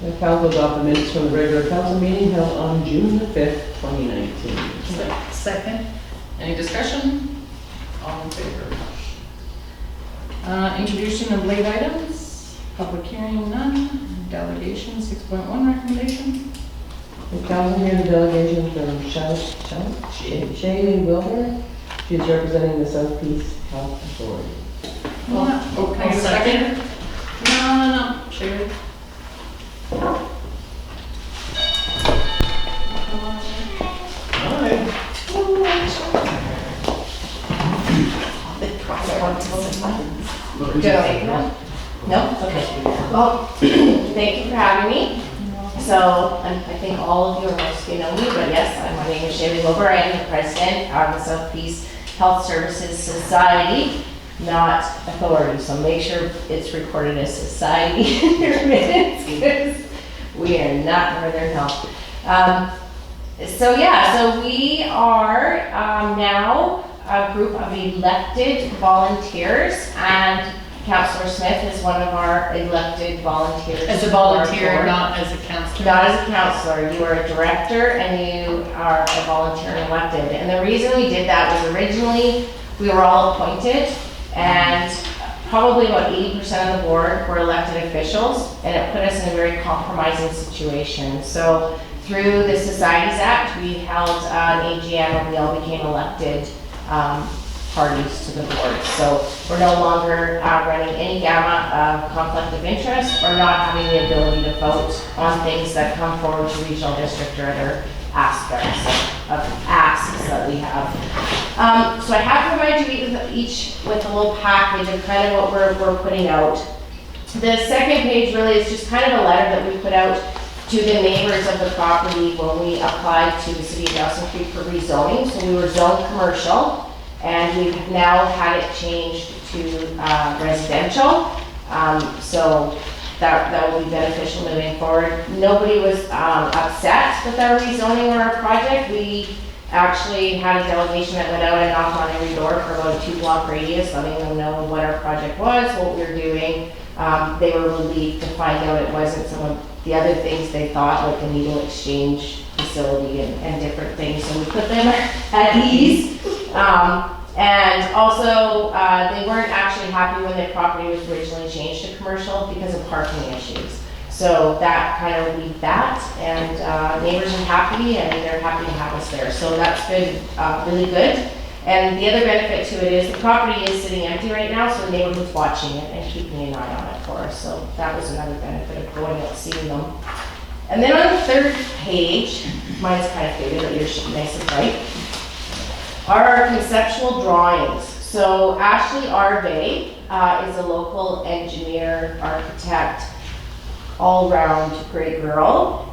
The council adopt the minutes from the regular council meeting held on June the 5th, 2019. Second. Any discussion? All in favor? Introduction of late items, public hearing none, delegation 6.1 recommendation. The council hears a delegation from Shaylee Wilbur. She is representing the South Peace Health Authority. Oh, I'll second. No, Sherry. No? Okay. Well, thank you for having me. So I think all of you, or most of you know me, but yes, my name is Shaylee Wilbur. I am the president of the South Peace Health Services Society, not authority. So make sure it's recorded as society in your minutes, because we are not Northern Health. So we are now a group of elected volunteers, and Councillor Smith is one of our elected volunteers. As a volunteer, not as a counselor. Not as a counselor. You are a director and you are a volunteer and elected. And the reason we did that was originally we were all appointed, and probably about 80% of the board were elected officials, and it put us in a very compromising situation. So through the Societies Act, we held an AGM and we all became elected parties to the board. So we're no longer running any gamut of conflict of interest, or not having the ability to vote on things that come forward to regional district or other aspects of asks that we have. So I have provided you each with a little package of kind of what we're putting out. The second page really is just kind of a letter that we put out to the neighbors of the property when we applied to the city of Nelson Creek for rezoning. So we were zoned commercial, and we've now had it changed to residential. So that will be beneficial moving forward. Nobody was upset with our rezoning or our project. We actually had a delegation that went out and knocked on every door for about a 2-block radius, letting them know what our project was, what we were doing. They were relieved to find out it wasn't some of the other things they thought, like a needle exchange facility and different things. So we put them at ease. And also, they weren't actually happy when their property was originally changed to commercial because of parking issues. So that kind of relieved that, and neighbors are happy, and they're happy to have us there. So that's been really good. And the other benefit to it is the property is sitting empty right now, so the neighborhood's watching it and keeping an eye on it for us. So that was another benefit of going out seeing them. And then on the third page, mine's kind of faded, but yours should be nice and bright, are our conceptual drawings. So Ashley Arvey is a local engineer, architect, all-round great girl,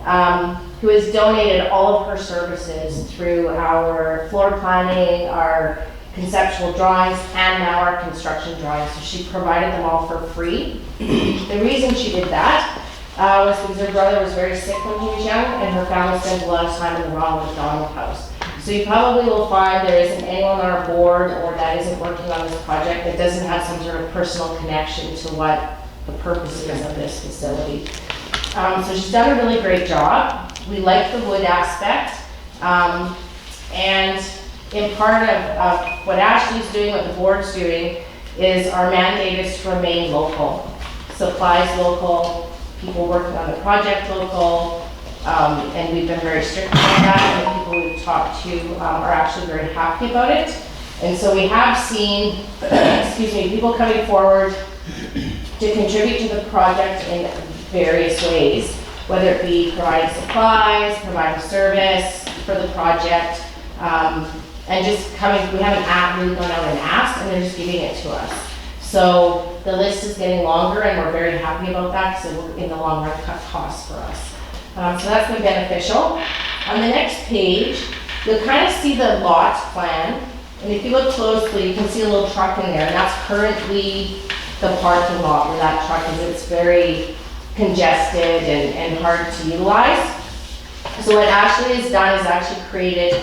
who has donated all of her services through our floor planning, our conceptual drawings, and now our construction drawings. So she provided them all for free. The reason she did that was because her brother was very sick when he was young, and her family spent a lot of time in the Ronald McDonald House. So you probably will find there isn't anyone on our board or that isn't working on this project that doesn't have some sort of personal connection to what the purpose is of this facility. So she's done a really great job. We like the wood aspect. And in part of what Ashley's doing, what the board's doing, is our mandate is to remain local. Supplies local, people working on the project local, and we've been very strict about that, and the people we've talked to are actually very happy about it. And so we have seen, people coming forward to contribute to the project in various ways, whether it be providing supplies, providing service for the project, and just coming. We haven't really gone out and asked, and they're just giving it to us. So the list is getting longer, and we're very happy about that, because it will, in the long run, cut costs for us. So that's been beneficial. On the next page, you'll kind of see the lot plan, and if you look closely, you can see a little truck in there, and that's currently the parking lot where that truck is. It's very congested and hard to utilize. So what Ashley has done is actually created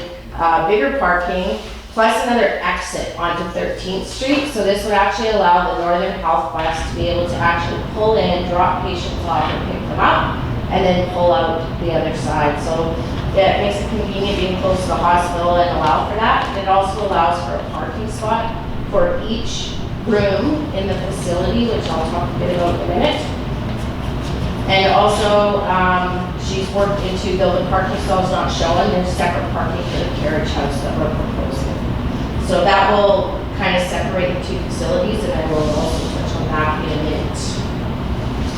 bigger parking plus another exit onto 13th Street. So this would actually allow the Northern Health Bus to be able to actually pull in, drop patients off, and pick them up, and then pull out the other side. So it makes it convenient being close to the hospital and allow for that. And it also allows for a parking spot for each room in the facility, which I'll talk a bit about in a minute. And also, she's worked into, though the parking stall's not showing, there's separate parking for the carriage house that we're proposing. So that will kind of separate the two facilities, and I will also touch on that in a minute.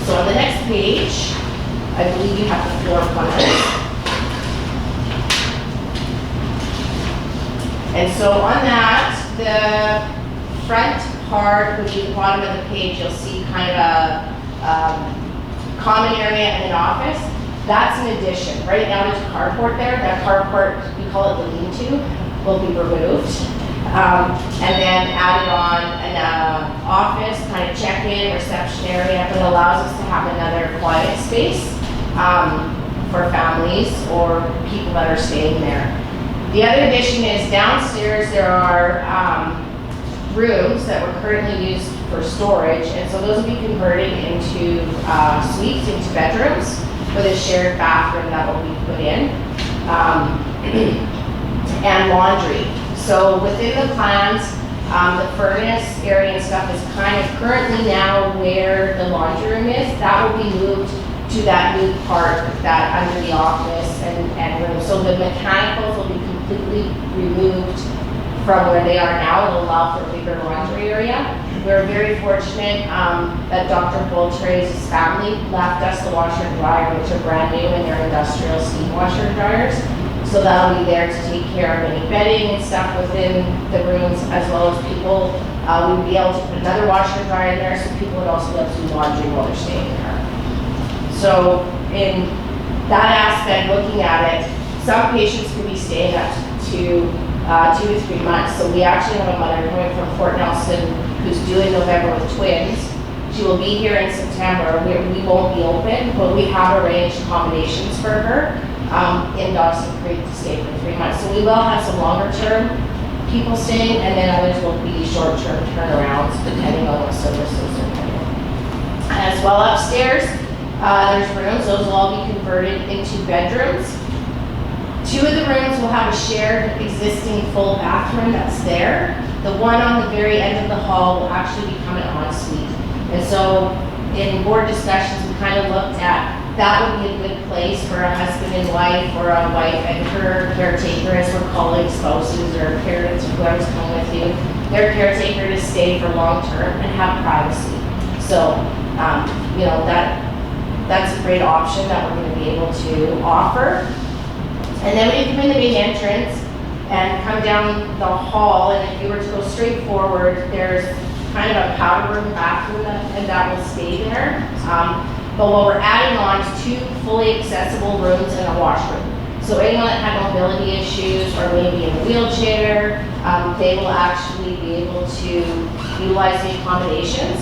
So on the next page, I believe you have the floor plans. And so on that, the front part would be the bottom of the page. You'll see kind of a common area and an office. That's an addition. Right now there's a carport there. That carport, we call it the lean-to, will be removed. And then added on an office, kind of check-in, reception area, but it allows us to have another quiet space for families or people that are staying there. The other addition is downstairs there are rooms that were currently used for storage, and so those will be converted into suites, into bedrooms, with a shared bathroom that will be put in, and laundry. So within the plans, the furnace area and stuff is kind of currently now where the laundry room is. That will be moved to that new part that under the office and room. So the mechanicals will be completely removed from where they are now. It'll allow for a bigger laundry area. We're very fortunate that Dr. Boltre's family left us the washer and dryer, which are brand new, and they're industrial steam washer and dryers. So that'll be there to take care of any bedding and stuff within the rooms, as well as people. We'd be able to put another washer and dryer in there, so people would also be able to do laundry while they're staying there. So in that aspect, looking at it, some patients could be staying up to 2 to 3 months. So we actually have a mother coming from Fort Nelson who's due in November with twins. She will be here in September. We won't be open, but we have arranged accommodations for her in Dawson Creek to stay for 3 months. So we will have some longer term people staying, and then others will be short term turnarounds depending on what services are coming. As well upstairs, there's rooms. Those will all be converted into bedrooms. 2 of the rooms will have a shared existing full bathroom that's there. The one on the very end of the hall will actually become an ensuite. And so in board discussions, we kind of looked at that would be a good place for a husband and wife, or a wife and her caretaker, as we're calling spouses or parents or whoever's coming with you, their caretaker to stay for long term and have privacy. So, you know, that's a great option that we're going to be able to offer. And then when you come in the main entrance and come down the hall, and if you were to go straight forward, there's kind of a powder room bathroom and that will stay there. But what we're adding on is 2 fully accessible rooms and a washroom. So anyone that had mobility issues or maybe in a wheelchair, they will actually be able to utilize the accommodations.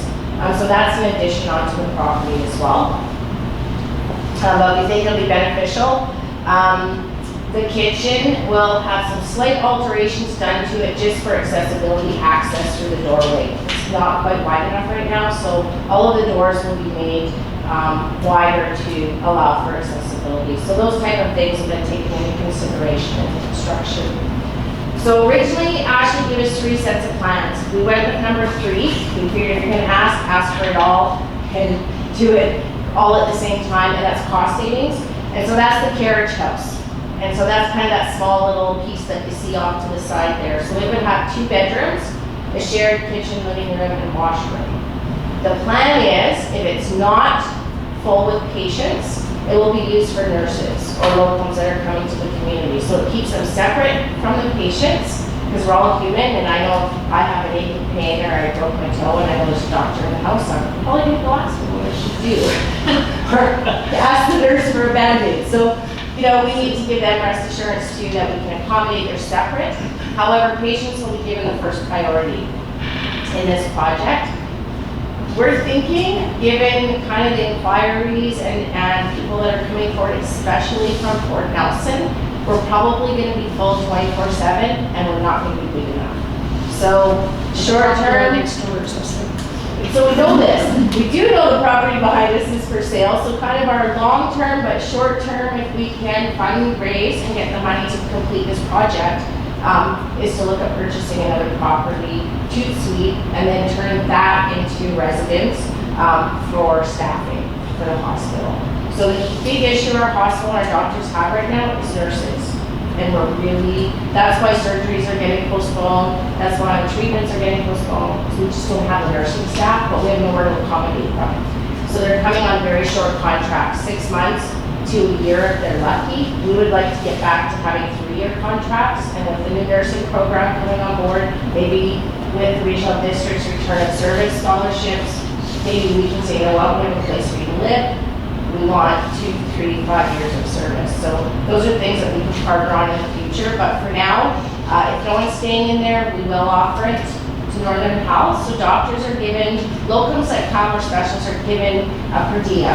So that's an addition onto the property as well. But we think it'll be beneficial. The kitchen will have some slight alterations done to it just for accessibility, access through the doorway. It's not quite wide enough right now, so all of the doors will be made wider to allow for accessibility. So those type of things have been taken into consideration in the construction. So originally, Ashley gave us 3 sets of plans. We went with number 3. We figured if you're going to ask for it all and do it all at the same time, and that's cost savings. And so that's the carriage house. And so that's kind of that small little piece that you see off to the side there. So we would have 2 bedrooms, a shared kitchen, living room, and washroom. The plan is, if it's not full with patients, it will be used for nurses or locums that are coming to the community. So it keeps them separate from the patients, because we're all human, and I know if I have an aching pain or I broke my toe and I know there's a doctor in the house, I'm probably going to go ask them what I should do. Or ask the nurse for a Band-Aid. So, you know, we need to give them rest assurance too that we can accommodate their separate. However, patients will be given the first priority in this project. We're thinking, given kind of the inquiries and people that are coming forward, especially from Fort Nelson, we're probably going to be full 24/7, and we're not going to be big enough. So short term, next door or something. So we know this. We do know the property behind us is for sale, so kind of our long-term but short-term, if we can fundraise and get the money to complete this project, is to look at purchasing another property, tout suite, and then turn that into residence for staffing for the hospital. So the big issue our hospital and our doctors have right now is nurses. And we're really, that's why surgeries are getting postponed, that's why treatments are getting postponed, because we just don't have the nursing staff, but we have nowhere to accommodate them. So they're coming on very short contracts, 6 months to a year if they're lucky. We would like to get back to having 3-year contracts, and with the new nursing program coming on board, maybe with the regional districts return of service scholarships, maybe we can say, you know what, we have a place for you to live. We want 2, 3, 5 years of service. So those are things that we can partner on in the future. But for now, if no one's staying in there, we will offer it to Northern Health. So doctors are given, locums like Palmer specialists are given a per diem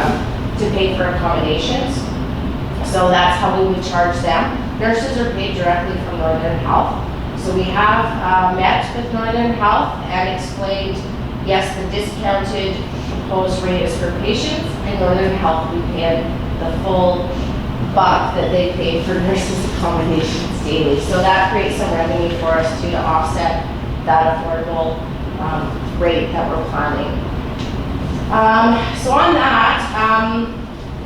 to pay for accommodations. So that's how we would charge them. Nurses are paid directly from Northern Health. So we have met with Northern Health and explained, yes, the discounted proposed rate is for patients, and Northern Health we pay the full buck that they pay for nurses' accommodations daily. So that creates some revenue for us too to offset that affordable rate that we're planning. So on that,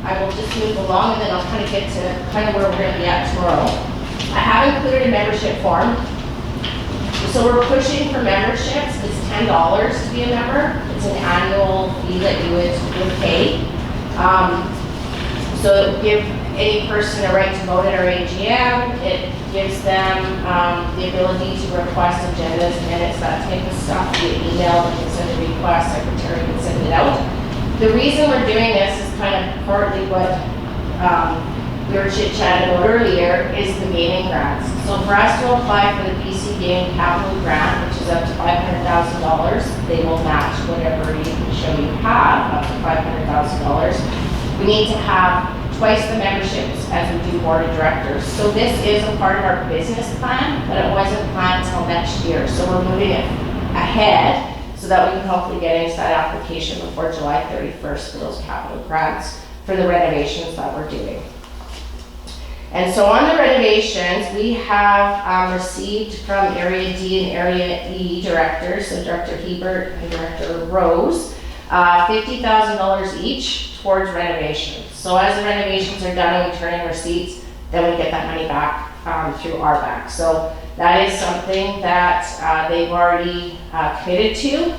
I will just move along and then I'll kind of get to kind of where we're going to be at tomorrow. I have included a membership form. So we're pushing for memberships. It's $10 to be a member. It's an annual fee that you would pay. So it would give any person a right to vote at our AGM. It gives them the ability to request agendas, minutes, that type of stuff via email. They can send a request, secretary can send it out. The reason we're doing this is kind of partly what we were chit-chatting about earlier, is the gaming grants. So for us to apply for the BC Gaming Capital Grant, which is up to $500,000, they will match whatever you can show you have, up to $500,000. We need to have twice the memberships as we do board of directors. So this is a part of our business plan, but it wasn't planned until next year. So we're moving it ahead so that we can hopefully get into that application before July 31st for those capital grants for the renovations that we're doing. And so on the renovations, we have received from Area D and Area E directors, so Director Hebert and Director Rose, $50,000 each towards renovations. So as the renovations are done and we turn in receipts, then we get that money back through RBAC. So that is something that they've already committed to.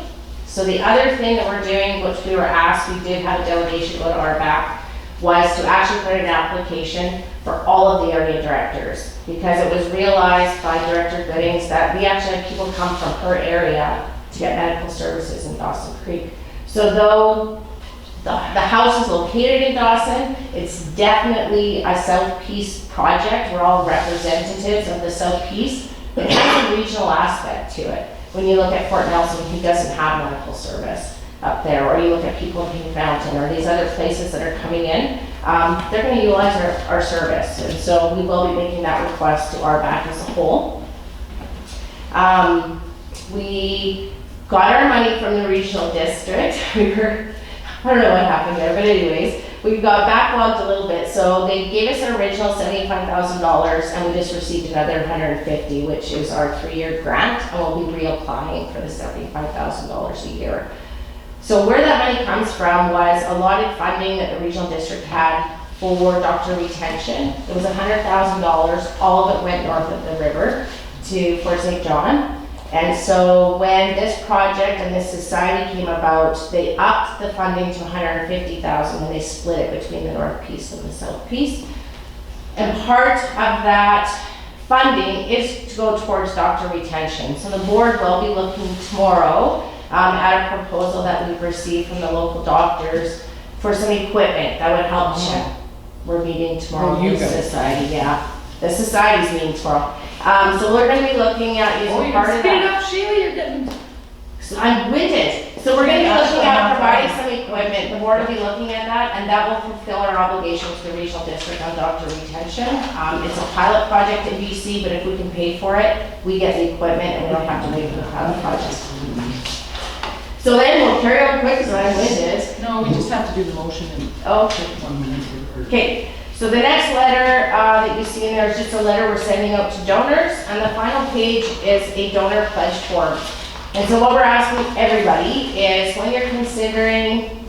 So the other thing that we're doing, which we were asked, we did have a delegation go to RBAC, was to actually put in an application for all of the area directors, because it was realized by Director Goodings that we actually have people come from her area to get medical services in Dawson Creek. So though the house is located in Dawson, it's definitely a South Peace project. We're all representatives of the South Peace. It has a regional aspect to it. When you look at Fort Nelson, who doesn't have medical service up there, or you look at people in King Fountain, or these other places that are coming in, they're going to utilize our service. And so we will be making that request to RBAC as a whole. We got our money from the regional district. I don't know what happened there, but anyways, we got backlogged a little bit. So they gave us an original $75,000 and we just received another $150,000, which is our 3-year grant, and we'll be reapplying for the $75,000 a year. So where that money comes from was allotted funding that the regional district had for doctor retention. It was $100,000. All of it went north of the river to Fort St. John. And so when this project and this society came about, they upped the funding to $150,000 and they split it between the North Peace and the South Peace. And part of that funding is to go towards doctor retention. So the board will be looking tomorrow at a proposal that we've received from the local doctors for some equipment that would help check. We're meeting tomorrow with the society, yeah. The society's meeting tomorrow. So we're going to be looking at using part of that. Up, Sheila, you're getting. So I'm winded. So we're going to be looking at providing some equipment. The board will be looking at that, and that will fulfill our obligation to the regional district on doctor retention. It's a pilot project in BC, but if we can pay for it, we get the equipment and we don't have to wait for the pilot project. So then we'll carry on quick because I'm winded. No, we just have to do the motion in Okay. 1 minute. Okay, so the next letter that you see in there is just a letter we're sending out to donors, and the final page is a donor pledge form. And so what we're asking everybody is when you're considering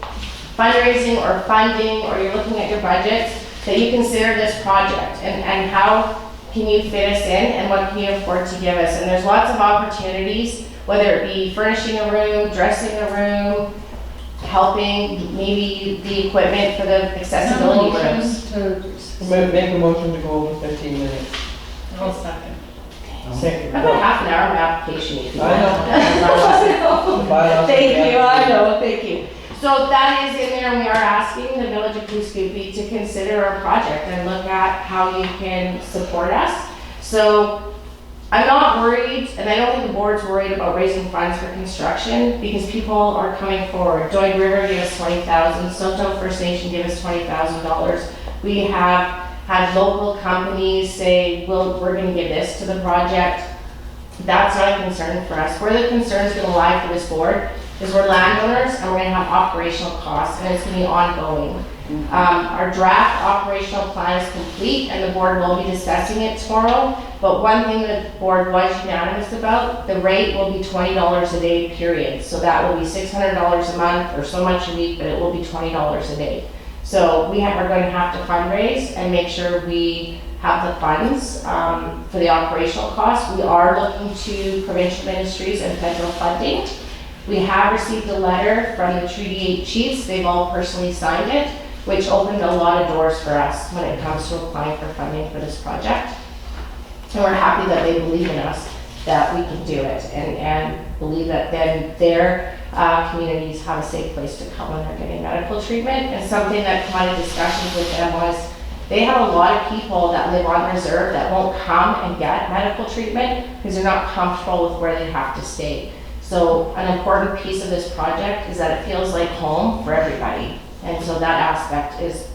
fundraising or funding, or you're looking at your budget, that you consider this project and how can you fit us in and what can you afford to give us. And there's lots of opportunities, whether it be furnishing a room, dressing a room, helping maybe the equipment for the accessibility rooms. Make a motion to go over 15 minutes. I'll second. Second. I've got half an hour of application. if you I know. want. The bylaws. Thank you, I know, thank you. So that is in there, and we are asking the Village of Blue Scoopy to consider our project and look at how you can support us. So I'm not worried, and I don't think the board's worried about raising funds for construction, because people are coming forward. Doig River gave us $20,000, Soto First Nation gave us $20,000. We have had local companies say, well, we're gonna give this to the project. That's not a concern for us. Where the concern is gonna lie for this board is we're landowners and we're gonna have operational costs, and it's gonna be ongoing. Our draft operational plan is complete, and the board will be discussing it tomorrow. But one thing the board was unanimous about, the rate will be $20 a day, period. So that will be $600 a month or so much a week, but it will be $20 a day. So we are going to have to fundraise and make sure we have the funds for the operational costs. We are looking to provincial ministries and federal funding. We have received a letter from the Treaty 8 chiefs. They've all personally signed it, which opened a lot of doors for us when it comes to applying for funding for this project. And we're happy that they believe in us, that we can do it, and believe that then their communities have a safe place to come when they're getting medical treatment. And something that came out of discussions with them was they have a lot of people that live on reserve that won't come and get medical treatment because they're not comfortable with where they have to stay. So an important piece of this project is that it feels like home for everybody. And so that aspect is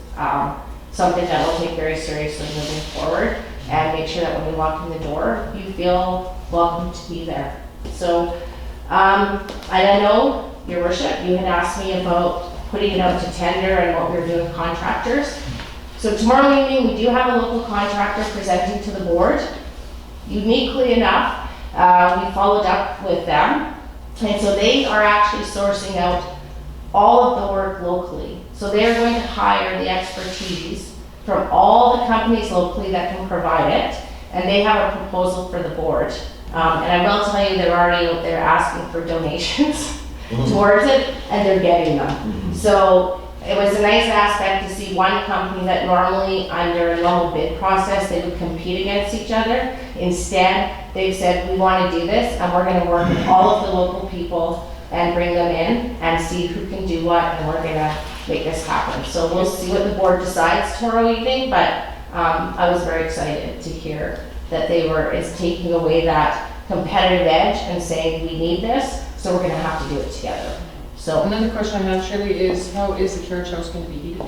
something that we'll take very seriously moving forward, and make sure that when we walk in the door, you feel welcome to be there. So, and I know, Your Worship, you had asked me about putting it out to tender and what we were doing with contractors. So tomorrow evening, we do have a local contractor presenting to the board. Uniquely enough, we followed up with them, and so they are actually sourcing out all of the work locally. So they're going to hire the expertise from all the companies locally that can provide it, and they have a proposal for the board. And I will tell you, they're already out there asking for donations towards it, and they're getting them. So it was a nice aspect to see one company that normally under a normal bid process, they would compete against each other. Instead, they've said, we want to do this, and we're going to work with all of the local people and bring them in and see who can do what, and we're going to make this happen. So we'll see what the board decides tomorrow evening, but I was very excited to hear that is taking away that competitive edge and saying we need this, so we're gonna have to do it together. So Another question I have, Shirley, is how is the carriage house going to be heated?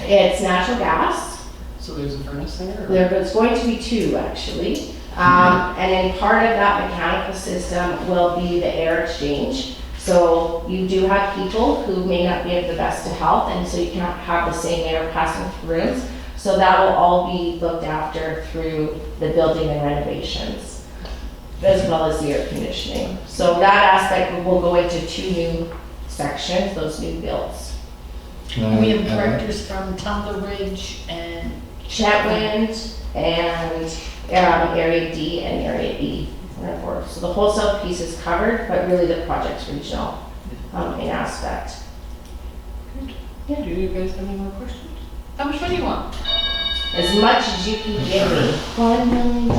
it's natural gas. So there's a furnace there? or- There's going to be two, actually. And then part of that mechanical system will be the air exchange. So you do have people who may not be of the best of health, and so you cannot have the same air passing through rooms. So that will all be looked after through the building and renovations, as well as the air conditioning. So that aspect will go into two new sections, those new builds. We have directors from Tumble Ridge and Chetwynd and Area D and Area E. So the wholesale piece is covered, but really the project's regional in aspect. Do you guys have any more questions? how much money do you want? As much as you can give me. $1 million. You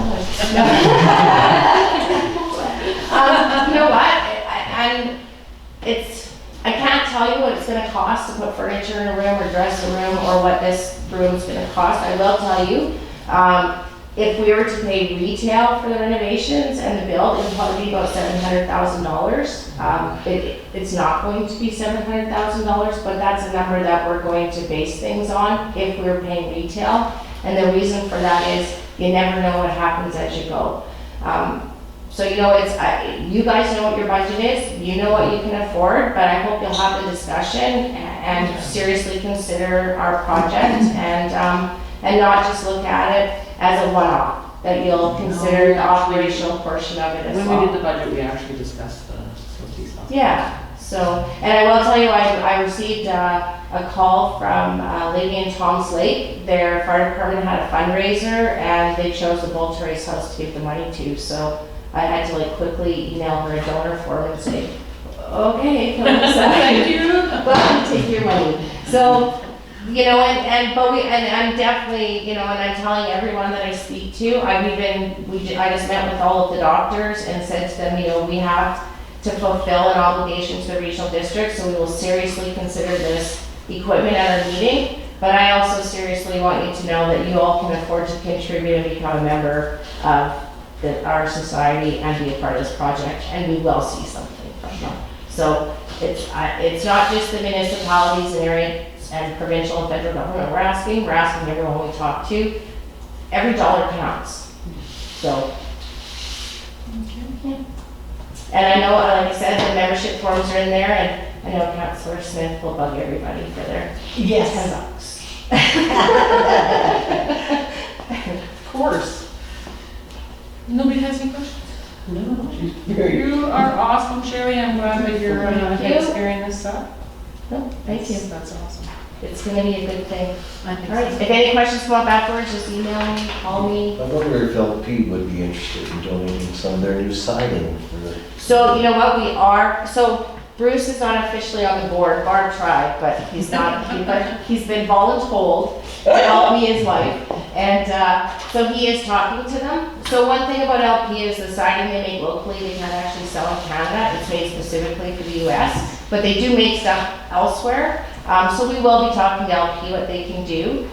know what? I can't tell you what it's gonna cost to put furniture in a room or dress a room or what this room's gonna cost. I will tell you, if we were to pay retail for the renovations and the build, it would probably be about $700,000. It's not going to be $700,000, but that's a number that we're going to base things on if we were paying retail. And the reason for that is you never know what happens as you go. So, you know, you guys know what your budget is, you know what you can afford, but I hope you'll have the discussion and seriously consider our project and not just look at it as a one-off, that you'll consider the operational portion of it as well. When we did the budget, we actually discussed the safety stuff. Yeah, so, and I will tell you, I received a call from Lady in Tom's Lake. Their fire department had a fundraiser and they chose the Bull Race House to give the money to, so I had to like quickly email her a donor form and say, okay, thank you, but take your money. So, you know, and I'm definitely, you know, and I'm telling everyone that I speak to, I just met with all of the doctors and said to them, you know, we have to fulfill an obligation to the regional district, so we will seriously consider this equipment at our meeting. But I also seriously want you to know that you all can afford to contribute and become a member of our society and be a part of this project, and we will see something from them. So it's not just the municipalities and area and provincial and federal government we're asking everyone we talk to. Every dollar counts. So. Yeah. And I know, like I said, the membership forms are in there, and I know Councillor Smith will bug everybody for their $10. Of course. Nobody has any questions? No, she's very. You are awesome, Sherry. I'm glad that you're Thank you. scaring this up. No, thank you. That's awesome. It's gonna be a good thing. I think All right, if any questions come up afterwards, just email me, call me. I wonder if LP would be interested in donating some of their new siding for the. So, you know what, so Bruce is not officially on the board, Barb tried, but he's not, but he's been voluntold to help me, his wife. And so he is talking to them. So one thing about LP is the siding they make locally, they can't actually sell in Canada. It's made specifically for the US, but they do make stuff elsewhere. So we will be talking to LP what they can do.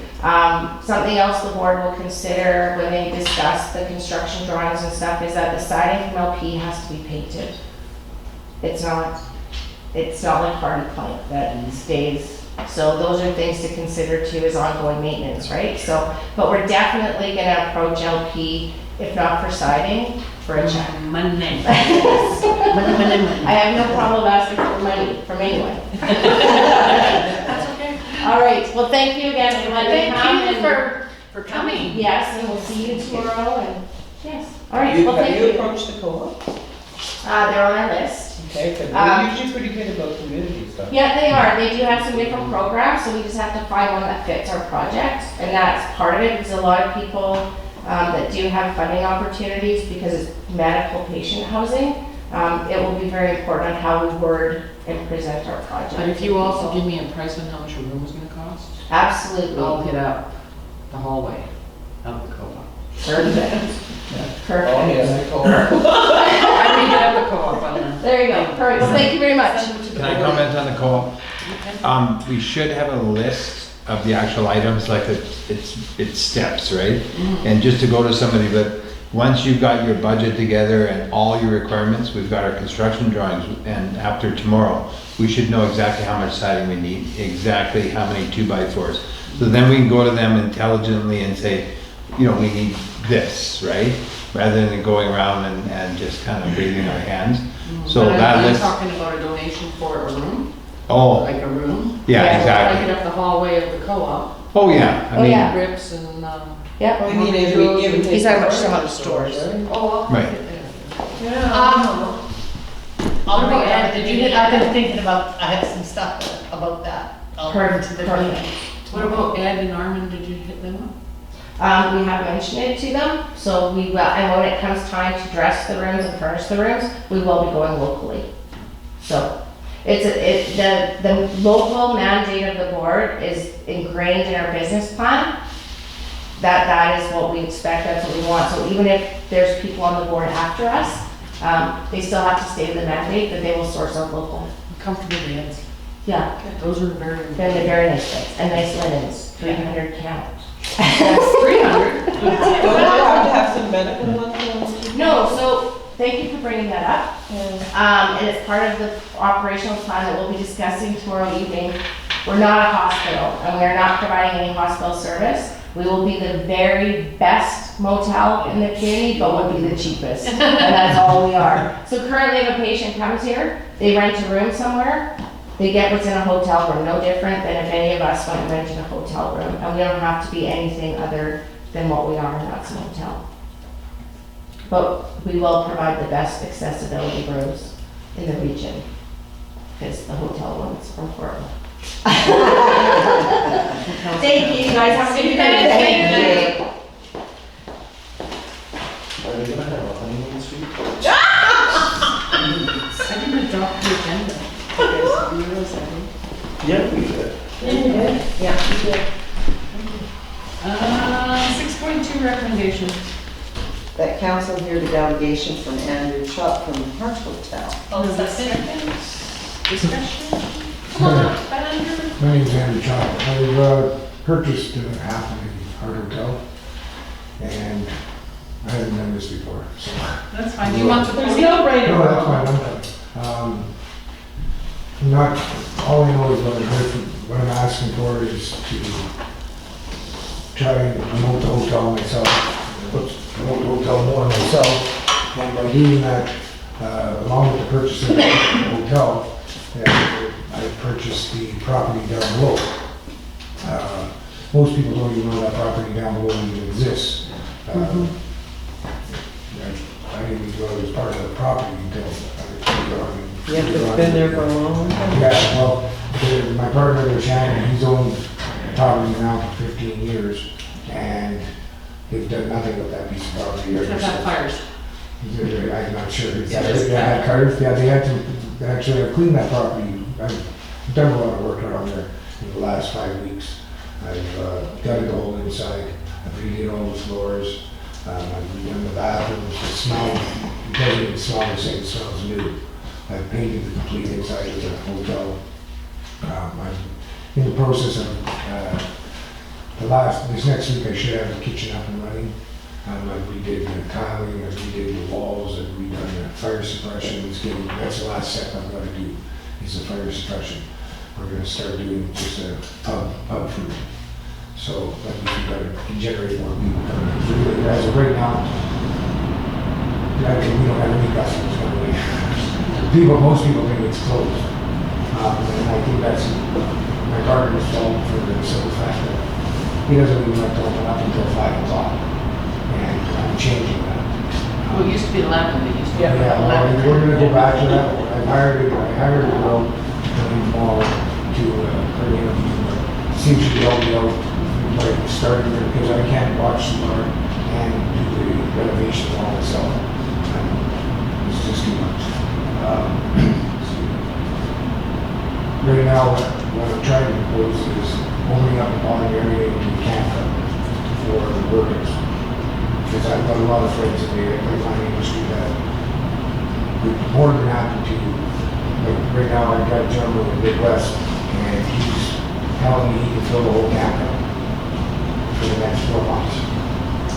Something else the board will consider when they discuss the construction drawings and stuff is that the siding from LP has to be painted. It's not like hardy plank that stays. So those are things to consider too as ongoing maintenance, right? So, but we're definitely gonna approach LP, if not for siding, for a check. Money. I have no problem asking for money from anyone. That's okay. All right, well, thank you again for letting me come. Thank you and- for coming. Yes, and we'll see you tomorrow, and, yes. All right, well, Have thank you you. approached the co-op? They're on our list. Okay, because Um, they're usually pretty good about community stuff. Yeah, they are. They do have some different programs, so we just have to find one that fits our project. And that's part of it, because a lot of people that do have funding opportunities, because it's medical patient housing, it will be very important on how we word and present our project. But if you also give me a price on how much your room is gonna cost, Absolutely. I'll hit up the hallway of the co-op. Perfect. Oh, Perfect. yes, the co-op. I may hit up the co-op on that. There you go. Perfect. Well, thank you very much. Can I comment on the co-op? We should have a list of the actual items, like it's steps, right? And just to go to somebody, but once you've got your budget together and all your requirements, we've got our construction drawings, and after tomorrow, we should know exactly how much siding we need, exactly how many 2x4s. So then we can go to them intelligently and say, you know, we need this, right? Rather than going around and just kind of waving our hands. So But that I'm list, talking about a donation for a room, oh, like a room. yeah, Like exactly. hit up the hallway of the co-op, Oh, yeah, I Oh, mean, yeah. grips and, Yep. I mean, if we give it. He's talking about some other stores. oh. Right. I'll go ahead, I've been thinking about, I have some stuff about that. I'll bring Perfect. to the Perfect. meeting. What about Ed and Armin, did you hit them up? We have mentioned it to them, so we will, and when it comes time to dress the rooms and furnish the rooms, we will be going locally. So, the local mandate of the board is ingrained in our business plan. That is what we expect, that's what we want. So even if there's people on the board after us, they still have to stay to the mandate that they will source out local. Comfortable beds. Yeah, Those are very. then they're very nice things, and nice linens, 300 count. That's 300. Don't you have to have some medical ones? No, so thank you for bringing that up. And it's part of the operational plan that we'll be discussing tomorrow evening. We're not a hospital, and we are not providing any hospital service. We will be the very best motel in the community, but we'll be the cheapest. And that's all we are. So currently if a patient comes here, they rent a room somewhere, they get what's in a hotel room, no different than if any of us went and rented a hotel room. And we don't have to be anything other than what we are, and that's a motel. But we will provide the best accessibility rooms in the region, because the hotel ones are horrible. Thank you, you guys have a good day. Thank you. Are they gonna have a honeymoon suite? I didn't adopt the agenda. There's zeros, I think. Yeah, we did. Yeah, you did. 6.2 recommendation. That council hear the delegation from Andrew Chuck from the Park Hotel. Oh, second. Discussion. Come on up, Andrew. My name's Andrew Chocolate. I've purchased half of the Hard Hotel, and I haven't done this before, so. That's fine. Do you want the There's no right or No, that's wrong. fine, I'm done. Not, all I know is what I'm asking for is to try and promote the hotel myself, promote the hotel more myself, and by doing that, along with the purchase of the hotel, I purchased the property down below. Most people don't even know that property down below even exists. I didn't even know it was part of the property until Yeah, but it's been there for a long time. Yeah, well, my partner, Shannon, he's owned the property now for 15 years, and they've done nothing with that piece of property. Have had fires. I'm not sure. Yeah, there's They had cars, yeah, they had to actually clean that property. I've done a lot of work around there in the last 5 weeks. I've gutted the whole inside, I've redid all the floors, I've redone the bathrooms, the smell, it doesn't even smell the same, it smells new. I've painted the complete inside of the hotel. I'm in the process of, this next week I should have the kitchen up and running. I redid the tiling, I redid the walls, I've redone the fire suppression. That's the last step I've got to do, is the fire suppression. We're gonna start doing just a pub food. So that means we've got to generate more people coming in. So really, as of right now, we don't have any customers coming in. Most people think it's closed. And I think that's my partner's fault for the simple fact that he doesn't even like to open up until 5 o'clock. And I'm changing that. Well, it used to be 11, it used to be Yeah, well, 11. we're gonna go back to that. I hired a girl tomorrow to bring in, seems to be helping out, like starting there, because I can't watch the bar and do the renovations all myself. It's just too much. Right now, what I'm trying to propose is opening up the bar area into a campground for the workers. Because I've got a lot of friends in the airline industry that would be more than happy to, like right now I've got a gentleman in the Midwest and he's telling me he can fill the whole campground for the next 4 months.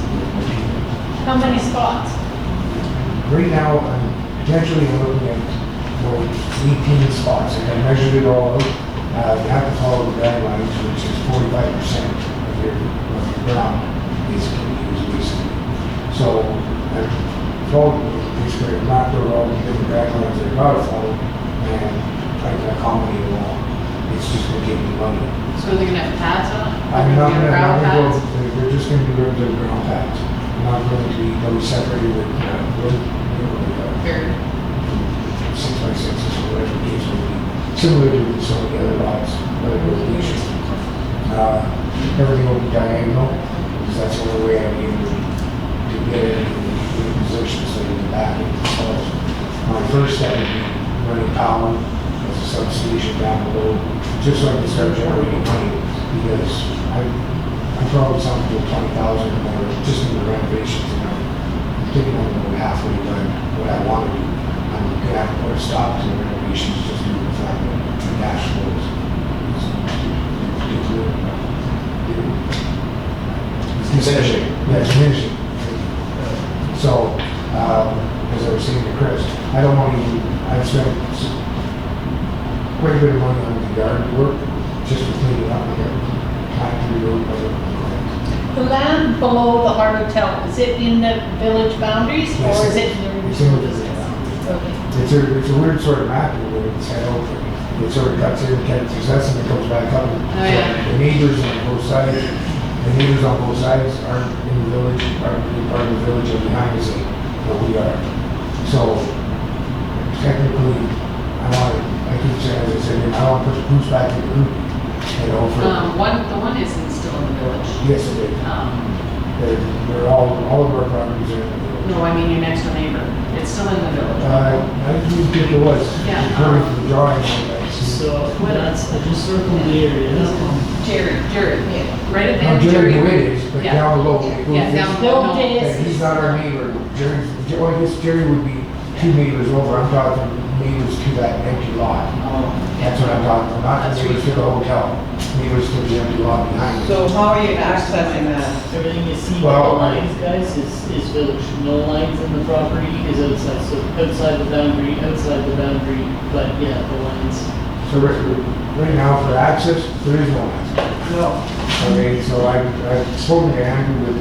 with people. How many spots? Right now, potentially I'm looking at 18 spots, and I measured it all out. You have to follow the guidelines, which is 45% of your ground is used basically. So, I've followed, basically, knocked out all the different guidelines that I've got to follow, and try to accommodate them all. It's just gonna give me money. So they're gonna have pads on it? I'm not They're gonna, ground pads? we're just gonna be rid of the ground pads. I'm not going to be, they'll be separated with, wood, 6x6s or whatever the case may be, similar to some of the other lots, other locations. Everything will be diagonal, because that's the only way I'm able to get it in a position so you can back it. So my first step would be running power as a substation down below, just so I can start generating money, because I'm probably something to 20,000 or more just in the renovations, and I'm thinking I'm going to be halfway done what I want to do. I'm gonna have to put a stop to the renovations just due to the fact that the cash flow is Diminishing. Yeah, it's diminishing. So, as I was saying to Chris, I don't want to, I've spent quite a bit of money on the yard work, just to clean it up and get plant the road, The land below the Heart Hotel, is it in the village boundaries or is it in the It's in regional the business? Okay. It's a weird sort of map the way it's set out. It sort of cuts in, cuts, that's and it comes back up. yeah. The neighbors on both sides, aren't in the village, aren't really part of the village or behind us, but we are. So technically, I keep saying, as I said, I want to put the goose back in the coop, you know, for, The one isn't still in the village. yes, it is. They're all of our properties are in the village. No, I mean your next door neighbor. It's still in the village. I didn't think it was, Yeah. according to the drawing, I see. So that's, I just circled the area. Jerry, yeah. Right at the Now, end, Jerry Jerry. Witt is, but Yeah. down below, it goes Yeah, this- down Bill below. Day yeah, he's not our neighbor. Well, I guess Jerry would be 2 neighbors over. I'm talking neighbors to that empty lot. Oh, That's what I'm talking about, not That's neighbors to the hotel, neighbors to the empty lot behind it. So how are you accessing that? everything you see with Well, the lines, guys, is village. No lines in the property is outside, so outside the boundary, but yeah, the lines. So right now for access, there is no access. No. Okay, so I've spoken to Andrew with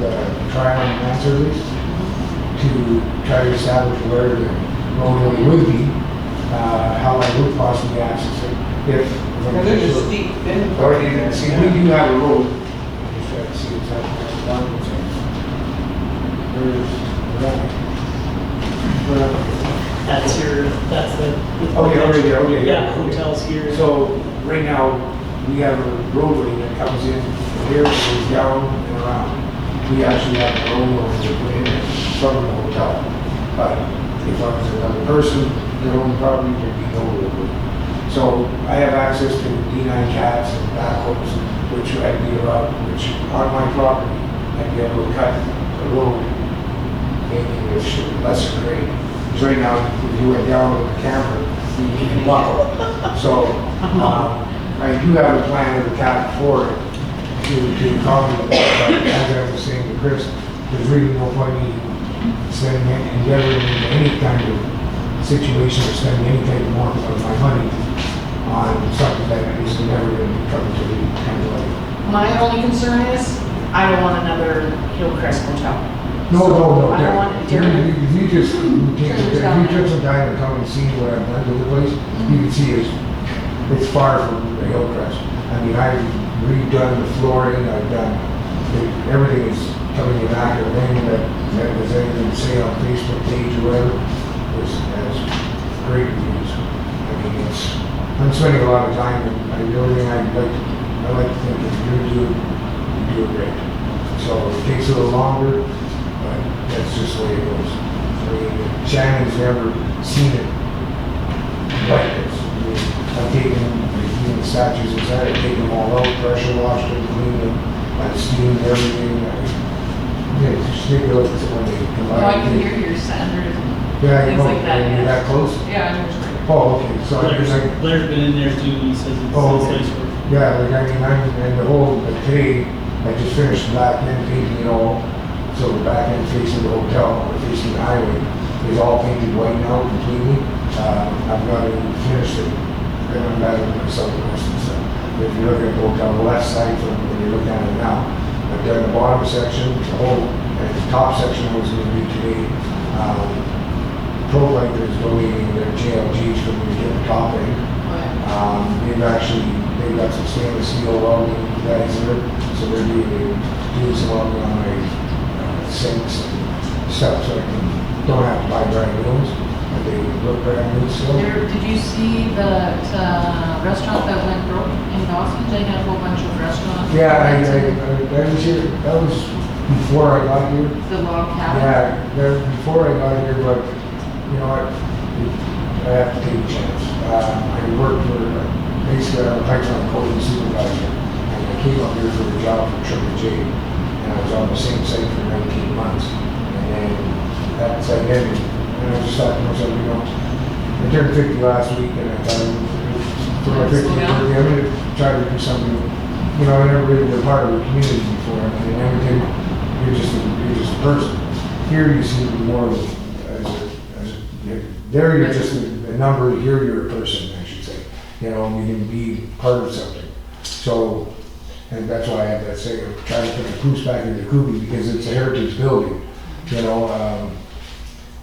Trion Land Service to try to establish where the roadway would be, how I would possibly access it if. Because there's a steep bend. Or even, see, we do have a road. Just try to see exactly what the documents are. That's the. Okay, over there, okay. Yeah, hotels here. So, right now, we have a roadway that comes in from here, goes down and around. We actually have a roadway to put in from the hotel. But if I was another person, their own property, there'd be no roadway. So I have access to D9 cats and backhoes, which I'd be around, which on my property, I'd be able to cut the road, making it lesser grade. Because right now, if you went down with a camera, you can buckle. So, I do have a plan of attack for it to accommodate that. But as I was saying to Chris, there's really no point in spending endeavoring into any kind of situation or spending any type of more of my money on something that is never going to be coming to the kind of like. My only concern is, I don't want another Hillcrest hotel. No. I don't want it different. If you just, if you took some time to come and see what I've done to the place, you can see it's far from the Hillcrest. I mean, I've redone the flooring, I've done, everything is coming back, everything that was anything to say on Facebook page or whatever, has great reviews. I mean, I'm spending a lot of time, and I really, I like to think if you're gonna do it, you do it great. So it takes a little longer, but that's just the way it goes. I mean, Shannon's never seen it like this. I mean, I've taken the statues inside, I've taken them all out, pressure washed them, cleaned them, I've steamed everything. Just take a look at when they come Oh, out. I can hear your standard. Yeah, you things know, like that, you're yeah. that close? Yeah, I know what you're saying. Oh, okay, so I mean, like, Blair's been in there too, he says it's Oh, okay. nice work. yeah, like, I mean, and the whole, today, I just finished the back end painting it all, so the back end facing the hotel, or facing the highway, is all painted white now completely. I've got to finish it, and I'm better than myself the rest of the stuff. If you look at the hotel, the left side from when you're looking at it now, I've done the bottom section, the whole, and the top section I was gonna do today. ProLight is donating their JLGs for me to get the top end. They've got some stainless steel welding guys there, so they're doing some welding on my sinks and stuff, so I don't have to buy brand new ones, but they look brand new still. Did you see the restaurant that went broke in Dawson? They had a whole bunch of restaurants. Yeah, I was here, that was before I got here. The log cabin. Yeah, before I got here, but you know what, I have to take a chance. I worked for, basically, I'm a pipeline coating supervisor, and I came up here for a job for Triple J, and I was on the same site for 19 months, and then that site ended, and I just thought to myself, you know, I turned 50 last week, and I thought, for my 50th birthday, I'm gonna try to do something, you know, I never really been part of the community before, I mean, everything, you're just a person. Here you see more of there you're just a number, here you're a person, I should say. You know, you can be part of something. So And that's why I had that say, try to put the Poos back in the Kubi, because it's a heritage building, you know.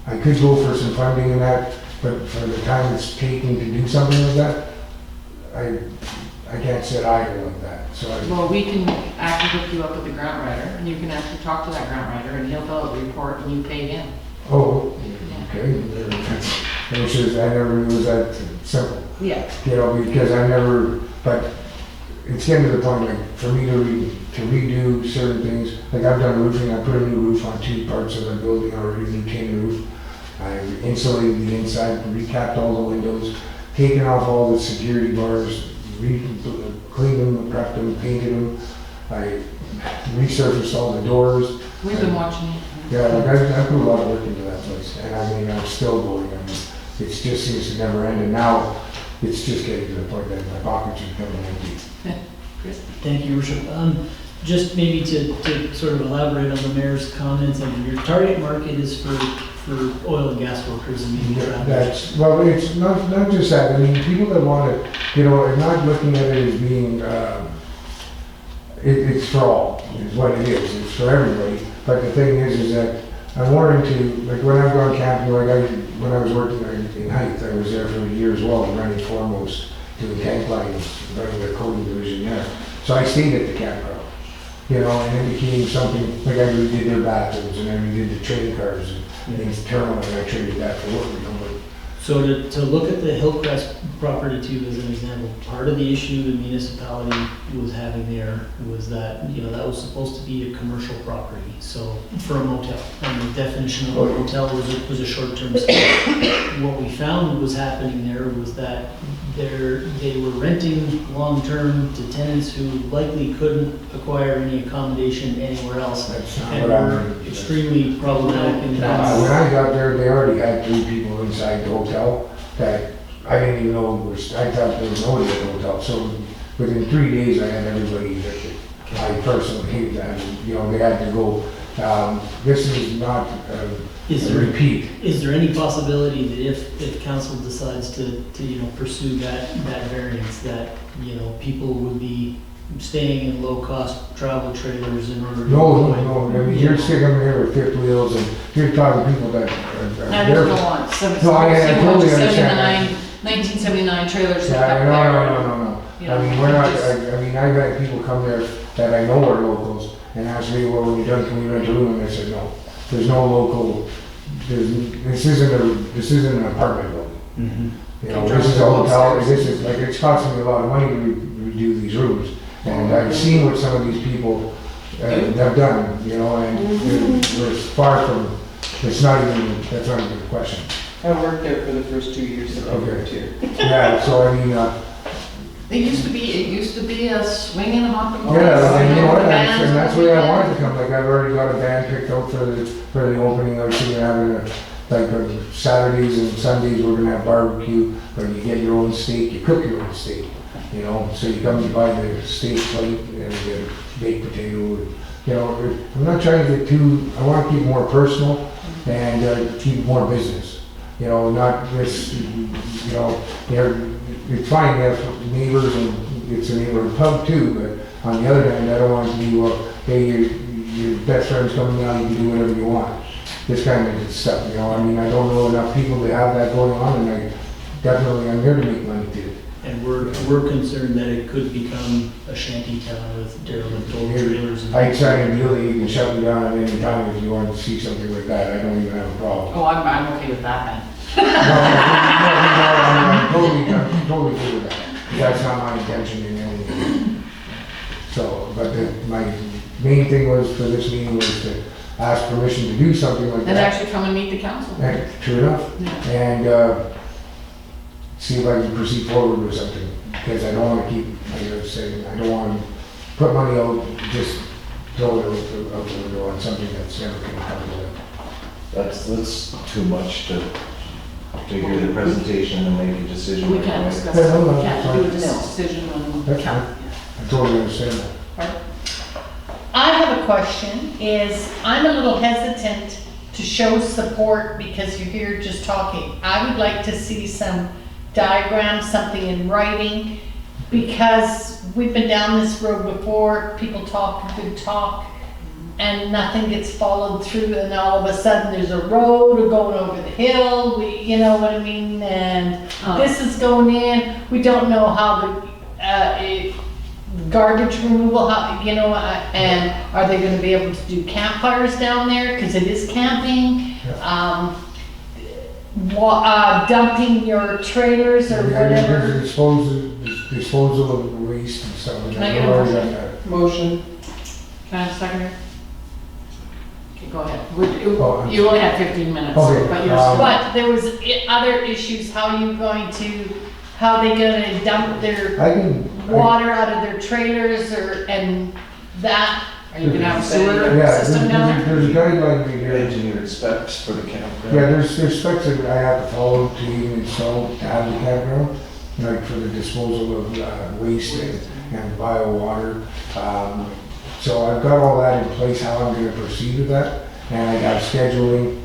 I could go for some funding in that, but for the time it's taking to do something like that, I can't sit idle like that, so Well, we can actually hook you up with a grant writer, and you can actually talk to that grant writer, and he'll fill out the report, and you pay him. oh, okay. Which is, I never knew it was that simple, Yeah. you know, because I never, but it's getting to the point, like, for me to redo certain things, like I've done roofing, I put a new roof on 2 parts of the building already, new tin roof. I insulated the inside, recapped all the windows, taken off all the security bars, cleaned them, prepped them, painted them. I resurfaced all the doors. We've been watching you. Yeah, like I put a lot of work into that place, and I mean, I'm still going, I mean, it just seems to never end, and now it's just getting to the point that my pockets are becoming empty. Chris? Thank you, Your Worship. Just maybe to sort of elaborate on the mayor's comments, I mean, your target market is for oil and gas workers and maybe travelers. That's, well, it's not just that, I mean, people that want to, you know, are not looking at it as being, it's for all, is what it is, it's for everybody. But the thing is that I'm more into, like when I've gone camping, like when I was working in Heights, I was there for a year as well, running Foremost, doing tank lines, running the coding division there. So I stayed at the campground, you know, and it became something, like I redid their bathrooms and I redid the train cars and things terminal, and I traded that for work, you know, but So to look at the Hillcrest property too as an example, part of the issue the municipality was having there was that, you know, that was supposed to be a commercial property, so for a motel. And the definition of a motel was a short-term stay. What we found was happening there was that they were renting long-term to tenants who likely couldn't acquire any accommodation anywhere else. that's not And what I'm were doing. extremely problematic in When that. I got there, they already had 3 people inside the hotel that I didn't even know was, I thought there was nobody at the hotel. So within 3 days, I had everybody evicted. I personally hated that, you know, they had to go. This is not Is a there repeat. Is there any possibility that if council decides to, you know, pursue that variance, that, you know, people would be staying in low-cost travel trailers in order to No, avoid? I mean, you're sticking here with fifth wheels and you're talking people that are. I just don't want No, I totally understand. 1979 trailers. Yeah, no. You I know, mean, we're not, I mean, I've had people come there that I know are locals and ask me, well, when you're done, can we rent a room? And I said, no, there's no local, this isn't an apartment building. You know, this is a hotel, this is, like, it's costing me a lot of money to redo these rooms. And I've seen what some of these people have done, you know, and it's far from, that's not even a question. I worked there for the first 2 years that I worked here. Yeah, so I mean, It used to be a swinging hop and yeah, and you know what, The bands and that's on the where I weekend. wanted to come, like, I've already got a band picked out for the opening, I was thinking of having Saturdays and Sundays, we're gonna have barbecue, where you get your own steak, you cook your own steak, you know, so you come, you buy the steak plate, and you get a baked potato, you know, I'm not trying to get too, I wanna keep it more personal, and keep it more business, you know, not this, you know, it's fine, you have neighbors, and it's a neighborhood pub too, but on the other hand, I don't want it to be, well, hey, your best friend's coming out, you can do whatever you want. This kind of stuff, you know, I mean, I don't know enough people to have that going on, and I'm here to make money too. And we're concerned that it could become a shanty town with derelict old trailers. and- I sign a deal that you can shut me down at any time if you want to see something like that, I don't even have a problem. Oh, I'm okay with that then. I'm totally cool with that. That's not my intention in any way. So, but my main thing was for this meeting was to ask permission to do something like And that. actually come and meet the council. And, true enough. Yeah. And see if I can proceed forward with something, because I don't want to keep, like I was saying, I don't want to put money out, just throw it out the window on something that's never going to come to it. That's too much to hear the presentation and make a decision. We right can't away. discuss, Yeah, no, we can't fine. do a decision on. That's fine. I totally understand that. I have a question, is I'm a little hesitant to show support because you're here just talking. I would like to see some diagrams, something in writing, Because we've been down this road before, people talk good talk, and nothing gets followed through, and all of a sudden there's a road going over the hill, you know what I mean? And this is going in, we don't know how the, garbage removal, how, you know, and are they gonna be able to do campfires down there, cause it is camping? Dumping your trailers or whatever. Disposal of waste and stuff. Can I get a motion? Motion. Can I have a seconder? Okay, go ahead. Oh, You only have 15 minutes, Okay, but you're. But there was other issues, how you going to, how they gonna dump their I can. water out of their trailers or, and that, Are you gonna have a sewer Yeah, system down there? there's a guideline right here. Engineered specs for the campground. Yeah, there's specs that I have to follow to even install, to have the campground, like for the disposal of waste and bio water. So I've got all that in place, how I'm gonna proceed with that, and I got scheduling,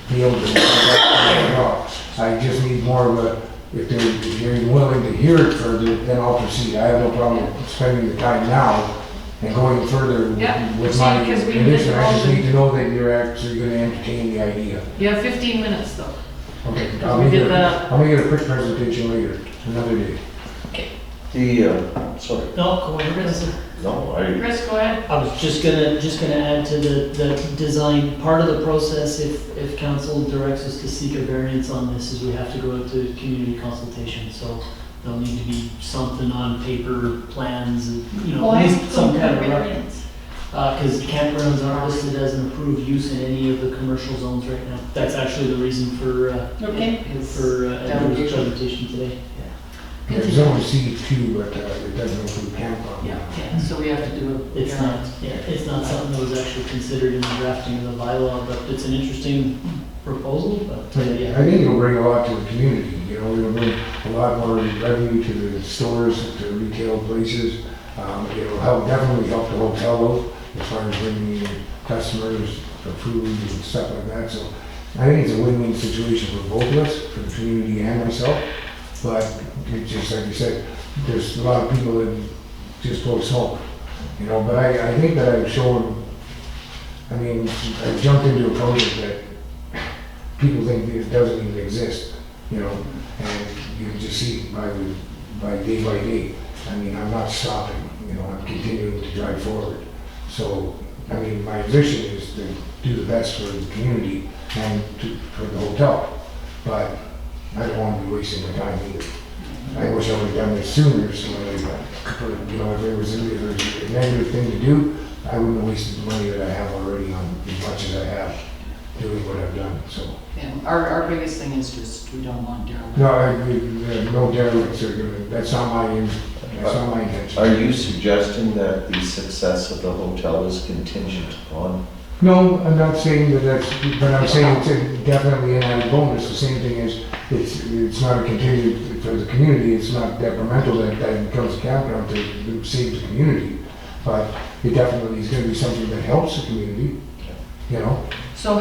field, and all that. I just need more of a, if you're willing to hear it further, then I'll proceed. I have no problem spending the time now and going further Yeah, with see, my because we did condition. the I just road. need to know that you're actually gonna entertain the idea. You have 15 minutes though. Okay, We did I'll make it a quick presentation later, another day. Sorry, No, go ahead. no, Chris, go ahead. I was just gonna add to the design, part of the process, if council directs us to seek a variance on this, is we have to go out to community consultation, so there'll need to be something on paper, plans, and, you know, why at is least some kind of record. variance? Because campgrounds aren't listed as an approved use in any of the commercial zones right now. That's actually the reason for, Okay. Andrew's Delegation. presentation today. There's only C2, but it doesn't include campground. Yeah, so we have to do a. It's not, it's not something that was actually considered in the drafting of the bylaw, but it's an interesting proposal, but, I think it'll bring a lot to the community, you know, it'll bring a lot more revenue to the stores, to retail places. It'll help, definitely help the hotel out, as far as bringing in customers for food and stuff like that, so I think it's a win-win situation for both of us, for the community and myself, but it's just like you said, there's a lot of people that just blow smoke, you know, but I think that I've shown, I mean, I jumped into a project that people think it doesn't even exist, you know, and you can just see by day by day. I mean, I'm not stopping, you know, I'm continuing to drive forward. So, I mean, my vision is to do the best for the community and for the hotel, but I don't want to be wasting my time either. I wish I would have done this sooner, so that, you know, if there was a negative thing to do, I wouldn't have wasted the money that I have already on as much as I have doing what I've done, so. Yeah, our biggest thing is just, we don't want derelict. No, no derelicts are gonna, that's not my intention. are you suggesting that the success of the hotel is contingent upon? No, I'm not saying that that's, but I'm saying it's definitely an added bonus. The same thing is, it's not a continued, for the community, it's not detrimental that becomes a campground to save the community. But it definitely is gonna be something that helps the community, you know? So,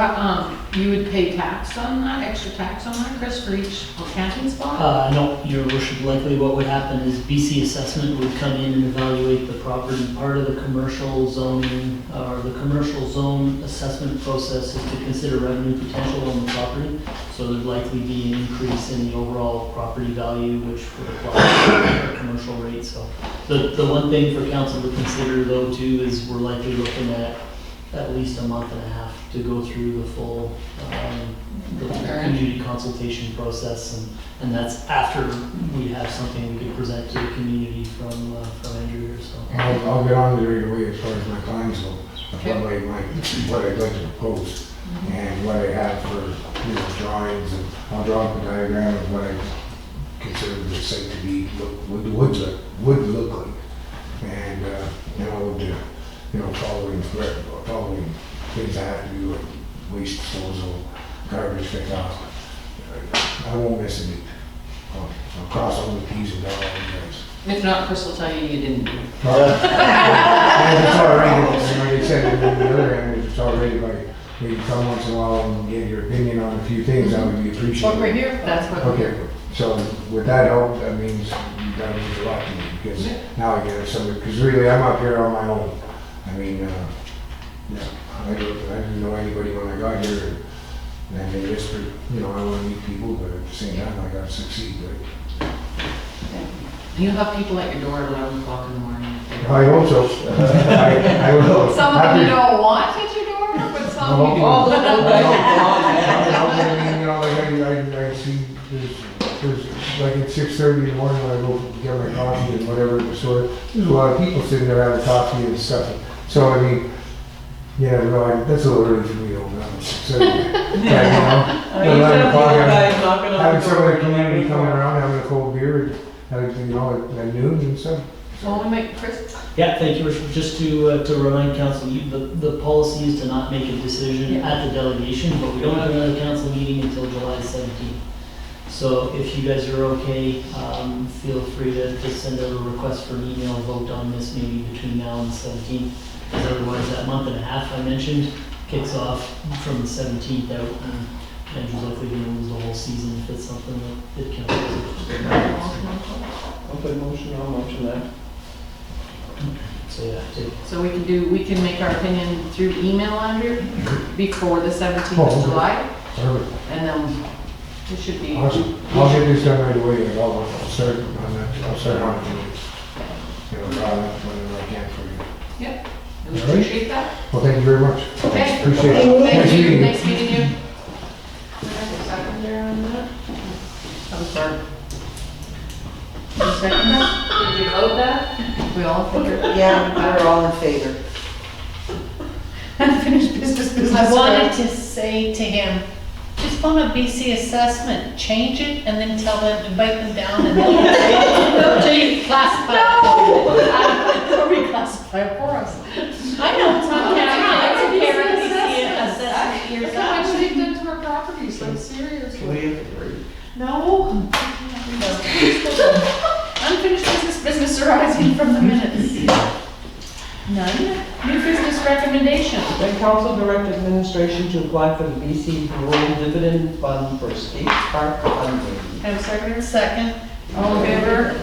you would pay tax on that, extra tax on that, Chris, for each camping spot? No, your worship, likely what would happen is BC Assessment would come in and evaluate the property. Part of the commercial zoning, or the commercial zone assessment process is to consider revenue potential on the property. So there'd likely be an increase in the overall property value, which would apply to the commercial rate. So the one thing for council to consider though too is we're likely looking at least a month and a half to go through the full, the community consultation process, and that's after we have something we could present to the community from Andrew here, so. I'll get on there right away as far as my plans go, what I'd like to propose, and what I have for, you know, drawings, and I'll draw up a diagram of what I consider the site to be, what the woods would look like. And, you know, you know, following things I have to do, like waste disposal, garbage pickup. I won't miss a beat. I'll cross all the T's and dot all the I's. If not, Chris will tell you you didn't do it. And it's all right, like I said, on the other hand, it's all right if I maybe come once in a while and get your opinion on a few things, that would be appreciated. What we're here, that's what. Okay, so with that help, that means that means a lot to me, because now I get somebody, because really, I'm up here on my own. I mean, yeah, I didn't know anybody when I got here, and they whispered, you know, I wanna meet people, but at the same time, I gotta succeed, right? You'll have people at your door at 11 o'clock in the morning. I hope so. I will. Some of them Happy- you don't want at your door, but some No. you do. All the little guys. I mean, you know, like I see, there's, like at 6:30 in the morning, when I go get my coffee and whatever at the store, there's a lot of people sitting there having coffee and stuff. So, I mean, yeah, no, that's a little early for me, though, now, 6:30. Yeah, you know, You 11 have o'clock, little I'm guys knocking on having the some of door. the community coming around, having a cold beer, and, you know, at noon and stuff. Well, we make Chris, Yeah, thank you, just to remind council, the policy is to not make a decision at the delegation, but we don't have another council meeting until July 17th. So if you guys are okay, feel free to send out a request for an email vote on this maybe between now and the 17th. Because otherwise, that month and a half I mentioned kicks off from the 17th out, and Andrew's likely going to lose the whole season if it's something that council is interested in. I'll put motion that. So yeah, so we can make our opinion through email, Andrew, before the 17th Oh, of okay. July, Perfect. and then it should be. Awesome. I'll get this done right away, and I'll start on that, I'll start on it, you know, whenever I can for you. Yep, we All right. appreciate that. Well, thank you very much. Okay. Appreciate it. Thank Nice you, meeting nice meeting you. Seconder on that? That was Barb. You second that? Did you vote that? We all figured. Yeah, we're all in favor. Unfinished business. I wanted to say to him, just phone up BC Assessment, change it, and then tell them, invite them down, and they'll reclassify it. They'll reclassify it for us. I know, it's not county, it's a BC Assessment years How much out. they've done to our properties, like seriously. No. Unfinished business arising from the minutes. None. New business recommendation. Then council direct administration to apply for the BC Rural Dividend Fund for skate park funding. Have a second? Second. All in favor?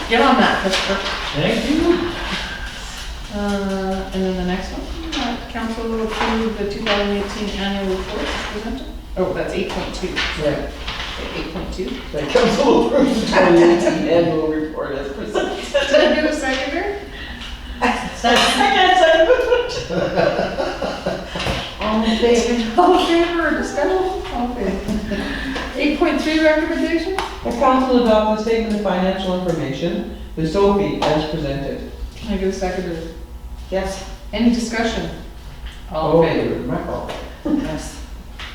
Get on that, Christopher. thank you. And then the next one, council will approve the 2018 annual report as presented. Oh, that's 8.2. Yeah. 8.2. That council approves the 2018 annual report as presented. Did I get a seconder? All in favor? All in favor or discussion? All in favor. 8.3 recommendation? The council adopt the statement of financial information with Sophie as presented. Can I get a seconder? Yes. Any discussion? All in favor? My fault. Yes.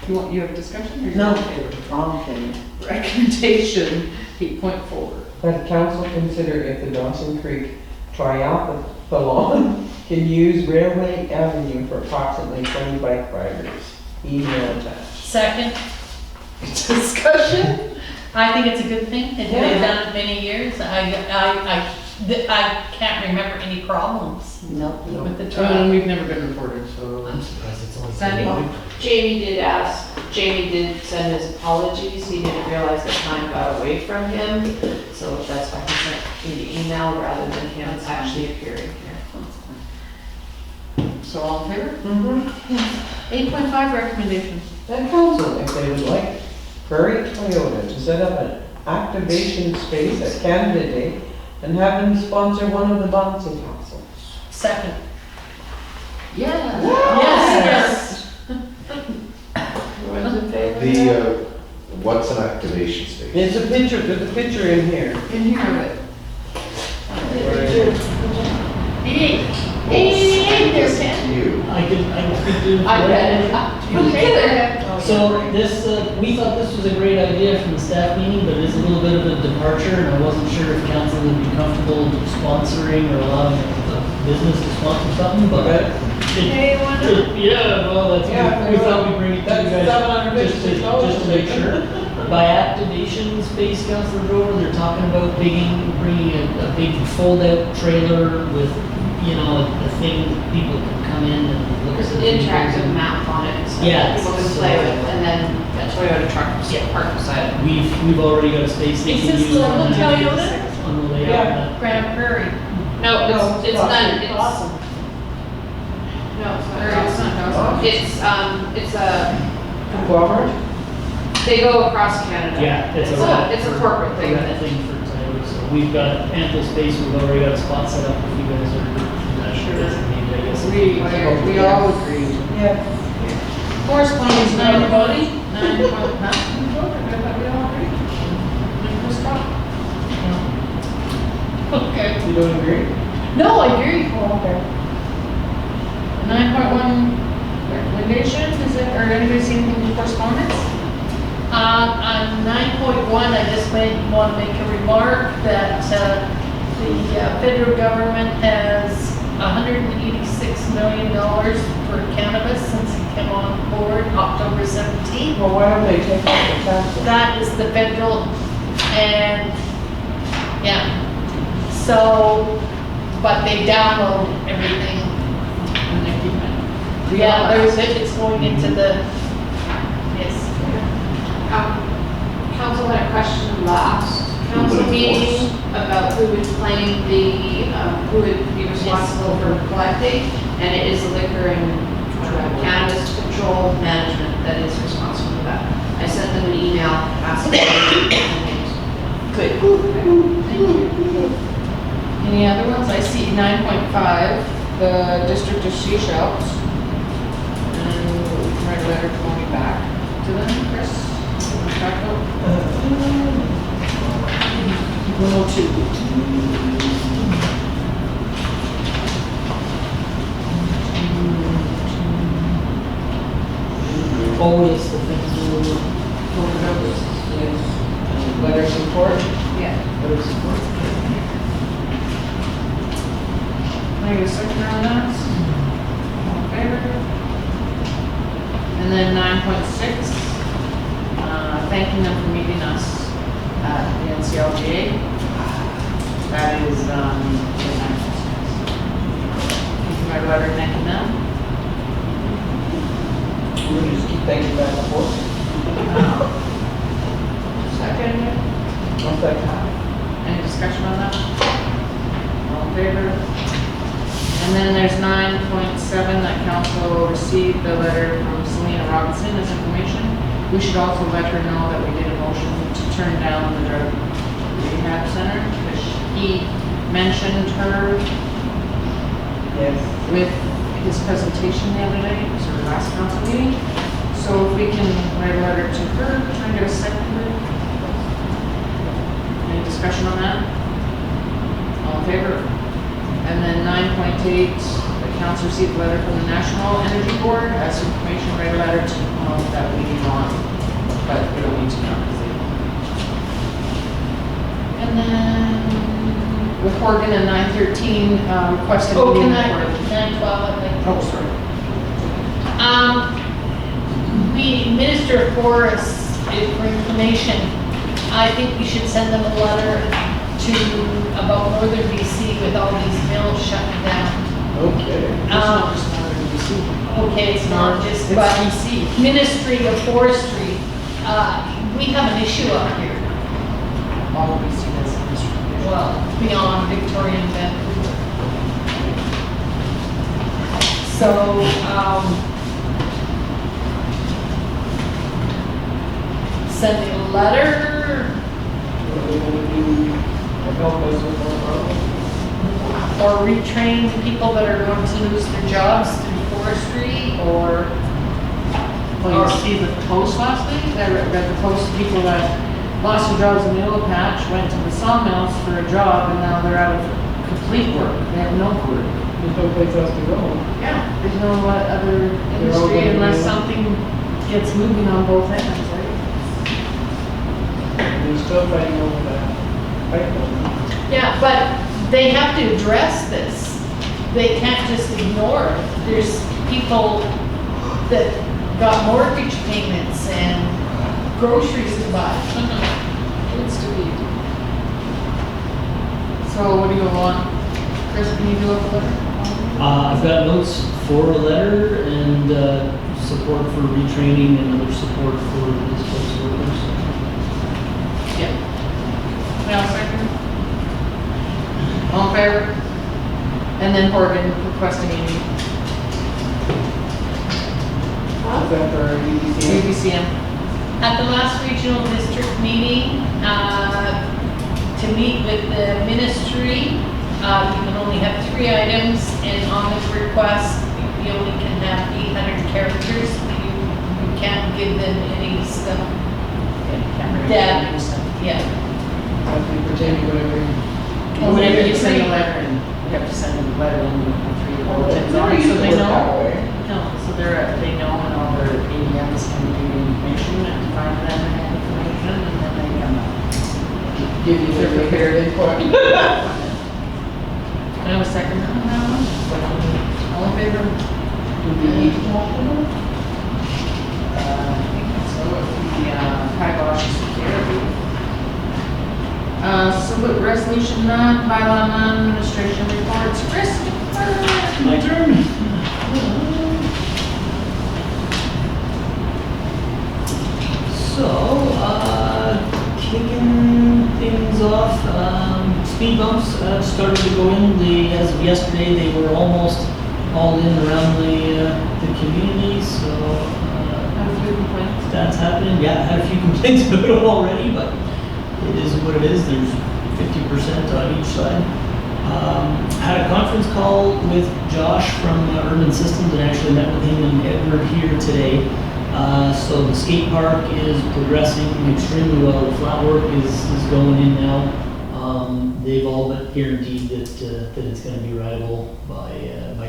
You have discussion or you're No. in favor? All in favor. Recommendation 8.4. That the council consider if the Dawson Creek Triathlon can use Railway Avenue for approximately 20 bike riders. Email attached. Second. Discussion? I think it's a good thing. They've done it many years. I can't remember any problems Nope. with the trial. We've never been reported, so. I'm surprised it's only. Sandy? Jamie did send his apologies, he didn't realize that time got away from him, so that's why he sent me the email rather than him actually appearing here. So all in favor? Mm-hmm. 8.5 recommendation. That council, if they would like Prairie Toyota to set up an activation space at Canada Day and have them sponsor one of the bouncy castles. Second. Yeah. Yes, Everyone's in favor? The, what's an activation space? There's a picture, in here. Can hear it. You. I could do. I read it. Okay. So this, we thought this was a great idea from the staff meeting, but it's a little bit of a departure, and I wasn't sure if council would be comfortable sponsoring or allowing a business to sponsor something, but. Hey, wonder. Yeah, well, that's, Yeah, we thought we'd bring it to you that's guys, $750 just to make sure. By activation space, Councilor Grover, they're talking about bringing a big fold-out trailer with, you know, a thing people can come in and look at There's the an vehicles interactive and- map on it, so Yeah, people can so- play with, and then a Toyota truck Yeah. parked beside it. We've already got a space Is station this used local on that. Toyota? On the layout. Yeah. Grand Prairie. No, it's not, it's, Awesome. no, it's not, it's a, Conglomerate? they go across Canada. Yeah, it's It's a. a, it's a corporate thing. That thing for Toyota, so we've got ample space, we've already got a spot set up if you guys are not sure designated, I guess. We all agreed. Yeah. Correspondence, Nine nine voting? voting, nine point, huh? We all agreed. Chris Rock. Okay. You don't agree? No, I agree. Oh, okay. 9.1 recommendation, is it, or anybody see anything in correspondence? On 9.1, I just want to make a remark that the federal government has $186 million for cannabis since it came on board October 17th. Well, why don't they take out the taxes? That is the federal, and, yeah. So, but they download everything. And they keep it. Yeah, it's going into the, yes. Council had a question last council would meeting about who would claim the, who would be responsible for collecting, and it is the liquor and cannabis control management that is responsible for that. I sent them an email asking. Good. Thank you. Any other ones? I see 9.5, the District of Seashells. And we can write a letter going back to them, Chris. Back up. 102. Oh, yes, the things we Yes. Letter support? Yeah. Letter support. Can I get a second on that? All in favor? And then 9.6, thanking them for meeting us at the NCLGA. That is, the 9.6. You can write a letter thanking them. We'll just keep thinking back and forth. Second, One second. any discussion on that? All in favor? And then there's 9.7, that council received the letter from Selena Robinson as information. We should also let her know that we did a motion to turn down the drug rehab center, because he mentioned her Yes. with his presentation the other day, it was our last council meeting. So if we can write a letter to her, try and get a second. Any discussion on that? All in favor? And then 9.8, the council received a letter from the National Energy Board as information, write a letter to promote that we want, but we don't need to know. And then with Horgan and 9.13, requested. Oh, meeting can I, for- 912, I think. Oh, sorry. We, Minister of Forests, for information, I think we should send them a letter about northern BC with all these mills shutting down. Okay. Okay, it's not just, It's but BC. Ministry of Forestry, we have an issue up here, All of BC has industry. well, beyond Victoria and Vancouver. So, sending a letter What are we gonna do to help us with our problem? or retrain the people that are going to lose their jobs through forestry, or, Well, you see the post last week, I read the post, people that lost their jobs in the oil patch, went to the sawmills for a job, and now they're out of complete work, they have no work. There's no place else to go. Yeah. There's no other industry gonna unless be- something gets moving on both ends, right? They're still fighting over that pipeline. yeah, but they have to address this. They can't just ignore it. There's people that got mortgage payments and groceries to buy. Needs to be. So what do you want? Chris, can you do a letter? I've got notes for a letter and support for retraining and other support for displaced workers. Now, second. All in favor? And then Horgan requesting a meeting. Is that for UBC? UBCM. At the last regional district meeting, to meet with the ministry, you can only have 3 items, and on this request, you only can have 800 characters. You can't give them any stuff. Yeah, yeah. Something pertaining to whatever. Whenever you send a letter, and you have to send a letter in the 3 bulletins on it, so they know. No, so they know when all their ADMs can give you information and find them and information, and then they come up. Give you their prepared input. Can I have a second on that one? All in favor? Do we need to talk about it? I think so, if the kibosh is security. So resolution none, bylaw none, administration reports, Christopher. My turn. So, kicking things off, speed bumps started to go in. As of yesterday, they were almost all in around the community, so Have a few complaints. that's happening. Yeah, I had a few complaints about it already, but it is what it is. There's 50% on each side. Had a conference call with Josh from Urban Systems and actually met with him and Edward here today. So the skate park is progressing extremely well. The flat work is going in now. They've all but guaranteed that it's going to be rideable by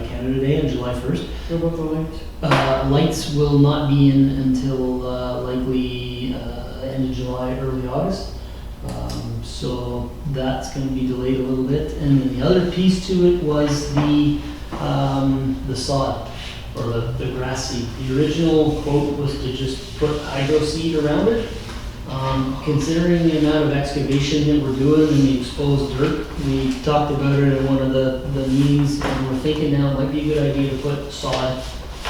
Canada Day on July 1st. What about the lights? Lights will not be in until likely end of July, early August. So that's going to be delayed a little bit. And then the other piece to it was the sod, or the grass seed. The original quote was to just put hydro seed around it. Considering the amount of excavation that we're doing and the exposed dirt, we talked about it at one of the meetings, and we're thinking now it might be a good idea to put sod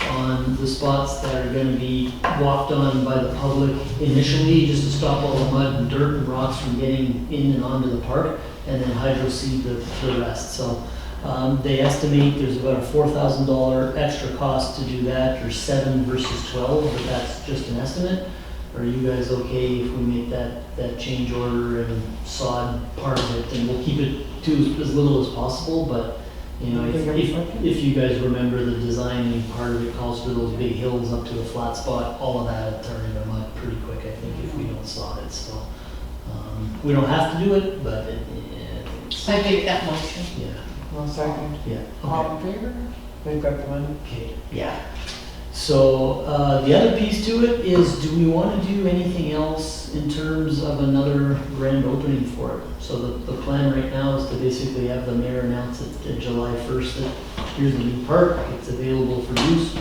on the spots that are going to be walked on by the public initially, just to stop all the mud and dirt and rocks from getting in and onto the park, and then hydro seed the rest. So they estimate there's about a $4,000 extra cost to do that, or 7 versus 12, but that's just an estimate. Are you guys okay if we make that change order and sod part of it, and we'll keep it to as little as possible, but you know, if you guys remember the design, part of it calls for those big hills up to a flat spot, all of that will turn into mud pretty quick, I think, if we don't sod it, so. We don't have to do it, but I make that motion. yeah, One second. yeah. All in favor? They've got the money. Okay, yeah. So, the other piece to it is, do we want to do anything else in terms of another grand opening for it? So the plan right now is to basically have the mayor announce it at July 1st, that here's the new park, it's available for use. Do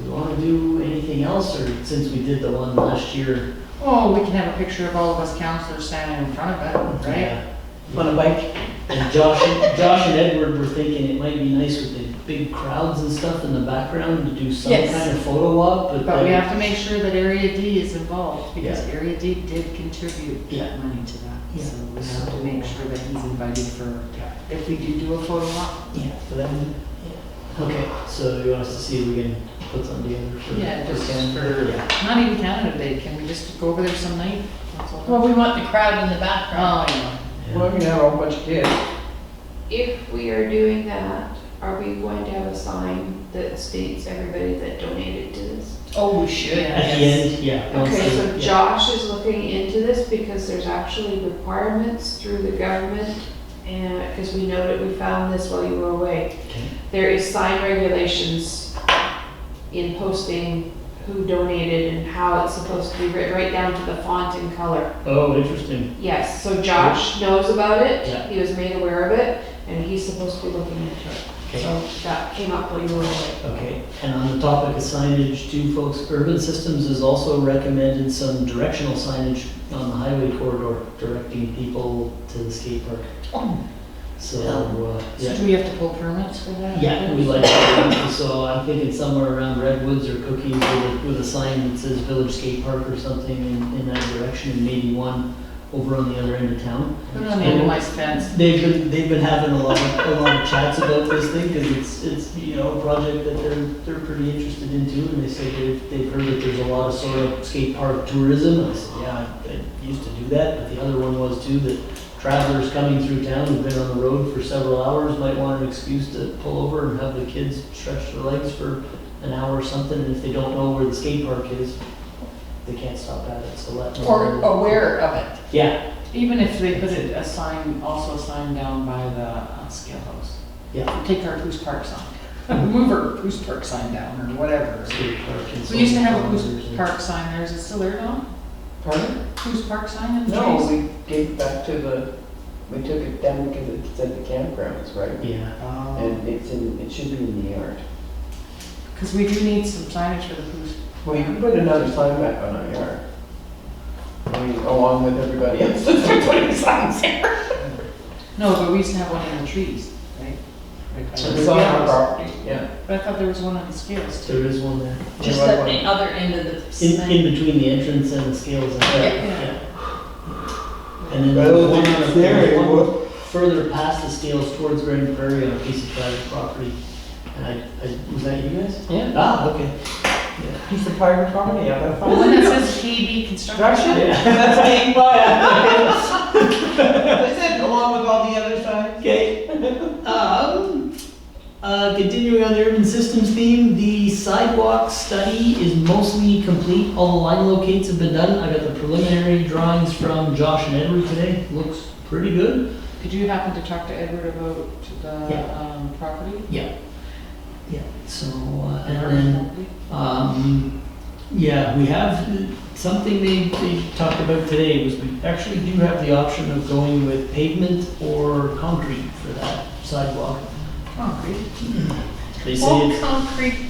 we want to do anything else, or since we did the one last year? Oh, we can have a picture of all of us counselors standing in front of it, right? Yeah. On a bike? And Josh and Edward were thinking it might be nice with the big crowds and stuff in the background to do some Yes. kind of photo op, but. But we then- have to make sure that Area D is involved, because Yeah. Area D did contribute Yeah. money to that. Yeah. So we have to make sure that he's invited for, if we do a photo op. Yeah, but then, yeah. Okay, so you want us to see if we can put something together for? Yeah, just Canada? for, Yeah. not even Canada Day, can we just go over there some night? That's all. Well, we want the crowd in the background. Oh, yeah. Well, we can have a whole bunch of kids. If we are doing that, are we going to have a sign that states everybody that donated to this? Oh, we should. At the end, yeah. once Okay, they- so yeah. Josh is looking into this because there's actually requirements through the government, and, because we noted, we found this while you were away. Okay. There is sign regulations in posting who donated and how it's supposed to be written, right down to the font and color. Oh, interesting. Yes, so Josh knows about it, Yeah. he was made aware of it, and he's supposed to be looking into it. Okay. So that came up while you were away. Okay, and on the topic of signage too, folks, Urban Systems has also recommended some directional signage on the highway corridor, directing people to the skate park. So, So yeah. do we have to pull permits for that? Yeah, we like, so I'm thinking somewhere around Redwoods or Cookies with a sign that says Village Skate Park or something in that direction, and maybe one over on the other end of town. Put it on the end of my fence. They've been having a lot of chats about this thing, because it's, you know, a project that they're pretty interested in too, and they say they've heard that there's a lot of sort of skate park tourism. I said, yeah, I used to do that, but the other one was too, that travelers coming through town who've been on the road for several hours might want an excuse to pull over and have the kids stretch their legs for an hour or something, and if they don't know where the skate park is, they can't stop at it, so let them Or know. aware of it. Yeah, Even if they put a sign, also a sign down by the scale house. yeah. Take our Poos Park sign. Move our Poos Park sign down or whatever. Skate park and so We used to have a on. Poos Park sign there. Is it still there, Don? Pardon? Poos Park sign in the No, trees? we gave back to we took it down because it's at the campgrounds, right? Yeah. And it should be in the yard. Because we do need some signage for the Poos. Well, you can put another sign back on our yard. I mean, along with everybody else that's putting signs there. No, but we used to have one in the trees, right? Right by the It's on our scales. property, yeah. But I thought there was one on the scales There too. is one there. Just at the other end of the. In between the entrance and the scales. Yeah. And then Well, one it's there, it one will- further past the scales towards Grand Prairie on a piece of private property. And was that you guys? Yeah. Ah, okay. Piece of private property, yeah, that's The fine. one that says KB Construction. Yeah. That's being bought. I said, along with all the other signs. Okay. Continuing on the urban systems theme, the sidewalk study is mostly complete. All the line locates have been done. I got the preliminary drawings from Josh and Edward today. Looks pretty good. Did you happen to talk to Edward about the Yeah. property? Yeah. Yeah, so, and then, yeah, we have, something they talked about today was we actually do have the option of going with pavement or concrete for that sidewalk. Concrete. They say All it's, concrete.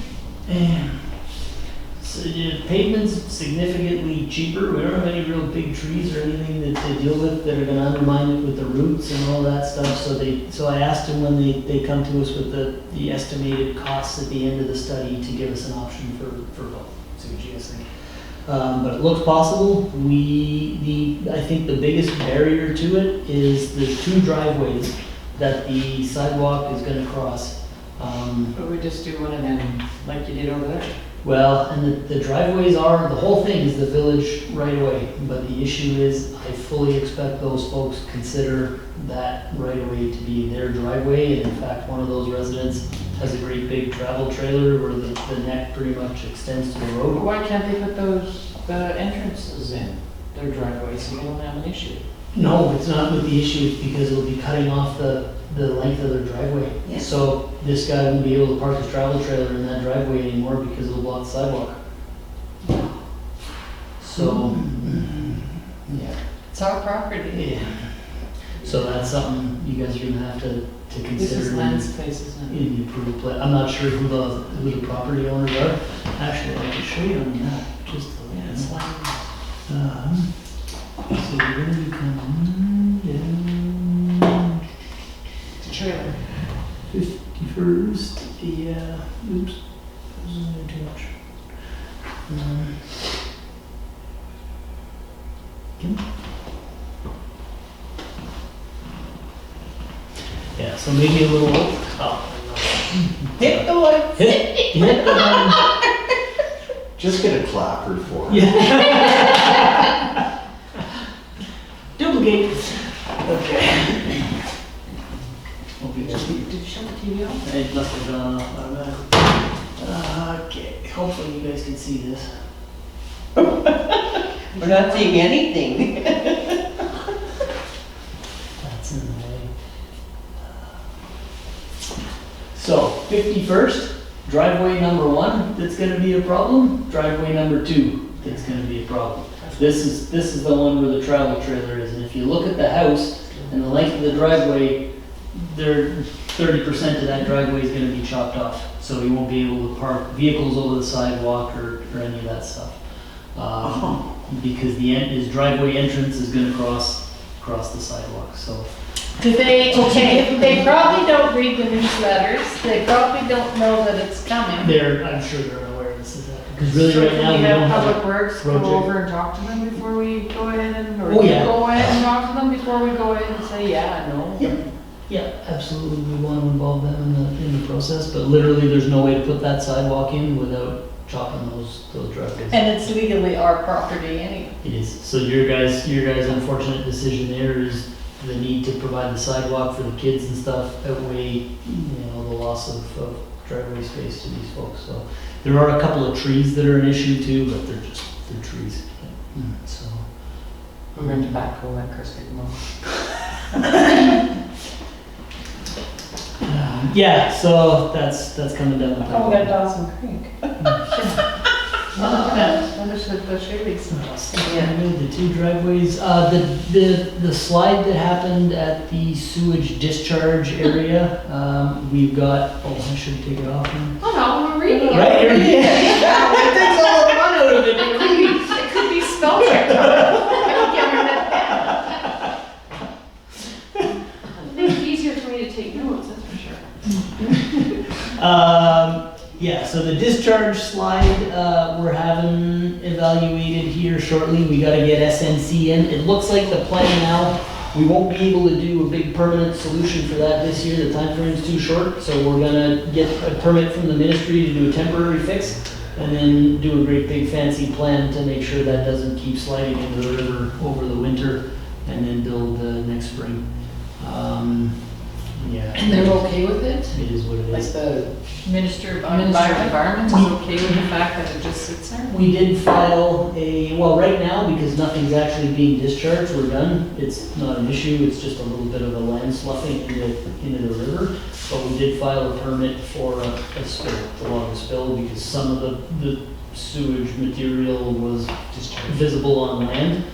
so yeah, pavement's significantly cheaper. We don't have any real big trees or anything that they deal with that are gonna undermine it with the roots and all that stuff. So I asked them when they come to us with the estimated costs at the end of the study to give us an option for both. See what you guys think. But it looks possible. I think the biggest barrier to it is the two driveways that the sidewalk is gonna cross. But we just do one of them like you did over there. Well, and the driveways are, the whole thing is the village right away, but the issue is I fully expect those folks consider that right away to be their driveway. And in fact, one of those residents has a great big travel trailer where the neck pretty much extends to the But road. why can't they put the entrances in their driveway so you don't have an issue? No, it's not with the issue, it's because it'll be cutting off the length of their driveway. Yeah. So this guy won't be able to park his travel trailer in that driveway anymore because it'll block the sidewalk. So, yeah. It's our property. Yeah. So that's something you guys are gonna have to This consider is in Land's place, isn't it? in the approval plan. I'm not sure who the property owners are. Actually, I can show you on the map, just a Yeah, little. it's Land. So you're gonna be coming down It's a trailer. 51st, yeah, oops, this is doing too much. Okay. Yeah, so maybe a little, Hit the light. hit the, Just get a clapper for it. yeah. Duplicate. Okay. Did you shut the TV off? It must have gone off automatically. Okay, hopefully you guys can see this. We're not seeing anything. That's in the way. So, 51st, driveway number 1, that's gonna be a problem. Driveway number 2, that's gonna be a problem. This is the one where the travel trailer is, and if you look at the house and the length of the driveway, 30% of that driveway is gonna be chopped off. So you won't be able to park vehicles over the sidewalk or any of that stuff. Because his driveway entrance is gonna cross the sidewalk, so Do they, okay, they probably don't read the newsletters, they probably don't know that it's coming. I'm sure they're unaware this is happening, because really So right can now, we we have don't have Public a Works go project. over and talk to them before we go ahead and, or Oh, you yeah. go ahead and talk to them before we go ahead and say, yeah, no? Yeah, absolutely, we want to involve them in the process, but literally, there's no way to put that sidewalk in without chopping those driveways. And it's legally our property anyway. It is, so your guys' unfortunate decision there is the need to provide the sidewalk for the kids and stuff outweigh, the loss of driveway space to these folks, so. There are a couple of trees that are an issue too, but they're trees, so. We're going to backhoe that Chris picked them up. Yeah, so that's coming down the Oh, we got pipeline. Dawson Creek. Understood the Shayleys. The two driveways, the slide that happened at the sewage discharge area, we've got, I should take it off now. Oh, no, we're reading it. Right, you're reading it. It takes all the fun out of it. It could be spell checked. I can get rid of that. It'd be easier for me to take notes, that's for sure. Yeah, so the discharge slide, we're having evaluated here shortly. We gotta get SNC in. It looks like the plan now, we won't be able to do a big permanent solution for that this year. The timeframe's too short, so we're gonna get a permit from the ministry to do a temporary fix and then do a great big fancy plan to make sure that doesn't keep sliding into the river over the winter and then build next spring. Yeah. And they're okay with it? It is what it Like is. the Minister of Minister of Environment. Environment is okay with the fact that it just sits there? We did file right now, because nothing's actually being discharged, we're done. It's not an issue, it's just a little bit of a land sloughing into the river. But we did file a permit for a spill, to log a spill, because some of the sewage material was just visible on land.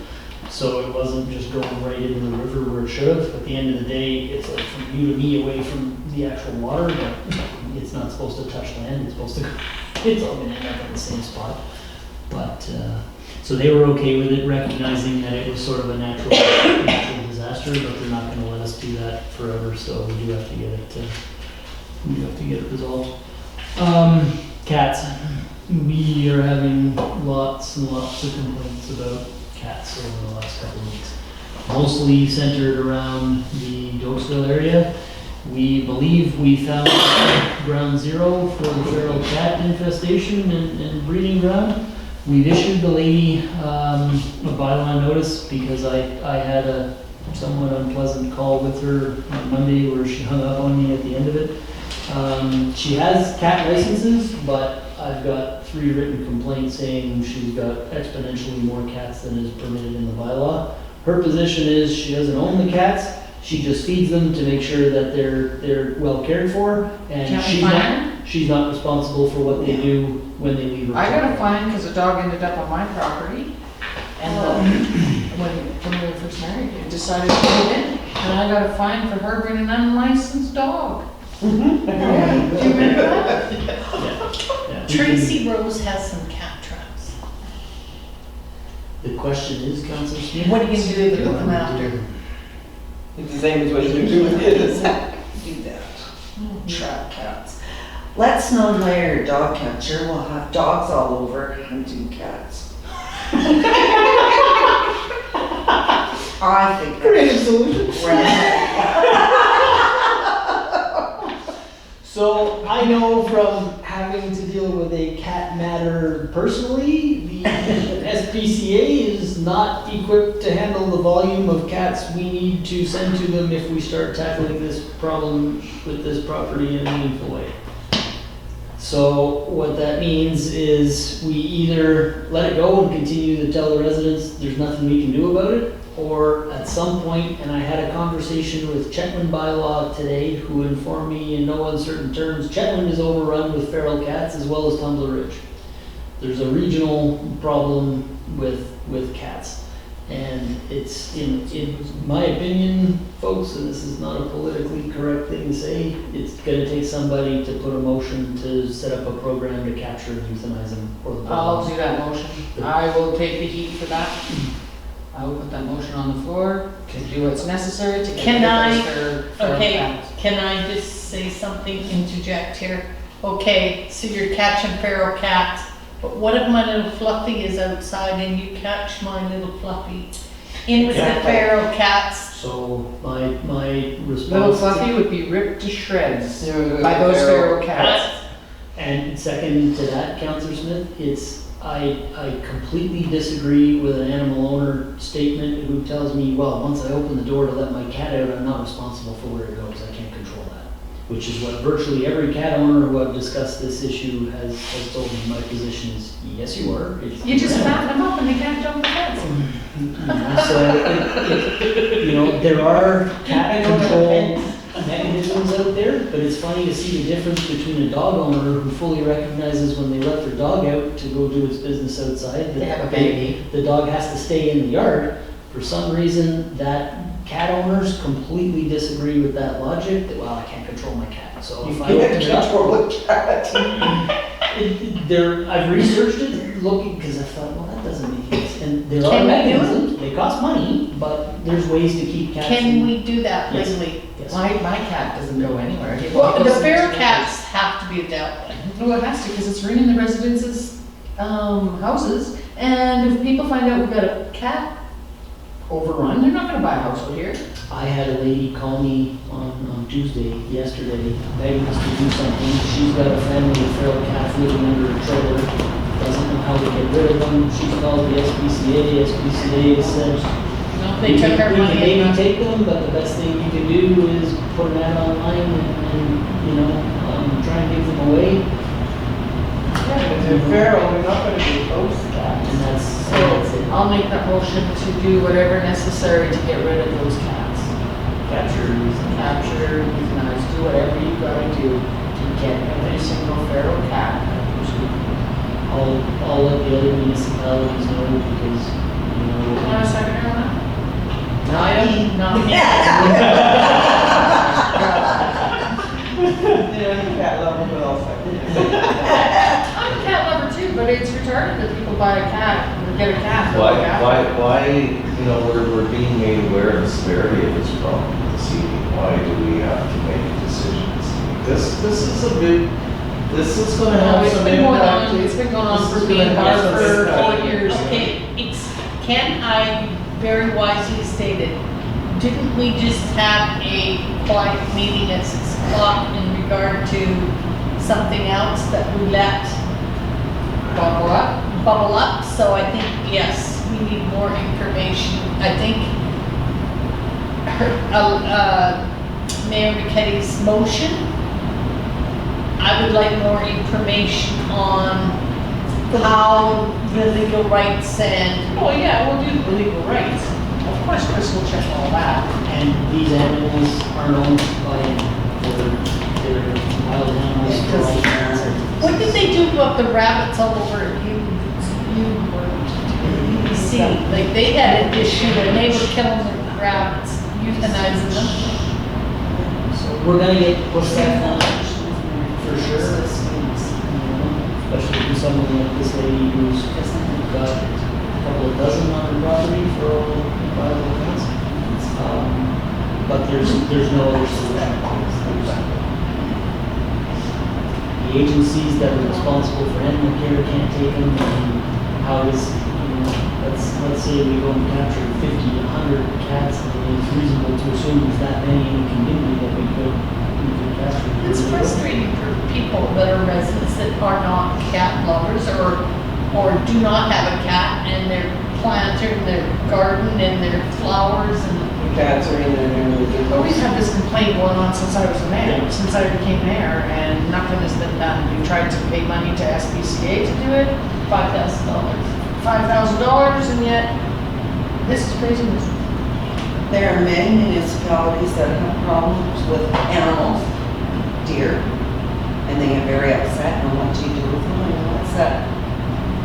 So it wasn't just going right into the river where it should have. At the end of the day, it's like from you to me away from the actual water, but it's not supposed to touch land, it's supposed to, it's all gonna end up in the same spot. But, so they were okay with it, recognizing that it was sort of a natural disaster, but they're not gonna let us do that forever, so we do have to get it, resolved. Cats, we are having lots and lots of complaints about cats over the last couple of weeks. Mostly centered around the Dokesville area. We believe we found ground zero for the feral cat infestation and breeding ground. We've issued the lady a bylaw notice because I had a somewhat unpleasant call with her on Monday where she hung up on me at the end of it. She has cat licenses, but I've got 3 written complaints saying she's got exponentially more cats than is permitted in the bylaw. Her position is she doesn't own the cats, she just feeds them to make sure that they're well cared for, and Can't we fine she's not responsible for what they do when they leave her. I got a fine because a dog ended up on my property. And when we were first married, we decided to move in. And I got a fine for harboring an unlicensed dog. Yeah, do you remember that? Yeah. Tracy Rose has some cat traps. The question is, Councilor Smith? What are you gonna do with them after? It's the same as what you do with his. Do that. Trap cats. Let's not hire a dog catcher, we'll have dogs all over hunting cats. I think. Creative solution. So I know from having to deal with a cat matter personally, the SPCA is not equipped to handle the volume of cats we need to send to them if we start tackling this problem with this property in a meaningful way. So what that means is we either let it go and continue to tell the residents there's nothing we can do about it, or at some point, and I had a conversation with Chetwynd bylaw today, who informed me in no uncertain terms, Chetwynd is overrun with feral cats as well as Tumbler Ridge. There's a regional problem with cats. And it's, in my opinion, folks, and this is not a politically correct thing to say, it's gonna take somebody to put a motion to set up a program to capture and euthanize them. Or the I'll do that motion. I will take the heat for that. I will put that motion on the floor to do what's necessary to get Can rid of I- those feral Okay, cats. can I just say something, interject here? Okay, so you're catching feral cats, but what if my little Fluffy is outside and you catch my little Fluffy in with the Exactly. feral cats? So my response. Little to- Fluffy would be ripped to shreds Yeah, by those feral feral cats. And second to that, Counselor Smith, I completely disagree with an animal owner statement who tells me, well, once I open the door to let my cat out, I'm not responsible for where it goes, I can't control that. Which is what virtually every cat owner who I've discussed this issue has told me. My position is, yes, you are. It's You just your animal. fatten them up and they can't jump the fence. So, you know, there are cat control mechanisms out there, but it's funny to see the difference between a dog owner who fully recognizes when they let their dog out to go do its business outside. They that have a baby. The dog has to stay in the yard. For some reason, that cat owners completely disagree with that logic, that, well, I can't control my cat, so if I open it up. I've researched it, looking, because I thought, well, that doesn't make sense. And there are Can we do it? mechanisms, they cost money, but there's ways to keep cats. Can in- we do that Yes. legally? Yes. My cat doesn't go anywhere. He Well, the goes into feral the- cats have to be dealt with. Well, it has to, because it's ruining the residents' houses. And if people find out we've got a cat overrun, they're not gonna buy a house out here. I had a lady call me on Tuesday, yesterday, begging us to do something. She's got a family of feral cats living under a trailer, doesn't know how to get rid of them. She's called the SPCA has said, No, they took her we money. can maybe and- take them, but the best thing you can do is put an ad online and, you know, try and give them away. If they're feral, they're not gonna be close to cats. And that's So it. I'll make that motion to do whatever necessary to get rid of those cats. Capture reason. Capture, euthanize, do whatever you gotta do to get every single feral cat. I'll let the other municipalities know because, you know. Want a second on that? Not me. Yeah, you cat lover, but also. I'm a cat lover too, but it's retarded that people buy a cat or get a cat for a cat. Why, you know, we're being made aware of the severity of this problem this evening. Why do we have to make a decision this evening? This is a big, this is gonna No, have it's some been going impact. on, it's been going on This for is being gonna have hard some for impact. 4 years. Okay, can I very wisely stated, didn't we just have a quiet meeting at 6 o'clock in regard to something else that we let bubble up? So I think, yes, we need more information. I think Mayor McKetty's motion, I would like more information on how the legal rights and, Oh, yeah, we'll do the legal rights. Of course, Chris will check all that. And these animals are owned by, they're wild animals for all kinds. what did they do about the rabbits all over UBC? Like, they had an issue where they were killing the rabbits, euthanizing them. So we're gonna get pushed back on it, for sure. Especially from someone like this lady who's got a couple of dozen on her property for all viable things. But there's no other solution. The agencies that are responsible for animal care can't take them, and how is, you know, let's say we go and capture 50, 100 cats, and it's reasonable to assume there's that many in the community that we could capture. It's frustrating for people that are residents that are not cat lovers or do not have a cat and they're planting their garden and their flowers and. The cats are in there and But we've had this complaint going on since I was a mayor, since I became mayor, and nothing has been done. We tried to pay money to SPCA to do it, $5,000. $5,000, and yet, this is craziness. There are many municipalities that have problems with animals, deer, and they get very upset on what you do with them. And what's that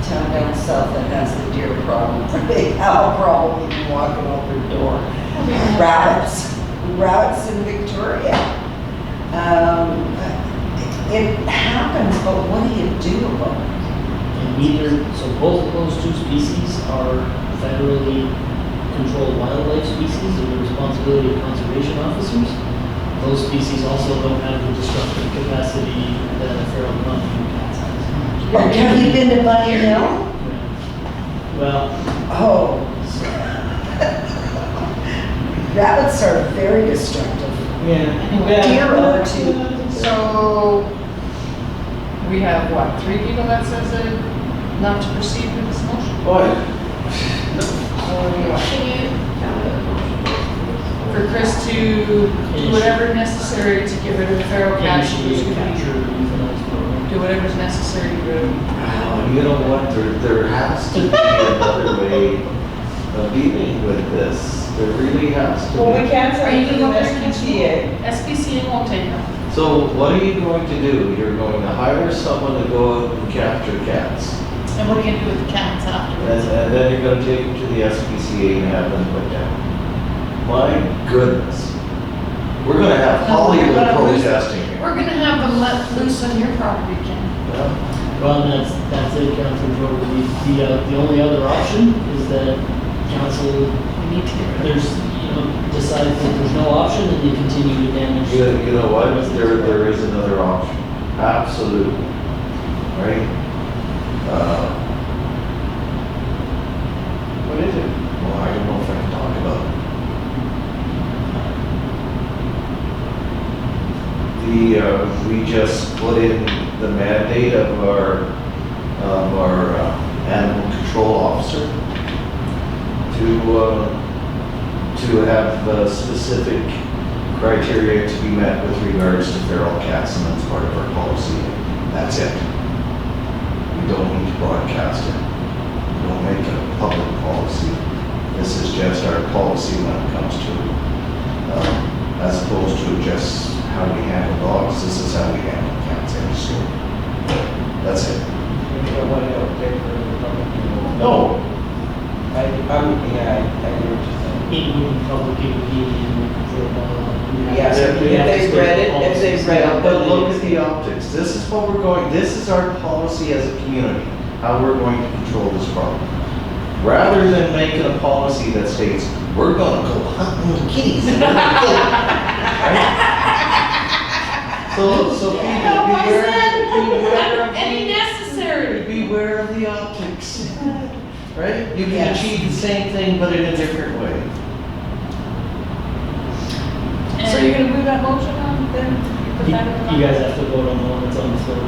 town down south that has the deer problem? They have a problem even walking out their door. Rabbits in Victoria. It happens, but what do you do about it? And neither, so both of those two species are federally control wildlife species are the responsibility of conservation officers. Those species also don't have the destructive capacity that a feral non-human cat has. Oh, have you been to Bunny Hill? Well, Oh. Rabbits are very destructive. yeah. Deer are too. So, we have what, 3 people that says that not to proceed with this motion? What? Can you, For Chris to do whatever necessary to get rid of the feral cats, Initiate capture and euthanize program. do whatever's necessary to get rid of them. Oh, you know what, there has to be another way of dealing with this. There really has to be. Well, we can't Are send you it to the gonna go there? SPCA. SPCA won't take them. So what are you going to do? You're going to hire someone to go out and capture cats. And what are you gonna do with the cats afterwards? And then you're gonna take them to the SPCA and have them put down. My goodness. We're gonna have No, we're Hollywood gonna lose- protesting here. We're gonna have them let loose on your property, Ken. Yeah. Well, that's it, Councilor Jordan. The only other option is that council, We need to get rid of there's, decide that there's no option and they continue to damage. You know what? There is another option. Absolutely. Right? What is it? Well, I don't know if I can talk about it. We just put in the mandate of our animal control officer to have specific criteria to be met with regards to feral cats, and that's part of our policy. That's it. We don't need to broadcast it. We don't make it a public policy. This is just our policy when it comes to, as opposed to just how we handle dogs, this is how we handle cats in the store. That's it. No, I hear what you're saying. It would be public, it would be in control bylaw. Yes, if they've read it, if they've read it. but look at the optics. This is what we're going, this is our policy as a community, how we're going to control this problem. Rather than making a policy that states, we're gonna go hunting kitties. and we're gonna kill them," right? So any necessary. beware of the optics, right? You can achieve the same thing, but in a different way. So you're gonna move that motion on then? Put that in the- You guys have to vote on the one that's on the floor.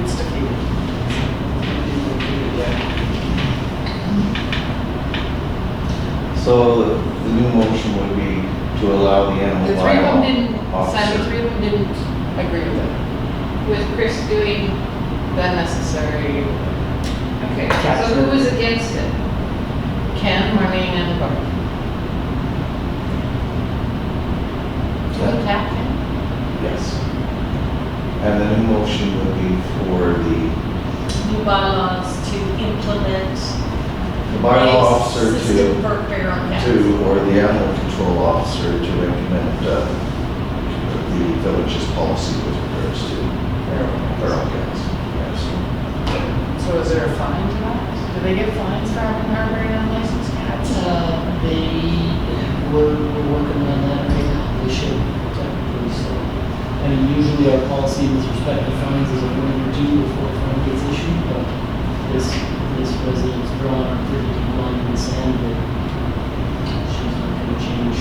It's defeated. So the new motion would be to allow the animal The 3 of them bylaw didn't, Sandy, officer. 3 of them didn't agree with it. with Chris doing, The necessary, okay, so who was against it? Ken, Marlene, and Barb. Do you attack Ken? Yes. And the new motion would be for the New bylaws to implement. bylaw officer System for feral cats. or the animal control officer to implement the village's policy with regards to feral cats. Yes. So is there a fine to that? Do they get fines for having harboring unlicensed cats? We're working on that right now. They should technically, so. I mean, usually our policy with respect to fines is a warning or two before a fine gets issued, but this resident's drawn a pretty deep line in the sand that she's not gonna change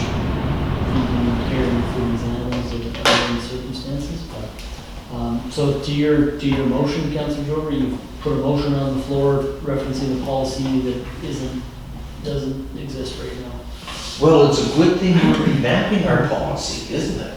feeding and caring for these animals under any circumstances, but, so to your motion, Councilor Grover, you've put a motion on the floor referencing the policy that doesn't exist right now. Well, it's a good thing we're revamping our policy, isn't it?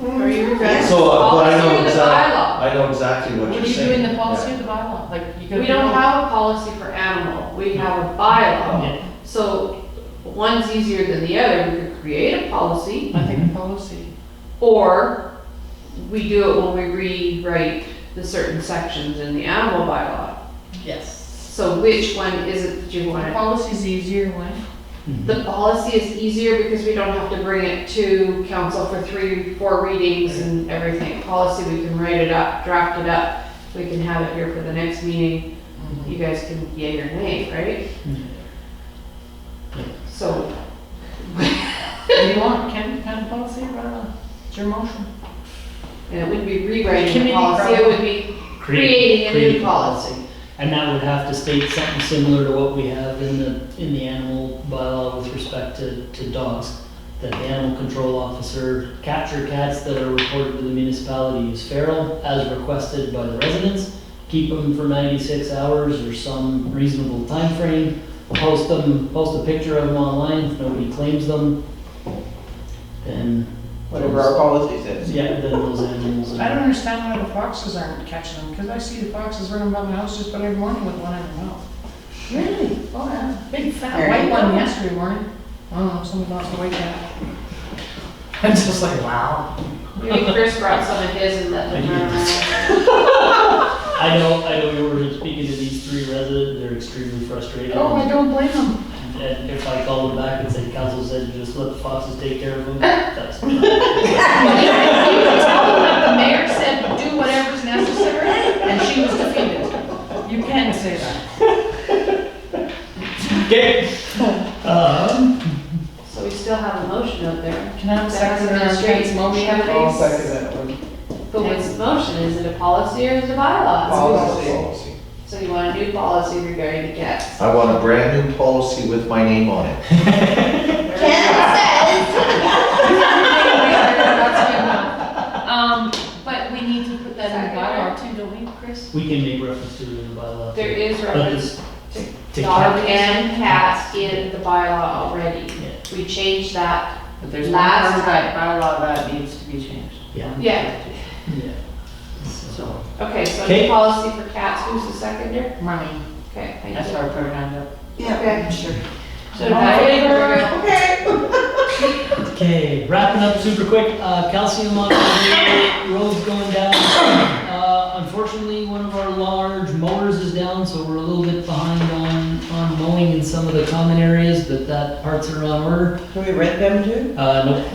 Are you referring So, but I know policy or the exactly, bylaw? I know exactly what What you're do you saying. do in the policy Yeah. or the bylaw? Like, you gotta. We don't have a policy for animal, we have a bylaw. Yeah. So one's easier than the other, we could create a policy, I think a policy. or we do it when we rewrite the certain sections in the animal bylaw. Yes. So which one is it that you The want? policy's easier when? The policy is easier because we don't have to bring it to council for 3-4 readings and everything. Policy, we can write it up, draft it up, we can have it here for the next meeting. You guys can yay or nay, right? So do you want, can policy, or it's your motion? And it wouldn't be rewriting the Committee policy, it would be creating a new Creating policy. And that would have to state something similar to what we have in the animal bylaw with respect to dogs. That the animal control officer capture cats that are reported to the municipality as feral as requested by the residents. Keep them for 96 hours or some reasonable time frame. Post a picture of them online. If nobody claims them, then Whatever our policy says. yeah, then those animals. I don't understand why the foxes aren't catching them, because I see the foxes running by my house just about every morning with one in their mouth. Really? Oh, yeah, big fat There white you one go. yesterday morning. I don't know, somebody lost a white cat. I'm just like, wow. Maybe Chris brought some of his and let them run around. I know you were speaking to these three residents, they're extremely frustrated. Oh, I don't blame them. And if I called them back and said, council said just let the foxes take care of them, that's. You can tell them that the mayor said do whatever's necessary, and she was defeated. You can say that. Okay. So we still have a motion out there. Can I have a second on That's Kate's We motion? have I'll a, second that one. but what's the motion? Is it a policy or is it a bylaw? Policy. So you want a new policy regarding the cats? I want a brand new policy with my name on it. But we need to put that in the bylaw too, don't we, Chris? We can make reference to it in the bylaw. There is But reference to dog cats. and cats in the bylaw already. Yeah. We changed that. But there's Last one part of that bylaw that needs to be changed. Yeah. Yeah. Yeah. So, okay, so Okay. new policy for cats, who's the seconder? Money, Okay, thank that's you. our put hand up. Okay, sure. So All now in we favor? Okay, wrapping up super quick, calcium on the roads going down. Unfortunately, one of our large mowers is down, so we're a little bit behind on mowing in some of the common areas, but that parts are on order. Can we rent them too? Nope.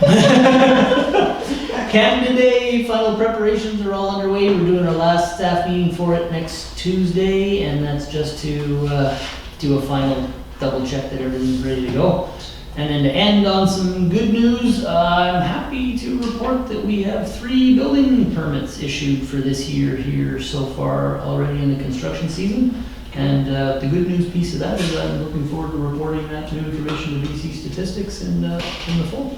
Canada Day, final preparations are all underway. We're doing our last staff meeting for it next Tuesday, and that's just to do a final double check that everything's ready to go. And then to end on some good news, I'm happy to report that we have 3 building permits issued for this year here so far already in the construction season. And the good news piece of that is I'm looking forward to reporting that new information to BC Statistics in the fall.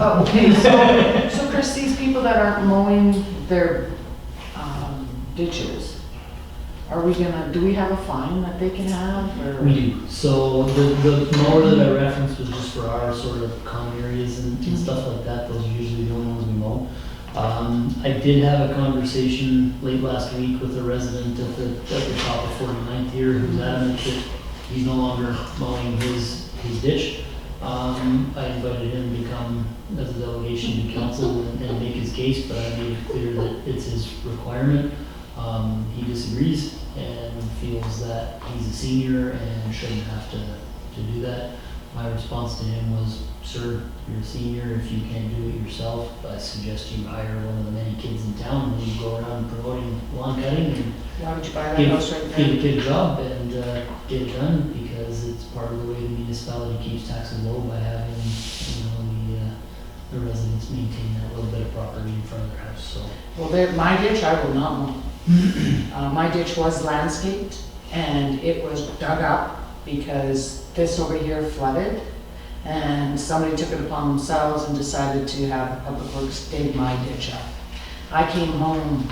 Oh, okay, so Chris, these people that aren't mowing their ditches, are we gonna, do we have a fine that they can have, or? We do. So the mower that I referenced was just for our sort of common areas and stuff like that. Those are usually the only ones we mow. I did have a conversation late last week with a resident at the top of 49th here who's adamant that he's no longer mowing his ditch. I invited him to come as a delegation to council and make his case, but I made it clear that it's his requirement. He disagrees and feels that he's a senior and shouldn't have to do that. My response to him was, sir, you're a senior, if you can't do it yourself, I suggest you hire one of the many kids in town who go around promoting lawn cutting and Why would you buy that give house right give there? a kid a job and get it done, because it's part of the way the municipality keeps taxes low by having, the residents maintain that little bit of property in front of their house, so. Well, my ditch, I will not mow. My ditch was landscaped, and it was dug up because this over here flooded, and somebody took it upon themselves and decided to have Public Works dig my ditch up. I came home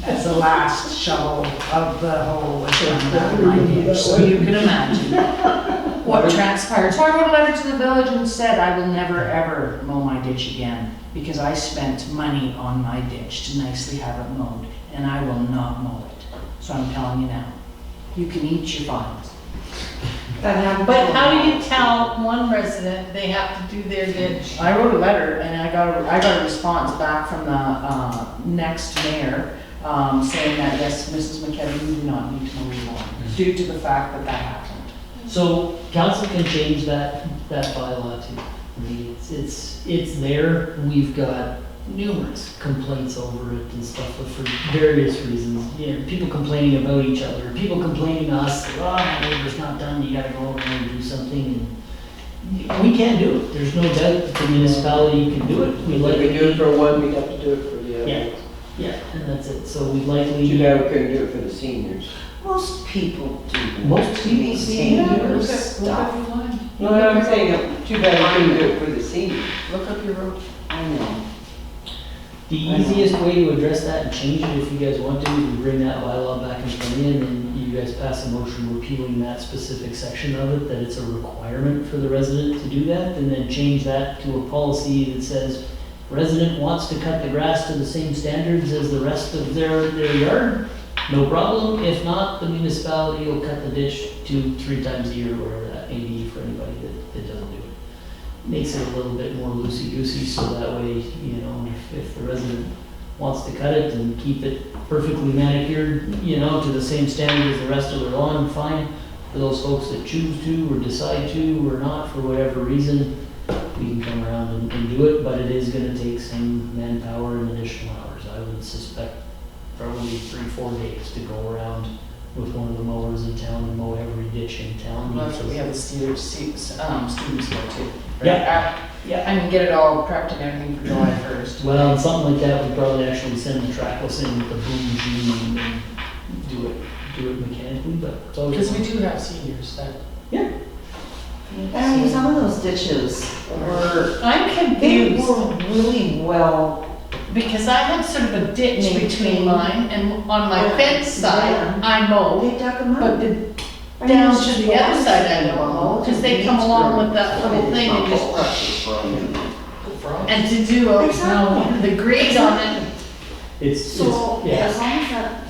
as the last shovel of the whole was done out of my ditch, so you can imagine what transpired. So I wrote a letter to the village and said, I will never ever mow my ditch again, because I spent money on my ditch to nicely have it mowed, and I will not mow it. So I'm telling you now, you can eat your fines. But how do you tell one resident they have to do their ditch? I wrote a letter and I got a response back from the next mayor saying that, yes, Mrs. McKenna, you do not need to mow your lawn due to the fact that that happened. So council can change that bylaw too. I mean, it's there. We've got numerous complaints over it and stuff, but for various reasons. People complaining about each other, people complaining to us, oh, my neighbor's not done, you gotta go over there and do something. We can do it, there's no doubt that the municipality can do it. We Like likely we do it for one, we'd have to do it for the other. Yeah. Yeah, and that's it, so we likely. Too bad we couldn't do it for the seniors. Most people do. Most people Seniors Look stuff. up your line. No, I'm saying, too bad we couldn't do it for the seniors. Look up your road. I know. The easiest way to address that and change it, if you guys want to, is we bring that bylaw back in front of you, and then you guys pass a motion repealing that specific section of it, that it's a requirement for the resident to do that, and then change that to a policy that says, resident wants to cut the grass to the same standards as the rest of their yard, no problem. If not, the municipality will cut the ditch 2-3 times a year, whatever that may be for anybody that doesn't do it. Makes it a little bit more loosey-goosey, so that way, you know, if the resident wants to cut it and keep it perfectly manicured, you know, to the same standard as the rest of their lawn, fine. For those folks that choose to, or decide to, or not, for whatever reason, we can come around and do it, but it is gonna take some manpower and additional hours. I would suspect probably 3-4 days to go around with one of the mowers in town and mow every ditch in town. Well, that's what we have the students go to. right? Yeah. I mean, get it all prepped and everything for July 1st. Well, and something like that, we'd probably actually send the trackless in with the boom machine and do it mechanically, but it's always. Because we do have seniors that. I mean, some of those ditches were, I'm they confused, were really well, because I have sort of a ditch between Maintained. mine, and on my fence side, I mow, they dug them but up. the I mean, down it's to just the other lost side I in don't the mow, wall, because they and come weeds along grow. with that little thing and just, Frogs. and to do, no, Exactly. the grade on it, So, yeah. as long as that,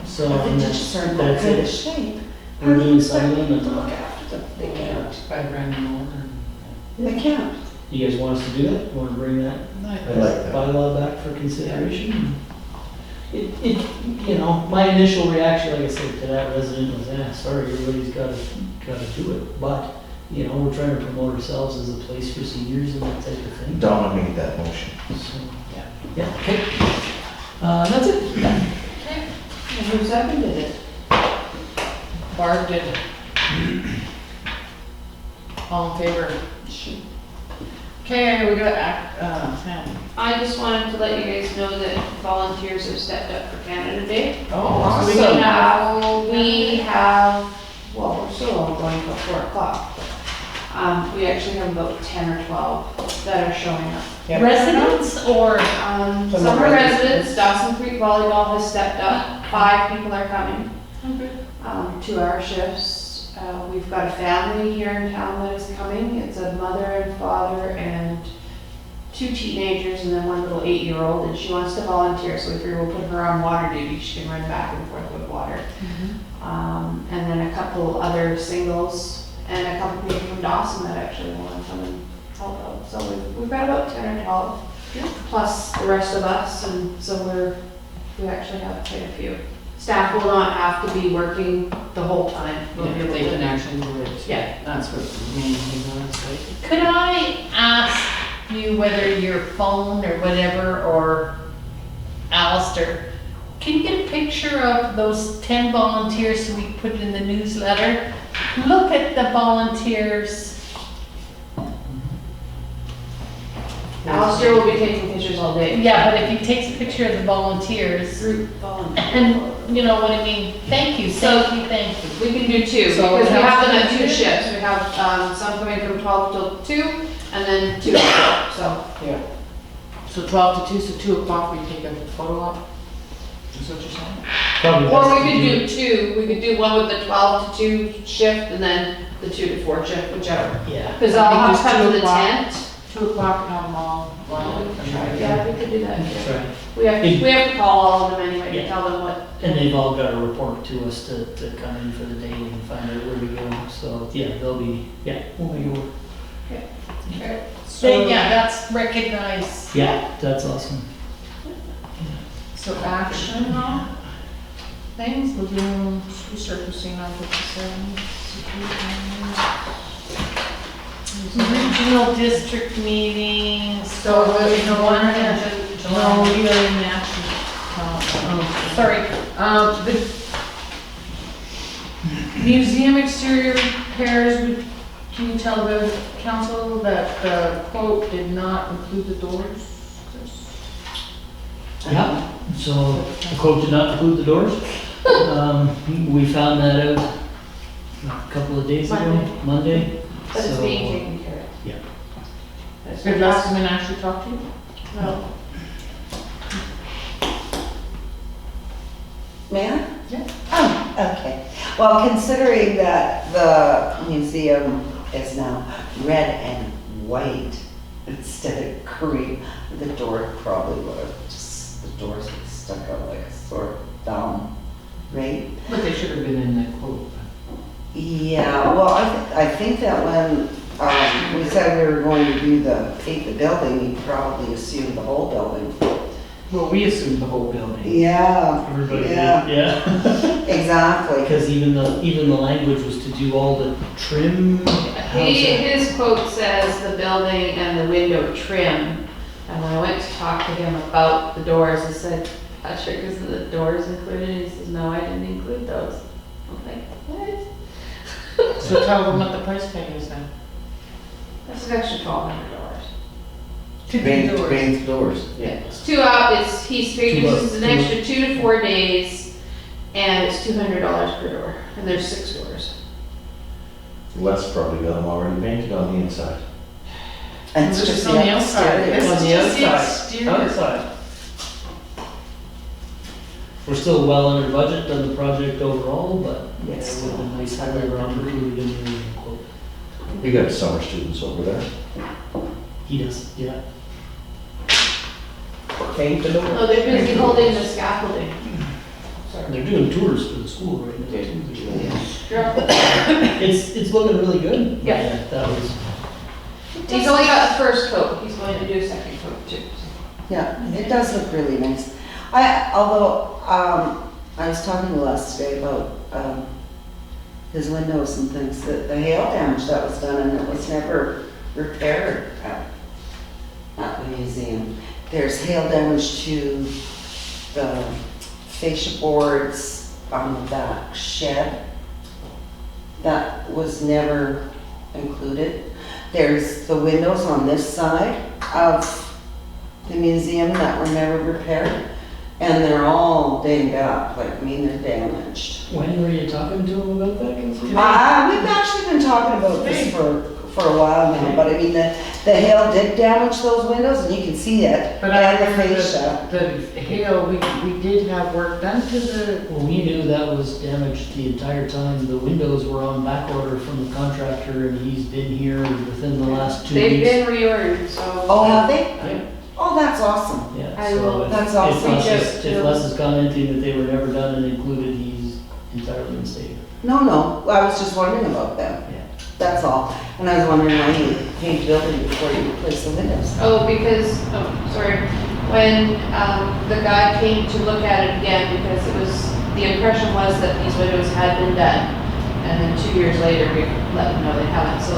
So, the and ditches are in that's good it. shape, how We're do you doing some expect of them them, to and look after them? They can't. By Brandon Mullen. They can't. you guys want us to do that? Want to bring that I like that. bylaw back for consideration? It, you know, my initial reaction, like I said, to that resident was, sorry, everybody's gotta do it. But, you know, we're trying to promote ourselves as a place for seniors and that type of thing. Donna made that motion. So, yeah, okay. That's it. And who seconded it? Barb did. All in favor? Okay, we got, Sam. I just wanted to let you guys know that volunteers have stepped up for Canada Day. Oh, We have, well, we're still all going till 4 o'clock. We actually have about 10 or 12 that are showing up. residents or, Some are residents, Dawson Creek Volleyball has stepped up, 5 people are coming. 2-hour shifts. We've got a family here in town that is coming. It's a mother and father and 2 teenagers and then 1 little 8-year-old, and she wants to volunteer, so we figure we'll put her on water duty. She can run back and forth with water. And then a couple other singles and a couple people from Dawson that actually want to come and help out. So we've got about 10 or 12, plus the rest of us, and so we actually have quite a few. Staff will not have to be working the whole time. We'll be able They can to- actually do it. Yeah. That's what the main thing was, right? could I ask you whether your phone or whatever, or Alistair, can you get a picture of those 10 volunteers so we can put it in the newsletter? Look at the volunteers. Alistair will be taking pictures all day. Yeah, but if he takes a picture of the volunteers, Group volunteer. and you know what I mean, thank you. We can do 2, So because we it have them has at to 2 be- shifts. We have, some coming from 12 till 2, and then 2 to 4, so. So 12 to 2, so 2 o'clock we take a photo op? Is what you're saying? Probably Or best we to could do 2, we could do one with the 12 to 2 shift, and then the 2 to 4 shift, whichever. Yeah. Because I'll have to I think come to it's the 2 tent. 2 o'clock and have them all. Yeah, we could do that. That's yeah. right. We have to call all of them anyway to Yeah. tell them what. And they've all got to report to us to come in for the day and find out where to go. So, yeah, they'll be, we'll make it work. So, yeah, that's recognized. Yeah, that's awesome. So action on things, lagoon, resurfacing on 57. Regional district meetings. So, no one, No, you are in action. Sorry. The museum exterior repairs, can you tell about council, that the quote did not include the doors? Yeah, so the quote did not include the doors. We found that out a couple of days ago, Monday. But it's So, being taken care of. yeah. That's Did Les come and actually talk to you? No. May I? Yeah. Oh, okay. Well, considering that the museum is now red and white instead of cream, the door probably would have just, the doors would stuck out like a sore thumb, right? But they should have been in that quote. Yeah, well, I think that when we said we were going to do paint the building, we probably assumed the whole building. Well, we assumed the whole building. Yeah, Everybody did, Yeah. yeah. exactly. Because even the language was to do all the trim. His quote says the building and the window trim. And when I went to talk to him about the doors, I said, Usher, isn't the doors included? And he says, no, I didn't include those. I'm like, what? So tell them what the price tag is then. That's an extra $1,200. Paint the doors. It's 2 out, he's figured $2 it's an extra 2 to 4 days, and it's $200 per door, and there's 6 doors. Les probably got them already painted on the inside. And it's This just is on the outside. exterior. This On is the just the outside. exterior. Outside. We're still well under budget on the project overall, but yeah, it would have been nice to have it included in the original quote. You got summer students over there. He does, yeah. Paint the door. Oh, they're busy holding the scaffolding. They're doing tours for the school right now too. Sure. It's looking really good. Yeah. That was, He's only got the first coat, he's going to do a second coat too. Yeah, it does look really nice. Although, I was talking to Les today about, his windows and things, the hail damage that was done, and it was never repaired at the museum. There's hail damage to the fascia boards on the back shed. That was never included. There's the windows on this side of the museum that were never repaired. And they're all dinged up, like, they're damaged. when were you talking to him about that? Kelsey? We've actually been talking about this for a while now, but I mean, the hail did damage those windows, and you can see it. But I And the remember fascia. the hail, we did have work done to the, Well, we knew that was damaged the entire time. The windows were on back order from the contractor, and he's been here within the last 2 weeks. They've been reordered, so. Oh, have they? Yeah. Oh, that's awesome. Yeah, I so will- if- That's awesome. If Les is commenting that they were never done and included, he's entirely mistaken. No, I was just wondering about them. Yeah. That's all. And I was wondering why you paint the building before you replace the windows. Oh, because, when the guy came to look at it again, because the impression was that these windows had been done. And then 2 years later, we let them know they haven't. So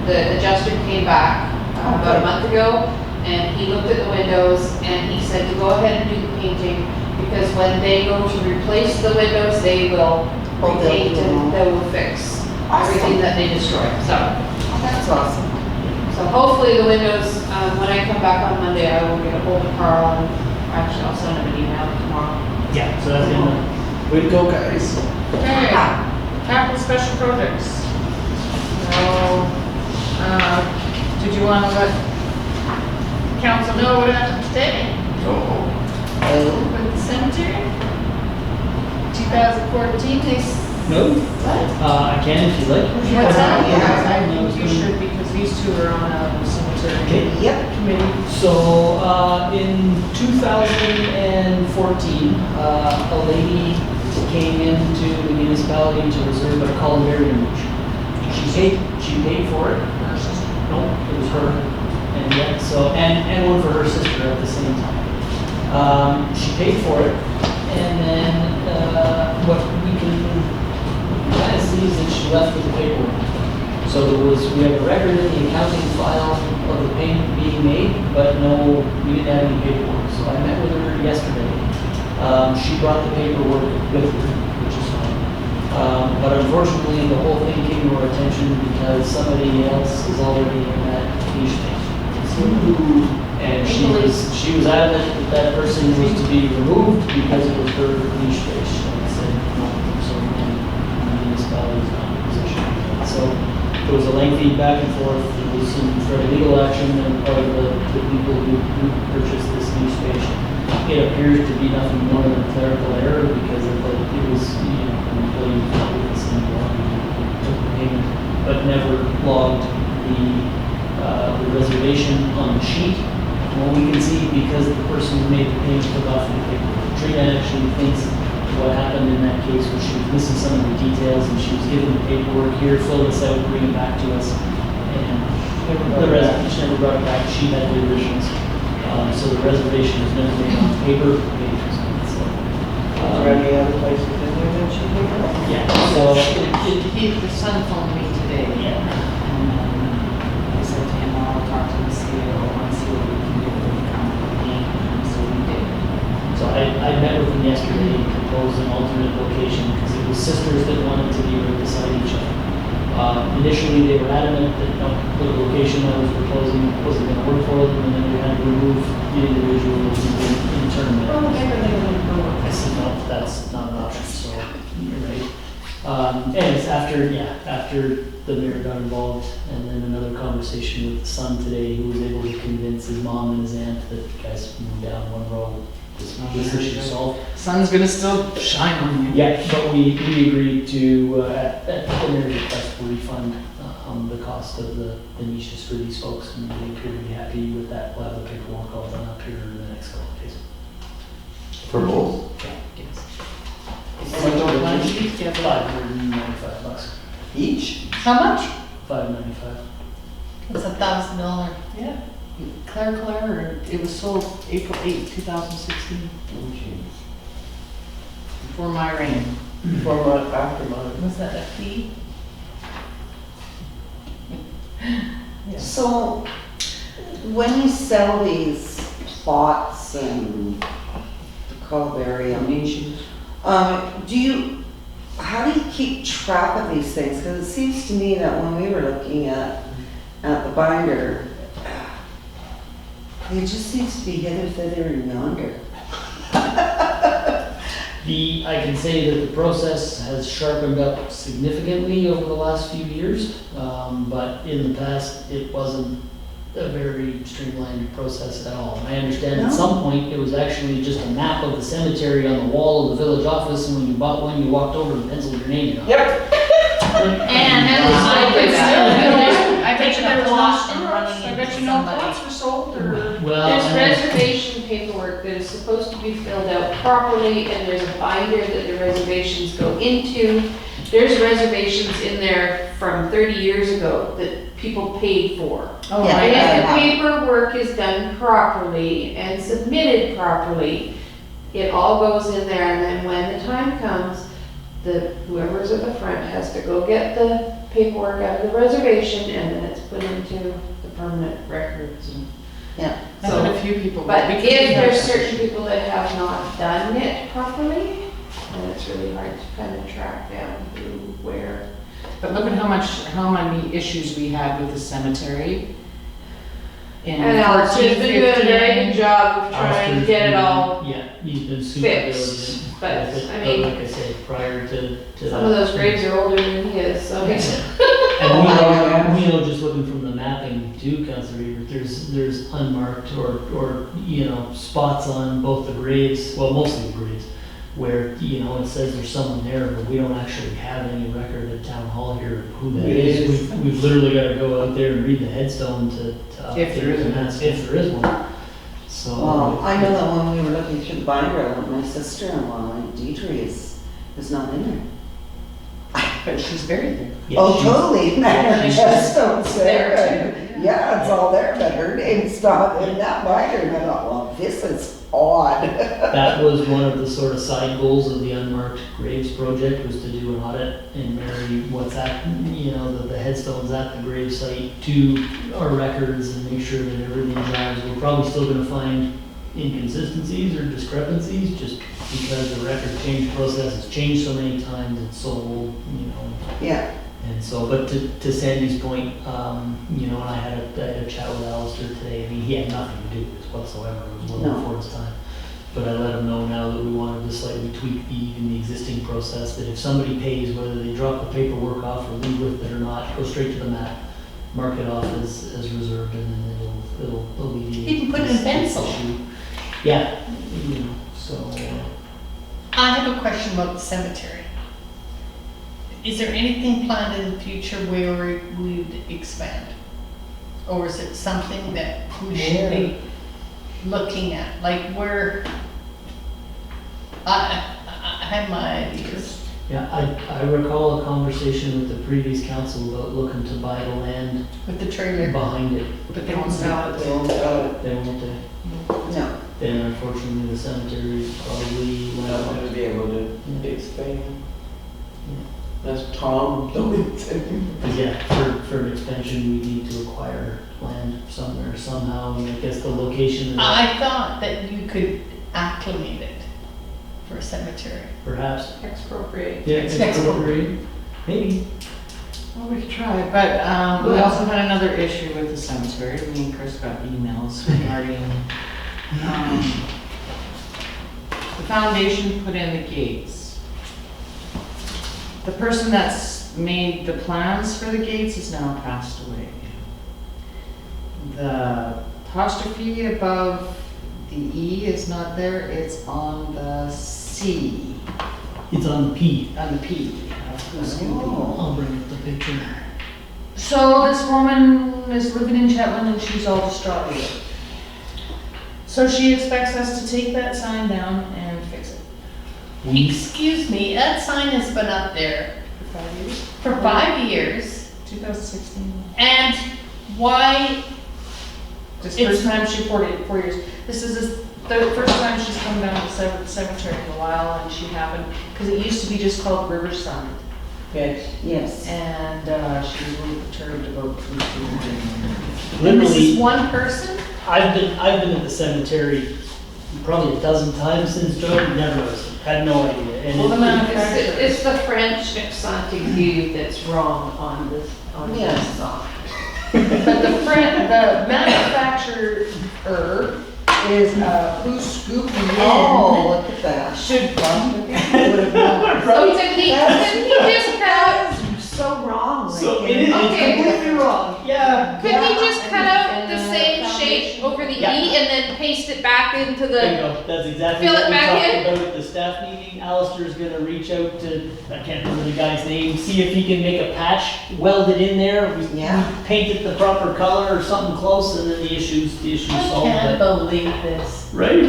the adjuster came back about a month ago, and he looked at the windows, and he said to go ahead and do the painting, because when they go to replace the windows, they will Oh, they'll repaint do them all. and they will fix everything that they destroyed. So That's awesome. hopefully the windows, when I come back on Monday, I will get a hold of Carl, and actually I'll send him an email tomorrow. Yeah, so that's in the. Way to go, guys. okay, capital special projects. So, did you want to let council know what happened today Oh, with the cemetery? 2014, they, No? I can if you like. what's that? Yeah. I think you should, because these two are on the cemetery Okay. Yep. committee. So, in 2014, a lady came into the municipality to reserve a columbarium niche. She paid for it. No, it was her. And yeah, so, and one for her sister at the same time. She paid for it, and then, what we can kind of see is that she left with the paperwork. So we have a record in the accounting file of the payment being made, but no, we didn't have any paperwork. So I met with her yesterday. She brought the paperwork with her, which is fine. But unfortunately, the whole thing came to our attention because somebody else is already in that niche space. And she was adamant that that person was to be removed because it was her niche space. And I said, no, so the municipality is not in a position. So there was a lengthy back and forth, there was some fairly legal action on the part of the people who purchased this new space. It appears to be nothing more than a clerical error because it was, an employee with the same took the payment, but never logged the reservation on the sheet. And what we can see, because the person who made the payment took off the paperwork, Trina actually thinks what happened in that case was she was missing some of the details and she was given the paperwork here, fill this out, bring it back to us. And the reservation never brought it back, she had the originals. So the reservation was never made on paper. Are there any other places in there that she did that? Yeah, so, The son phoned me today. yeah. And I said to him, I'll talk to the CEO and see what we can do with the company. So we did. So I met with them yesterday and proposed an alternate location because it was sisters that wanted to be right beside each other. Initially, they were adamant that the location I was proposing wasn't going to work for them, and then we had to remove the individual internally. I said, no, that's not an option, so you're right. And it's after the mayor got involved, and then another conversation with the son today, who was able to convince his mom and his aunt that the guys moved down one row. This issue solved. Sun's gonna still shine on you. Yeah, but we agreed to, at the mayor's request, to refund the cost of the niches for these folks, and they appear to be happy with that. We'll have the paperwork all done up here in the next couple of days. For both? $595. Each? How much? $595. It's $1,000. Yeah. Claire, it was sold April 8, 2016. Before my reign. Before month, after month. Was that a fee? So, when you sell these plots and the columbarium, how do you keep track of these things? Because it seems to me that when we were looking at the binder, it just seems to be hither, thither, and yonder. I can say that the process has sharpened up significantly over the last few years, but in the past, it wasn't a very streamlined process at all. And I understand at No. some point, it was actually just a map of the cemetery on the wall of the village office, and when you bought one, you walked over and penciled your name in. Yep. And I bet you Taking no a plots, lot and running I bet into you no somebody. plots were sold or. Well, There's and- reservation paperwork that is supposed to be filled out properly, and there's a binder that the reservations go into. There's reservations in there from 30 years ago that people paid for. Oh, Yeah. my And God. if the paperwork is done properly and submitted properly, it all goes in there, and then when the time comes, whoever's at the front has to go get the paperwork out of the reservation, and then it's put into the permanent records. I've had a few people. But because if we have there's that. certain people that have not done it properly, then it's really hard to kind of track down who, where. But look at how many issues we had with the cemetery. In And Alice has 14, been doing a very 15. good job of trying to get it all. Yeah, he's been super fixed, diligent. but, with it, I mean, like I said, prior to Some of those graves are older than he is, so he's. And we know just looking from the mapping too, Councilor Ebert, there's unmarked or, spots on both the graves, well, mostly the graves, where, it says there's someone there, but we don't actually have any record at town hall here of who that is. We've literally gotta go out there and read the headstone to If there is update an the map, if there is one. So. Well, I know that when we were looking through the binder, my sister-in-law, Deidre, is not in there. But she's buried there. Yeah, Oh, she's- totally, Yeah, her she's headstone's there there. too, Yeah, it's all there, but her name's not in that binder. And I thought, well, this is odd. That was one of the sort of side goals of the Unmarked Graves project, was to do an audit and marry what's at, the headstones at the grave site to our records and make sure that everything jives. We're probably still gonna find inconsistencies or discrepancies, just because the record change process has changed so many times, it's so old, you know. Yeah, And so, but to Sandy's point, you know, and I had a chat with Alistair today. I mean, he had nothing to do with this whatsoever. It was well No. before his time. But I let him know now that we wanted to slightly tweak in the existing process, that if somebody pays, whether they drop the paperwork off or leave with it or not, go straight to the map, mark it off as reserved, and then it'll alleviate. You can put it in this pencil. issue. Yeah, you know, so, I have a question about the cemetery. Is there anything planned in the future where we'd expand? Or is it something that we should be looking at? Like where, I have my ideas. yeah, I recall a conversation with the previous council about looking to buy the land With the trailer, behind it. but they won't sell it. they won't sell it. They won't, No. then unfortunately the cemetery is probably Not went gonna be able to expand. Yeah. That's Tom, don't Because yeah, for an expansion, we need to acquire land somewhere somehow, and I guess the location of that, I thought that you could acclimate it for a cemetery. perhaps. Expropriate. Yeah, expropriate, maybe. Well, we could try, but we also had another issue with the cemetery. Me and Chris got emails regarding the foundation put in the gates. The person that's made the plans for the gates is now passed away. The apostrophe above the E is not there, it's on the C, It's on the P. on the P. I'll bring up the picture. So this woman is living in Chetwynd and she's all distraught with it. So she expects us to take that sign down and fix it. Excuse me, that sign has been up there For 5 years? for 5 years, 2016. and why, This It's- first time she 4 years. This is the first time she's come down to the cemetery in a while, and she happened, because it used to be just called Riverside. Yes. Yes. And she was a little perturbed about food. and this is Literally, one person? I've been at the cemetery probably a dozen times since joining, never noticed it, had no idea. And Well, the it- manufacturer. It's the French Saint-Exupéry that's wrong on this, on this Yes. song. But the manufacturer is who scooped Oh, look at that. should probably would have known. So didn't he just cut, So wrong. So like, it is, Okay. it's completely wrong, yeah. couldn't he just and- cut out and the the same foundation. shape over the Yeah. E and then paste it back into There you the, go, that's exactly Fill what it we back talked in? about at the staff meeting. Alistair's gonna reach out to, I can't remember the guy's name, see if he can make a patch welded in there. We Yeah. paint it the proper color or something close, and then the issue's I solved. can't but- believe this. Right?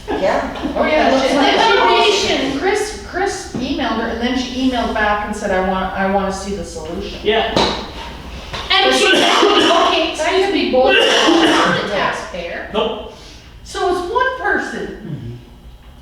Yeah. Oh, yeah, Looks like information. Chris emailed her, and then she emailed back and said, I want to see the solution. Yeah, And she said, okay, excuse me, boy, I'm the taxpayer. nope. So it's one person.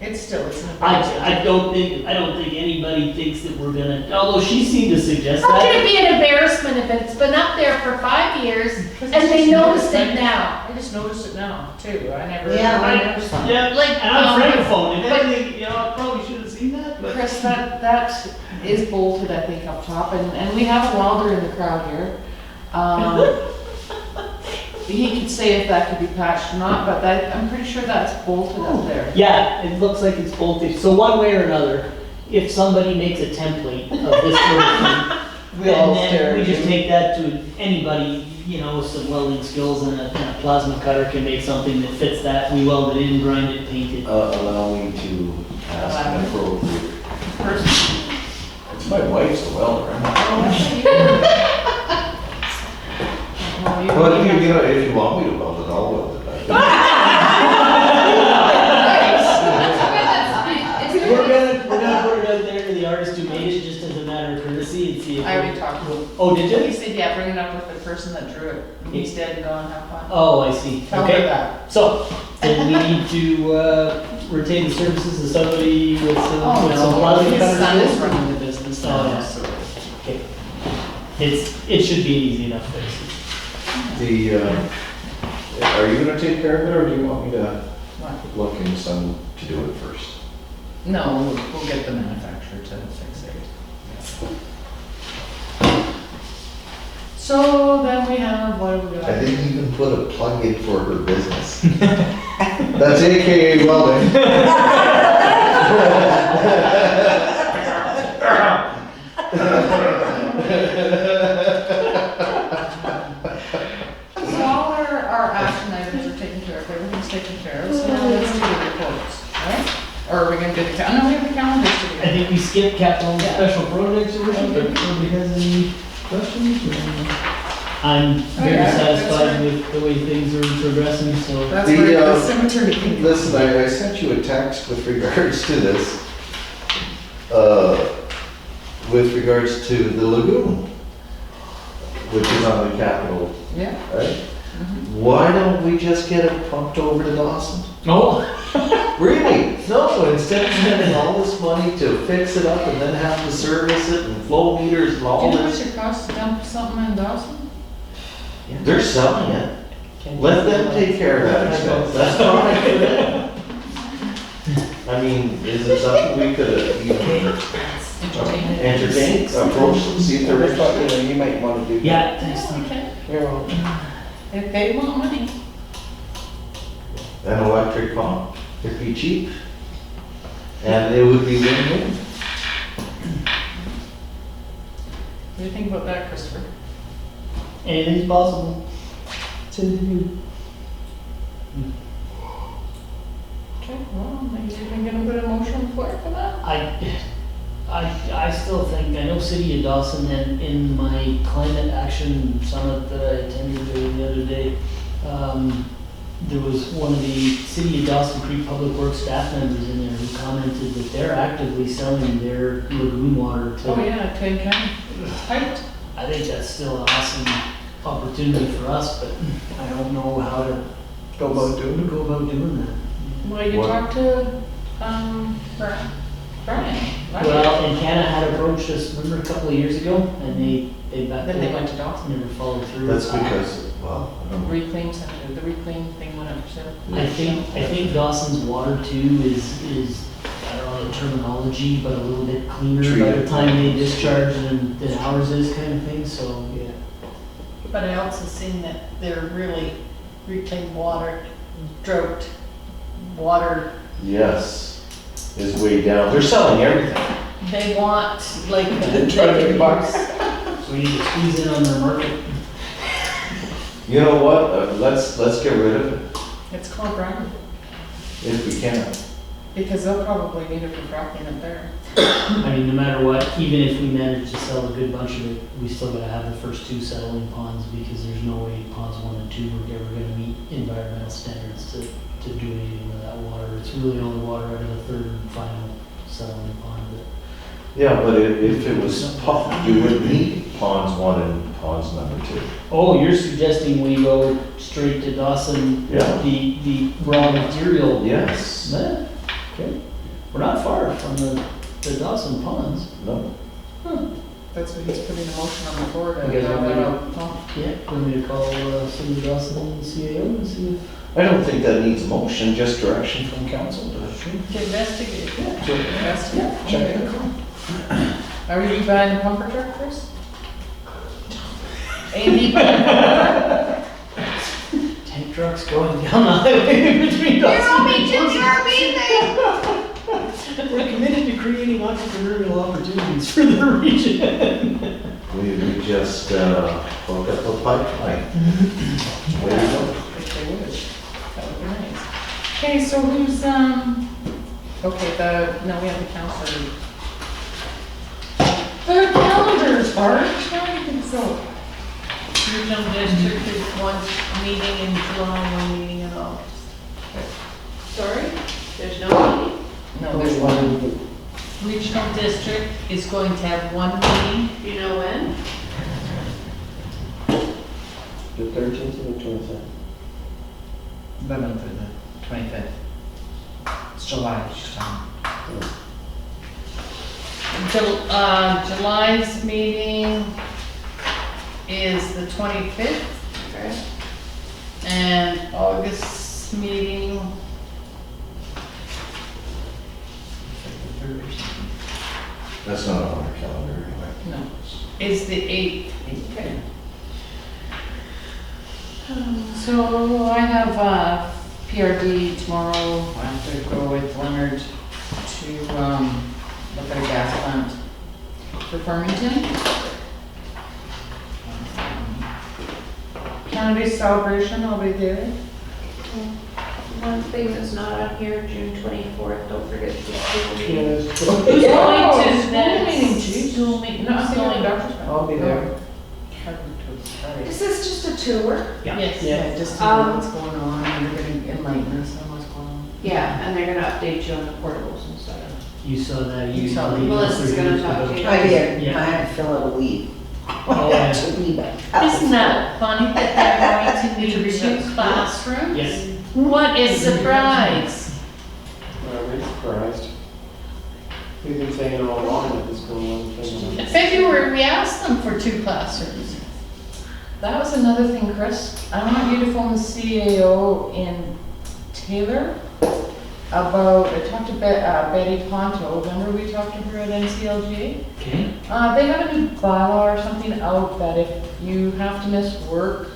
It's an. I don't think anybody thinks that we're gonna, although she seemed to suggest How can it that. be an embarrassment if it's been up there for 5 years and they noticed it now? I just noticed it now, too. I never. Yeah, I never saw it. Yeah, Like, and I'm francophone, if but- anything, you know, I probably should have seen that, but. Chris, that is bolted, I think, up top, and we have a welder in the crowd here. He could say if that could be patched or not, but I'm pretty sure that's bolted up there. Yeah, it looks like it's bolted, so one way or another, if somebody makes a template of this sort of thing, We all and stare then we at just you. take that to anybody, you know, with some welding skills and a plasma cutter can make something that fits that, we weld it in, grind it, paint it. Allow me to ask an appropriate person. It's my wife's a welder. But if you want me to weld it, I'll weld it. We're gonna put it out there to the artist who made it, just as a matter of courtesy, and see if. I already talked to him. Oh, did He you? said, yeah, bring it up with the person that drew it. He's dead and gone, have fun. Oh, I see, Tell her okay. that. So, then we need to, retain the services of somebody with some plasma His cutter. son is skills. running the business Oh, now, yeah. so. Okay. It should be an easy enough fix. The, Are you gonna take care of it, or do you want me to What? look in some to do it first? No, we'll get the manufacturer to fix it. So then we have, what have we got? I didn't even put a plug in for her business. That's AKA welding. So all our action items are taken care of, everything's taken care of, so now let's do the reports, right? Or are we gonna do the, no, we have the calendars to do. I think we skipped capital and special projects or something, but nobody has any questions? Or- I'm very yeah, satisfied that's with the way things are progressing, so. That's The, where the cemetery thing. Listen, I sent you a text with regards to this, with regards to the lagoon, which is on the Capitol, Yeah. right? Why don't we just get it pumped over to Dawson? Oh, Really? No, instead of spending all this money to fix it up and then have to service it and flow meters and Do all you know what this, it costs to dump something in Dawson? they're selling it. Let them take care of that expense, that's fine for them. I mean, is it something we could even entertain, approach them, see if they're interested? You might want to do. yeah, thanks. Okay. You're welcome. If they want money. An electric pump, it'd be cheap. And it would be win-win. What do you think about that, Christopher? Anything's possible. It's in the view. Okay, well, maybe we can get a bit of motion on the floor for that. I still think, I know City of Dawson, and in my climate action summit that I attended there the other day, there was one of the City of Dawson Creek Public Works staff members in there who commented that they're actively selling their lagoon water to. Oh, yeah, Ken County. Right. I think that's still an awesome opportunity for us, but I don't know how to Go about doing it. go about doing that. Well, you What? talked to, Brian. right? Well, and Canada had approached us, remember a couple of years ago, and they backed Then they out, went to Dawson. never followed through. That's because, well, I don't know. Reclaim center, the reclaim thing went up, so. I think Dawson's water too is, I don't know the terminology, but a little bit cleaner by the Treated. time they discharge than ours is kind of thing, so, yeah. But I also seen that they're really reclaimed water, drought, water. Yes, is way down. They're selling everything. They want like. Try to make bucks. So we need to squeeze in on their market. You know what? Let's get rid of it It's called Brian, if we can. because they'll probably need it for fracking up there. I mean, no matter what, even if we manage to sell a good bunch of it, we still gotta have the first two settling ponds, because there's no way ponds 1 and 2 are ever gonna meet environmental standards to do anything with that water. It's really only water out of the third and final settling pond that. Yeah, but if it was pumped, you would need ponds 1 and ponds number 2. Oh, you're suggesting we go straight to Dawson, Yeah. the raw material? Yes. Yeah, okay. We're not far from the Dawson ponds. No. That's what he's putting a motion on the floor to. You guys want me to- pump. Yeah, want me to call City of Dawson and CAO and see if. I don't think that needs a motion, just direction from council to. To investigate. Yes, Check okay, it. cool. Are you buying a pumper truck, Chris? Andy buying a Tank trucks going down the highway between Dawson and We're committed to creating entrepreneurial opportunities for the region. We just broke up the pipeline. There you go. If they would, that would be nice. Okay, so who's, okay, no, we have the counselor. The calendars, Bart, how do you think so? Regional district is one meeting in July, one meeting in August. Sorry? There's no meeting? No, there's one. Regional district is going to have one meeting. Do you know when? The 13th and the 22nd. 11th or the 25th. It's July, she's talking. July's meeting is the 25th. Okay. And August meeting. That's not on our calendar anyway. No. Is the 8th. Okay. So I have PRD tomorrow. I have to go with Leonard to look at a gas plant for Farmington. Canada celebration, I'll be there. One thing that's not on here, June 24th, don't forget the school meeting. Yes. Who's going to School that meeting, geez. school meeting? No, I'm Who's going going? to Doctor's Bank. I'll be there. Is this just a tour? Yes. Yeah, just to know what's going on, and they're gonna enlighten us on what's going on. Yeah, and they're gonna update you on the portables and stuff. You saw that? You saw the- Melissa's gonna talk to you. I did, Yeah. I had to fill out a leave. Oh, yeah. Isn't that funny that they're going to be two classrooms? Yes. What a surprise! I'm surprised. We've been saying all along that this going on. In February, we asked them for 2 classrooms. That was another thing, Chris. I want you to phone the CAO in Taylor about, I talked to Betty Ponto, remember we talked to her at NCLGA? Okay. They have a new bylaw or something out that if you have to miss work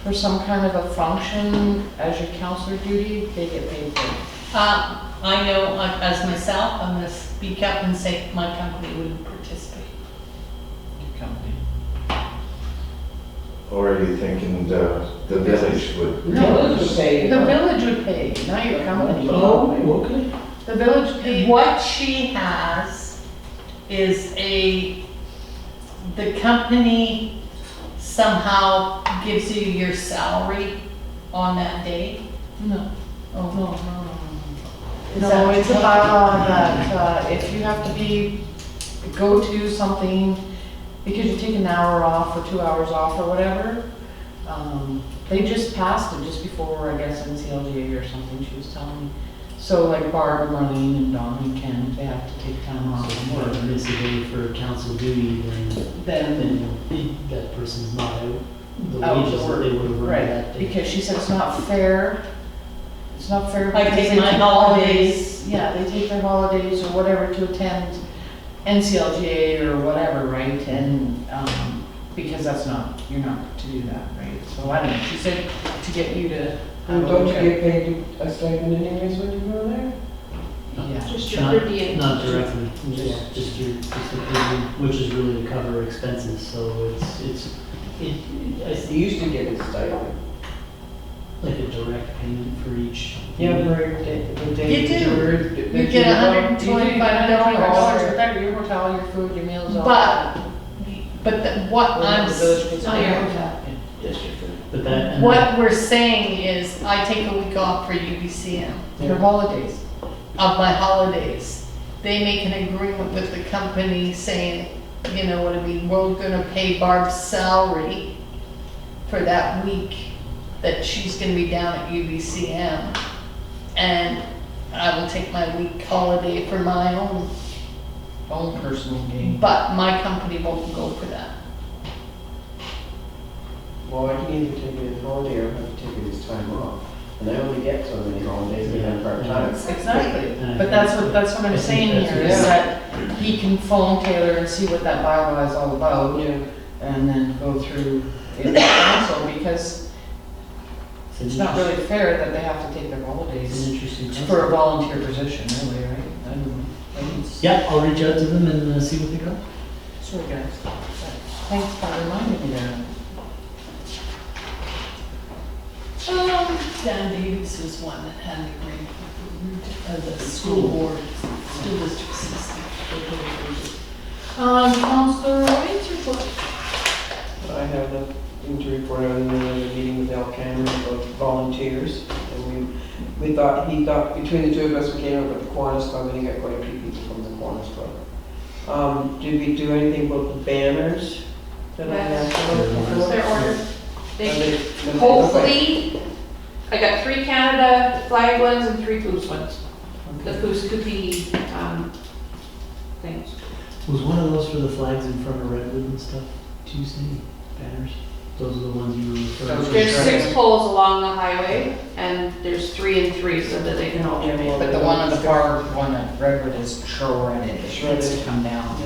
for some kind of a function as your counselor duty, they get paid for it. I know, as myself, I'm gonna speak up and say my company wouldn't participate. Your company. Or are you thinking the village would? No, this would pay. The village would pay, not your company. Oh, okay. The village paid. What she has is the company somehow gives you your salary on that day. No. Oh, No, no, no, Is no. that No, it's a what- bylaw that if you have to go to something because you take an hour off or 2 hours off or whatever, they just passed it just before, I guess, NCLGA or something, she was telling me. So like Barb and Marlene and Dawn and Ken, if they have to take time off. So if you want to miss a day for council duty, then that person's not out the Out wages of that they would have earned that Right, day. because she said it's not fair. It's not fair. I because take they my holidays. Yeah, they take their holidays or whatever to attend NCLGA or whatever, right? And, because that's not, you're not to do that, right? So I don't know, she said to get you to. And don't you get paid a stipend anyways when you go there? Yeah. Just your Not, per diem. not directly, just the premium, which is really to cover expenses, so it's You used to get a stipend. like a direct payment for each. Yeah, for the day. You do. that were- You that get were- $125 for that, your hotel, your food, your meals, all But, what Well, I'm, the village pays Oh, for your it. hotel. Just your food. But that, and what we're saying is, I take a week off for UBCM Your holidays. of my holidays. They make an agreement with the company saying, you know what I mean, we're gonna pay Barb's salary for that week that she's gonna be down at UBCM. And I will take my week holiday for my own, Own personal gain. but my company won't go for that. Well, I can either take it as holiday or have to take it as time off. And I only get so many holidays and I'm part-time. Exactly, but that's what I I'm think saying that's here, what- is that he can phone Taylor and see what that bylaw is all about, Yeah. and then go through it with council, because it's not really fair that they have to take their It's holidays an interesting for a concept. volunteer position, really, right? I don't know. I mean, it's- Yeah, I'll reach out to them and see what they got. Sure, guys. Thanks for reminding me that. Dan Davies was one that had an agreement with the school board, school district system. Counselor White's report. I have nothing to report other than a meeting with Al Cameron about volunteers. And he thought between the two of us, we came up with the Kiwanis Club, and he got quite a few people from the Kiwanis Club. Did we do anything about the banners that I asked about? They're ordered. Are They, they- do they look like- hopefully, I got 3 Canada flag ones and 3 Poos ones. The Poos Cookie, things. Was one of those for the flags in front of Redwood and stuff, Tuesday banners? Those are the ones you were referring Those to. There's 6 poles along the highway, and there's 3 and 3 so that they can alternate. But the one on the far one at Redwood is shredded, it needs Shredded. to come down.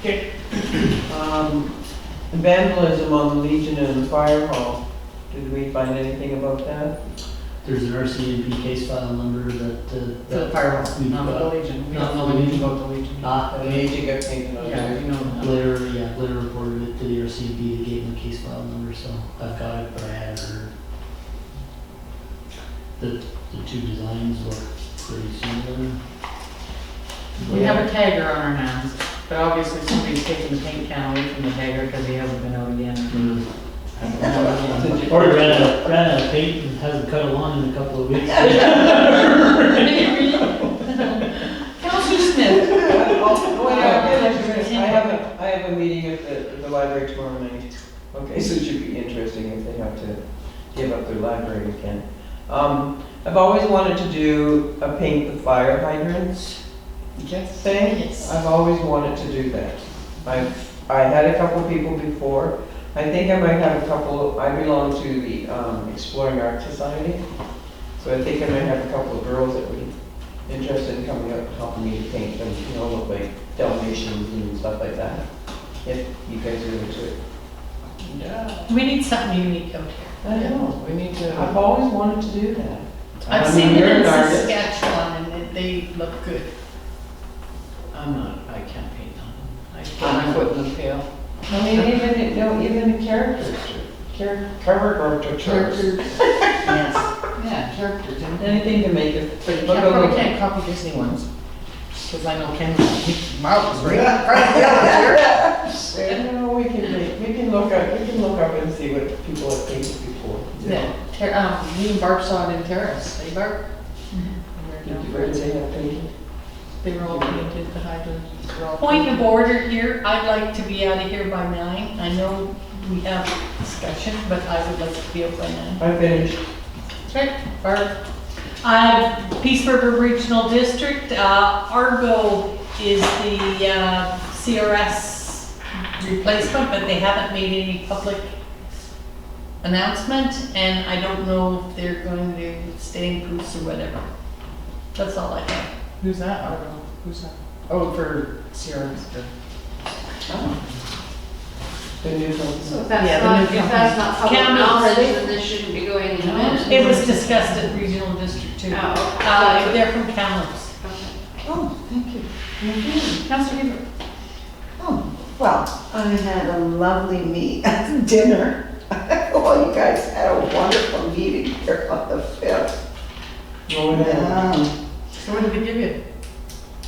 Okay. Vandalism on the Legion and the Fire Hall. Did we find anything about that? There's an RCMP case file number that, For the that fire, we've not the got. Legion. We No, don't no, know we anything need- about the Legion. The agent got painted on Yeah, it. you know that. Blair reported it to the RCMP, they gave him a case file number, so I've got it, but I haven't heard. The two designs were pretty similar. We have a tagger on our hands, but obviously somebody's taking the paint can away from the tagger because he hasn't been out again. Or he ran out of paint and hasn't cut a lawn in a couple of weeks. Counselor Smith. I have a meeting at the library tomorrow night. Okay, so it should be interesting if they have to give up their library again. I've always wanted to do a paint the fire hydrants thing. Yes. I've always wanted to do that. I had a couple people before. I think I might have a couple, I belong to the Exploring Art Society. So I think I might have a couple of girls that would be interested in coming up, helping me to paint them, you know, look like Dalmatians and stuff like that. If you guys are into it. Yeah. We need something unique out here. I know. We need to. I've always wanted to do that. I've I seen mean, them you're in an artist. Saskatchewan and they look good. I can't paint on them. I put my foot in the pail. I mean, even the characters, caricatures. Yes. Yeah, characters. Anything to make it. But you look a probably little- can't copy Disney ones. Because I know Ken, his mouth is right there. No, we can look up and see what people have painted before. Me and Barb saw it in Terrace. Hey, Barb? Where did they have painted? They were all painted, the hydrants were all Point painted. of order here, I'd like to be out of here by 9. I know we have discussion, but I would like to be out by 9. I finished. Okay, Barb. Peace River Regional District, Argo is the CRS replacement, but they haven't made any public announcement, and I don't know if they're going to stay in Coos or whatever. That's all I have. Who's that? I don't know. Who's that? Oh, for Sierra. The new So one. if Yeah, that's the not, new if that's not public Cameron knowledge, City. then this shouldn't be going in the minutes. It was discussed at Regional District too. Oh, okay. They're from Kamloops. Okay. Oh, thank you. Councilor Heber. Oh, well, I had a lovely dinner. Well, you guys had a wonderful meeting here on the 5th. Going in. So what did we give you?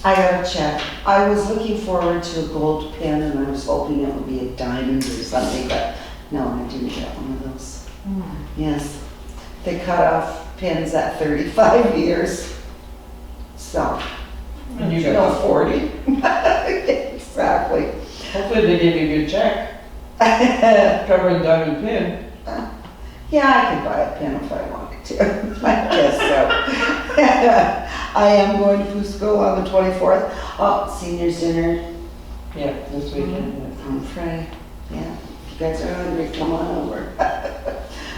I got a check. I was looking forward to a gold pin and I was hoping it would be a diamond or something, but no, I didn't get one of those. Yes, they cut off pins at 35 years. So. And you got 40? Exactly. Hopefully they gave you a good check. Covering diamond pin. Yeah, I could buy a pin if I wanted to. I guess so. I am going to Fusco on the 24th. Oh, seniors dinner Yeah, this weekend. on Friday. Yeah, if you guys are hungry, come on over.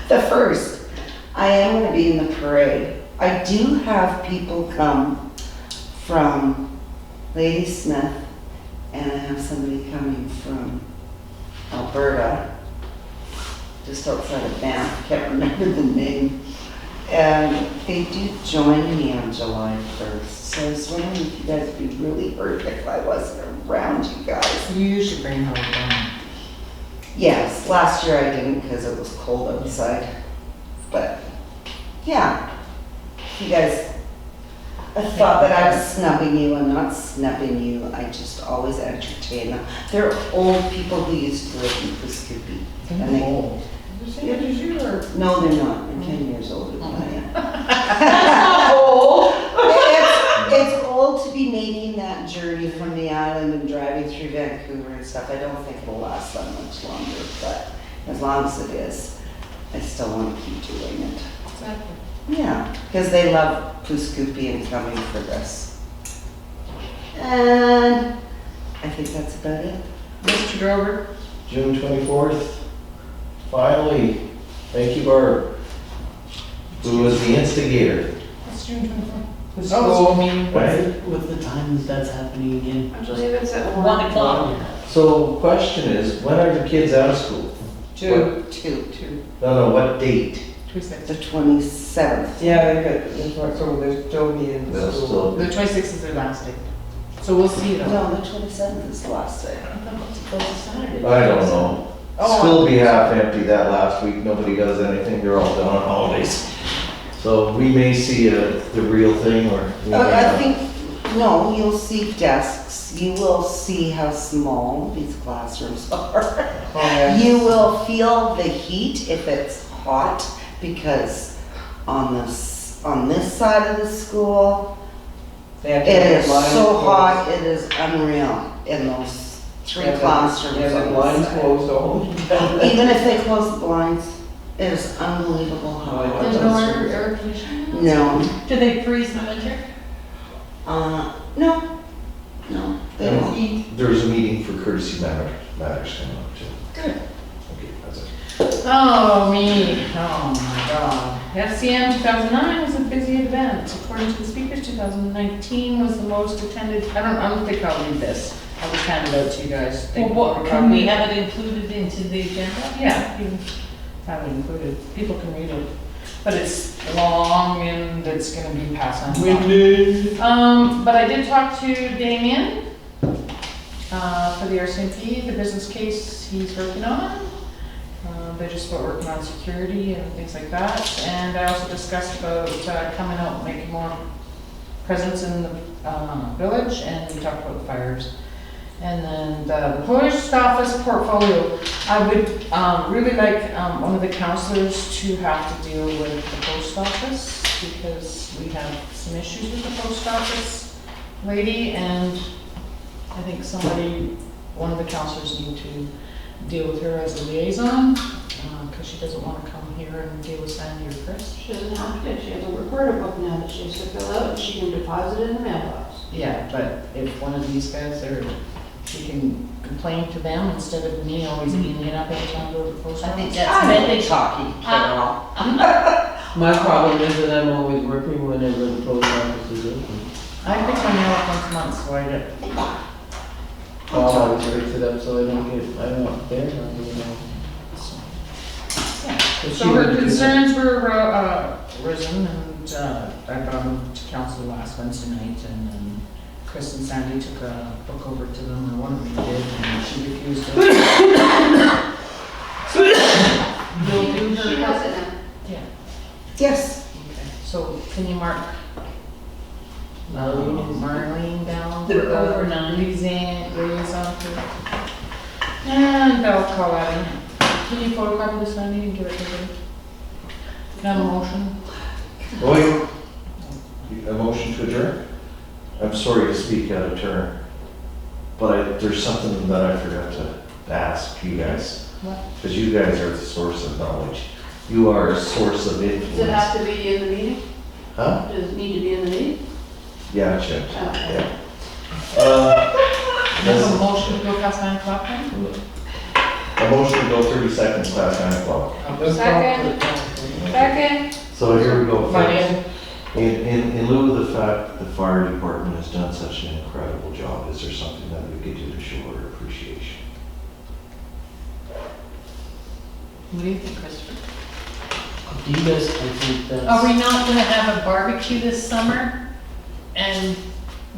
The 1st, I am going to be in the parade. I do have people come from Lady Smith, and I have somebody coming from Alberta, just outside of Banff, can't remember the name. And they do join me on July 1st, so I was wondering if you guys would be really hurt if I wasn't around you guys. You usually bring her down. Yes, last year I didn't because it was cold outside, but yeah, you guys, I thought that I was snubbing you. I'm not snubbing you, I just always entertain them. They're old people who used to live in Kuskookee. And they- Old. Is the same age as you or? No, they're not, they're 10 years older than I am. It's old to be making that journey from the island and driving through Vancouver and stuff. I don't think it'll last that much longer, but as long as it is, I still want to keep doing it. Exactly. Yeah, because they love Kuskookee and coming for this. And I think that's about it. Mr. Drover? June 24th, Finally, thank you, Barb. Who was the instigator? It's June 24th. The Oh, school, it's meeting. What's the time that that's happening again? I believe it's at 1 o'clock. So question is, when are the kids out of school? two. Two. No, what date? The 26th. 27th. Yeah, they got, that's what, so they're still being They'll school. still, The 26th is their last day. So we'll see them. No, the 27th is the last day. I don't know. Oh. School be half empty that last week, nobody does anything, they're all done on holidays. So we may see the real thing, or we may I not. think, no, you'll see desks, you will see how small these classrooms are. Oh, yeah. You will feel the heat if it's hot, because on this side of the school, They have to it have is lines so closed. hot, it is unreal in those three Yeah, classrooms. Yeah, the on blinds this side. closed all. Even if they close the blinds, it is unbelievable how Oh, yeah. hot. There's it no is. air conditioning? No, Do they freeze in the winter? no, they don't. There's a meeting for courtesy matters coming up too. Good. Okay, that's it. Oh, me. Oh, my God. FCM 2009 was a busy event. According to the speakers, 2019 was the most attended. I don't think I'll read this. I'll just hand it out to you guys. Well, what, can we have it included into the agenda? Yeah, you can have it included. People can read it. But it's long and it's gonna be passed on. But I did talk to Damien, for the RCMP, the business case he's working on. They're just about working on security and things like that. And I also discussed about, coming out, making more presence in the, village, and we talked about fires. And then the post office portfolio, I would really like one of the counselors to have to deal with the post office, because we have some issues with the post office lady, and I think one of the counselors need to deal with her as a liaison, because she doesn't want to come here and deal with Sandy or Chris. She doesn't have to, she has a recorder book now that she has to fill out, and she can deposit it in the mailbox. Yeah, but if one of these guys she can complain to them instead of me always being it up every time I go to the post I think office. that's I'm really really talking, Carol. My problem is that I'm always working whenever the post office is open. I pick my mail up once a month, so I get, I'll always fix it up so I'm not there, so her concerns were, risen, and, I brought them to council last Wednesday night, and then Chris and Sandy took a book over to them, or one of them did, and she refused it. You'll do her. She has it now. Yeah, Yes, okay, so can you mark Marlene down? They're for the over 9. liaison to, and I'll call out in. Can you photocopy this, Sandy, and give it to them? Can I have a motion? Boy, a motion to adjourn? I'm sorry to speak out of turn, but there's something that I forgot to ask you guys. What? Because you guys are the source of knowledge. You are a source of Does it influence. have to be in the meeting? Huh? Does it need to be in the meeting? Yeah, Chip. Okay. Yeah. There's a motion to go past 9 o'clock then? A motion to go 30 seconds past 9 o'clock. Second. Second. So here we go. Finance. In lieu of the fact that the fire department has done such an incredible job, is there something that we could do to show our appreciation? What do you think, Christopher? Do you guys, I think that's. Are we not gonna have a barbecue this summer? And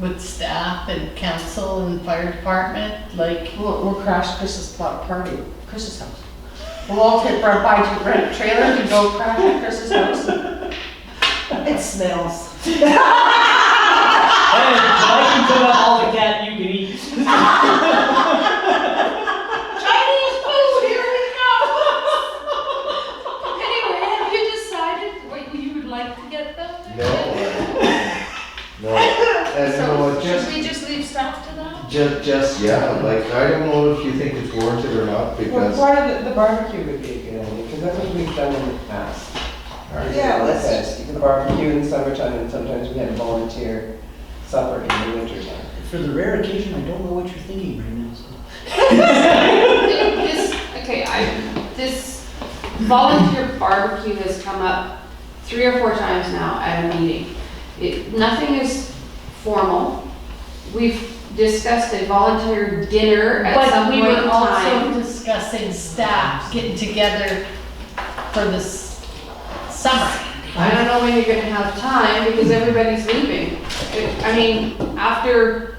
with staff and council and fire department, like, We'll crash Chris's party, Chris's house. We'll all rent a trailer and go crash at Chris's house. it smells. Hey, I can put up all the cat you can eat. Chinese food, here we go. Anyway, have you decided what you would like to get them? No. And you know what, Should we just leave staff to that? yeah, like, I don't know if you think it's warranted or not, Well, because. part of the barbecue would be a good idea, because that's what we've done in the past. Yeah, let's Yes, you can barbecue in the summertime, and sometimes we had volunteer supper in the wintertime. For the rare occasion, I don't know what you're thinking right now, so. This, okay, this volunteer barbecue has come up 3 or 4 times now at a meeting. Nothing is formal. We've discussed a volunteer dinner at some But we point in were also time. discussing staff getting together for this summer. I don't know when you're gonna have time because everybody's leaving. I mean, after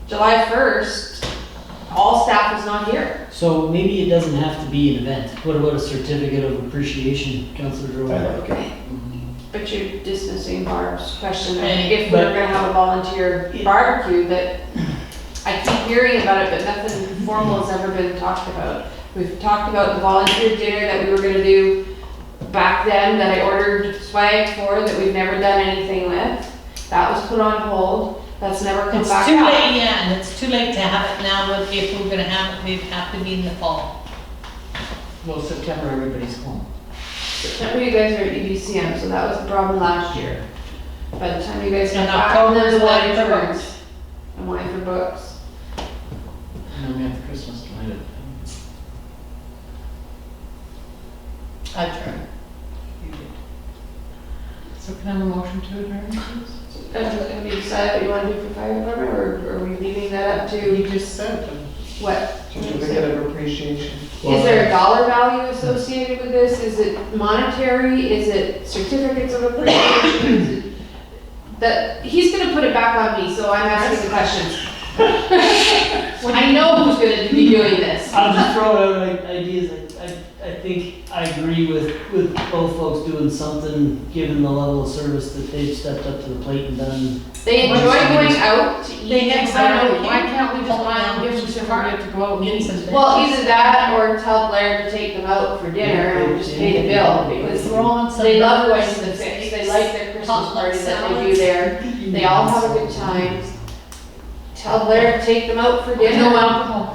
July 1st, all staff is not here. So maybe it doesn't have to be an event. What about a certificate of appreciation, Councillor Joe? I like it. But you're dismissing Barb's question, Right. if we're But- gonna have a volunteer barbecue, that I keep hearing about it, but nothing formal has ever been talked about. We've talked about the volunteer dinner that we were gonna do back then, that I ordered swag for, that we've never done anything with. That was put on hold, that's never come It's back too up. late, yeah, and it's too late to have it now, but if we're gonna have it, we'd have to be in the fall. Well, September, everybody's home. September, you guys are at EBCM, so that was the problem last year. By the time you guys And got back, October's there's a lot wine of for insurance. books. And wine for books. And then we have the Christmas night. I try. So can I have a motion to adjourn, please? Have you decided what you want to do for fire department, or are we leaving that up to You just said, what? certificate of appreciation. Is there a dollar value associated with this? Is it monetary? Is it certificates of appreciation? Is it- That, he's gonna put it back on me, so I'm asking the questions. I know who's gonna be doing this. I'll just throw out ideas. I think I agree with both folks doing something, given the level of service that they've stepped up to the plate and done. They enjoy going out to eat. They have Exactly. Why can't we just buy them gift certificate to go out and Get eat? some. Well, either that or tell Blair to take them out for dinner and just pay the bill, because Throw on some. they love going burgers to the and Fix. steaks. They like their Christmas Potluck party that they do salads. there. They all have a good time. Tell Blair to take them out for dinner. No alcohol.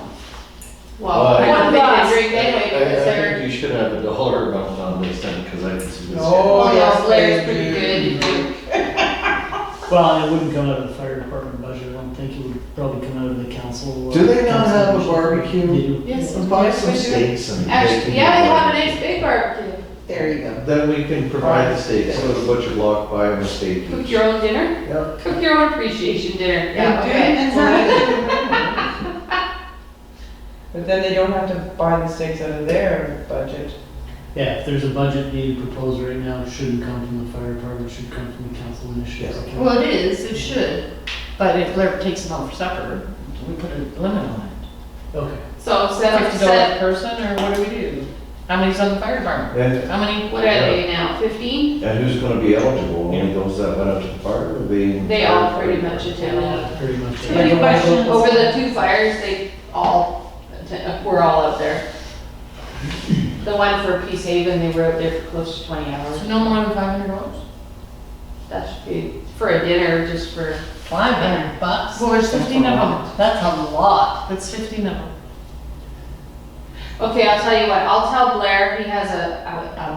Well, I don't think they drink anyway, because I they're, think you should have a dollar amount on this then, because I can see this. Oh, well, yes, no, Blair's they pretty do. good. Well, it wouldn't come out of the fire department budget. I don't think it would probably come out of the council. Do they not council have a budget. barbecue? They do. Yes. Buy some steaks and. Actually, yeah, they have a nice big barbecue. There you go. Then we can provide the steaks, go to the butcher block, buy them a steak Cook each. your own dinner? Yep. Cook your own appreciation dinner. Yeah, okay. But then they don't have to buy the steaks out of their budget. Yeah, if there's a budget being proposed right now, it shouldn't come from the fire department, it should come from the council initiative. Well, it is, it should, but if Blair takes them out for supper, we put a limit on it. Okay. So set, $50 set, person, or what do we do? How many's on the fire department? And, How many? what are they now, 15? and who's gonna be eligible? Only those that went out to the fire, or They all pretty much attended. Yeah, pretty much. Any questions? Over the 2 fires, they all, we're all out there. The one for Peace Haven, they were out there for close to 20 hours. So no more than $500? That should be for a dinner, just for, $500. Well, there's 15 of them. That's a lot. That's 15 of them. okay, I'll tell you what, I'll tell Blair he has a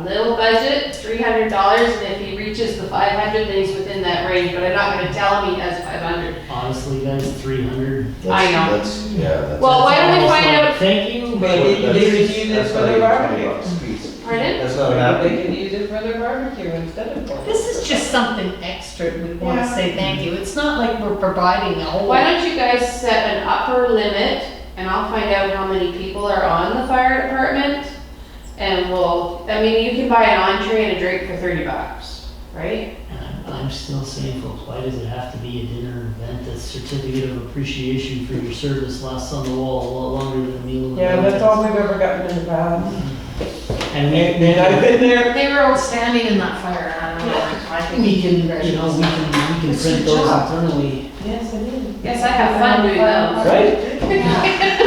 little budget, $300, and if he reaches the 500, then he's within that range, but I'm not gonna tell him he has 500. Honestly, guys, 300. I know. That's, yeah, that's. Well, why don't we Almost find like, out, Thank you, but Maybe they could use it That's for not their even barbecue. $20 a piece. pardon? That's not Maybe happening. they can use it for their barbecue instead of. This is just something extra, we wanna Yeah. say thank you. It's not like we're providing a whole. Why don't you guys set an upper limit, and I'll find out how many people are on the fire department, and we'll, I mean, you can buy an entree and a drink for $30, right? I'm still saying, folks, why does it have to be a dinner event? A certificate of appreciation for your service lasts on the wall a lot longer than a meal. Yeah, that's all we've ever gotten in the past. And And I've been there. They were outstanding in that fire, I don't know. I think we can, you guys you know, should we stop. can It's print your those job. internally, Yes, I did. Yes, I have fun doing those. right?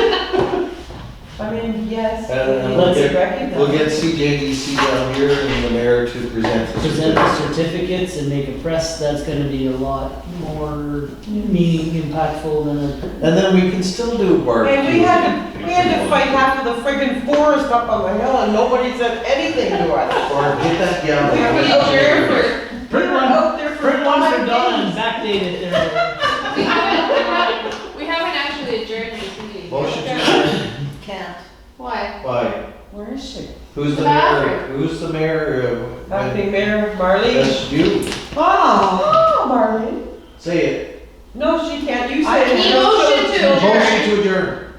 I mean, yes. And we'll Let's get- recognize. We'll get CJDC down here and the mayor to present the Present the certificate. certificates and make a press, that's gonna be a lot more meaning impactful than a. And then we can still do barbecue. Hey, we had to fight half of the friggin' forest up on the hill and nobody said anything to us. Or get that We gal. were out there for, we Print were one, out there for print one for 5 Donna and days. backdate it there. We haven't actually adjourned this meeting. Motion to adjourn. Can't. Why? Bye. We're is she? Who's the The bathroom. mayor? Who's the mayor? Acting Mayor Marlene. That's you. Oh, Marlene. Say it. No, she can't. You I say it. He motioned to Motion adjourn. to adjourn.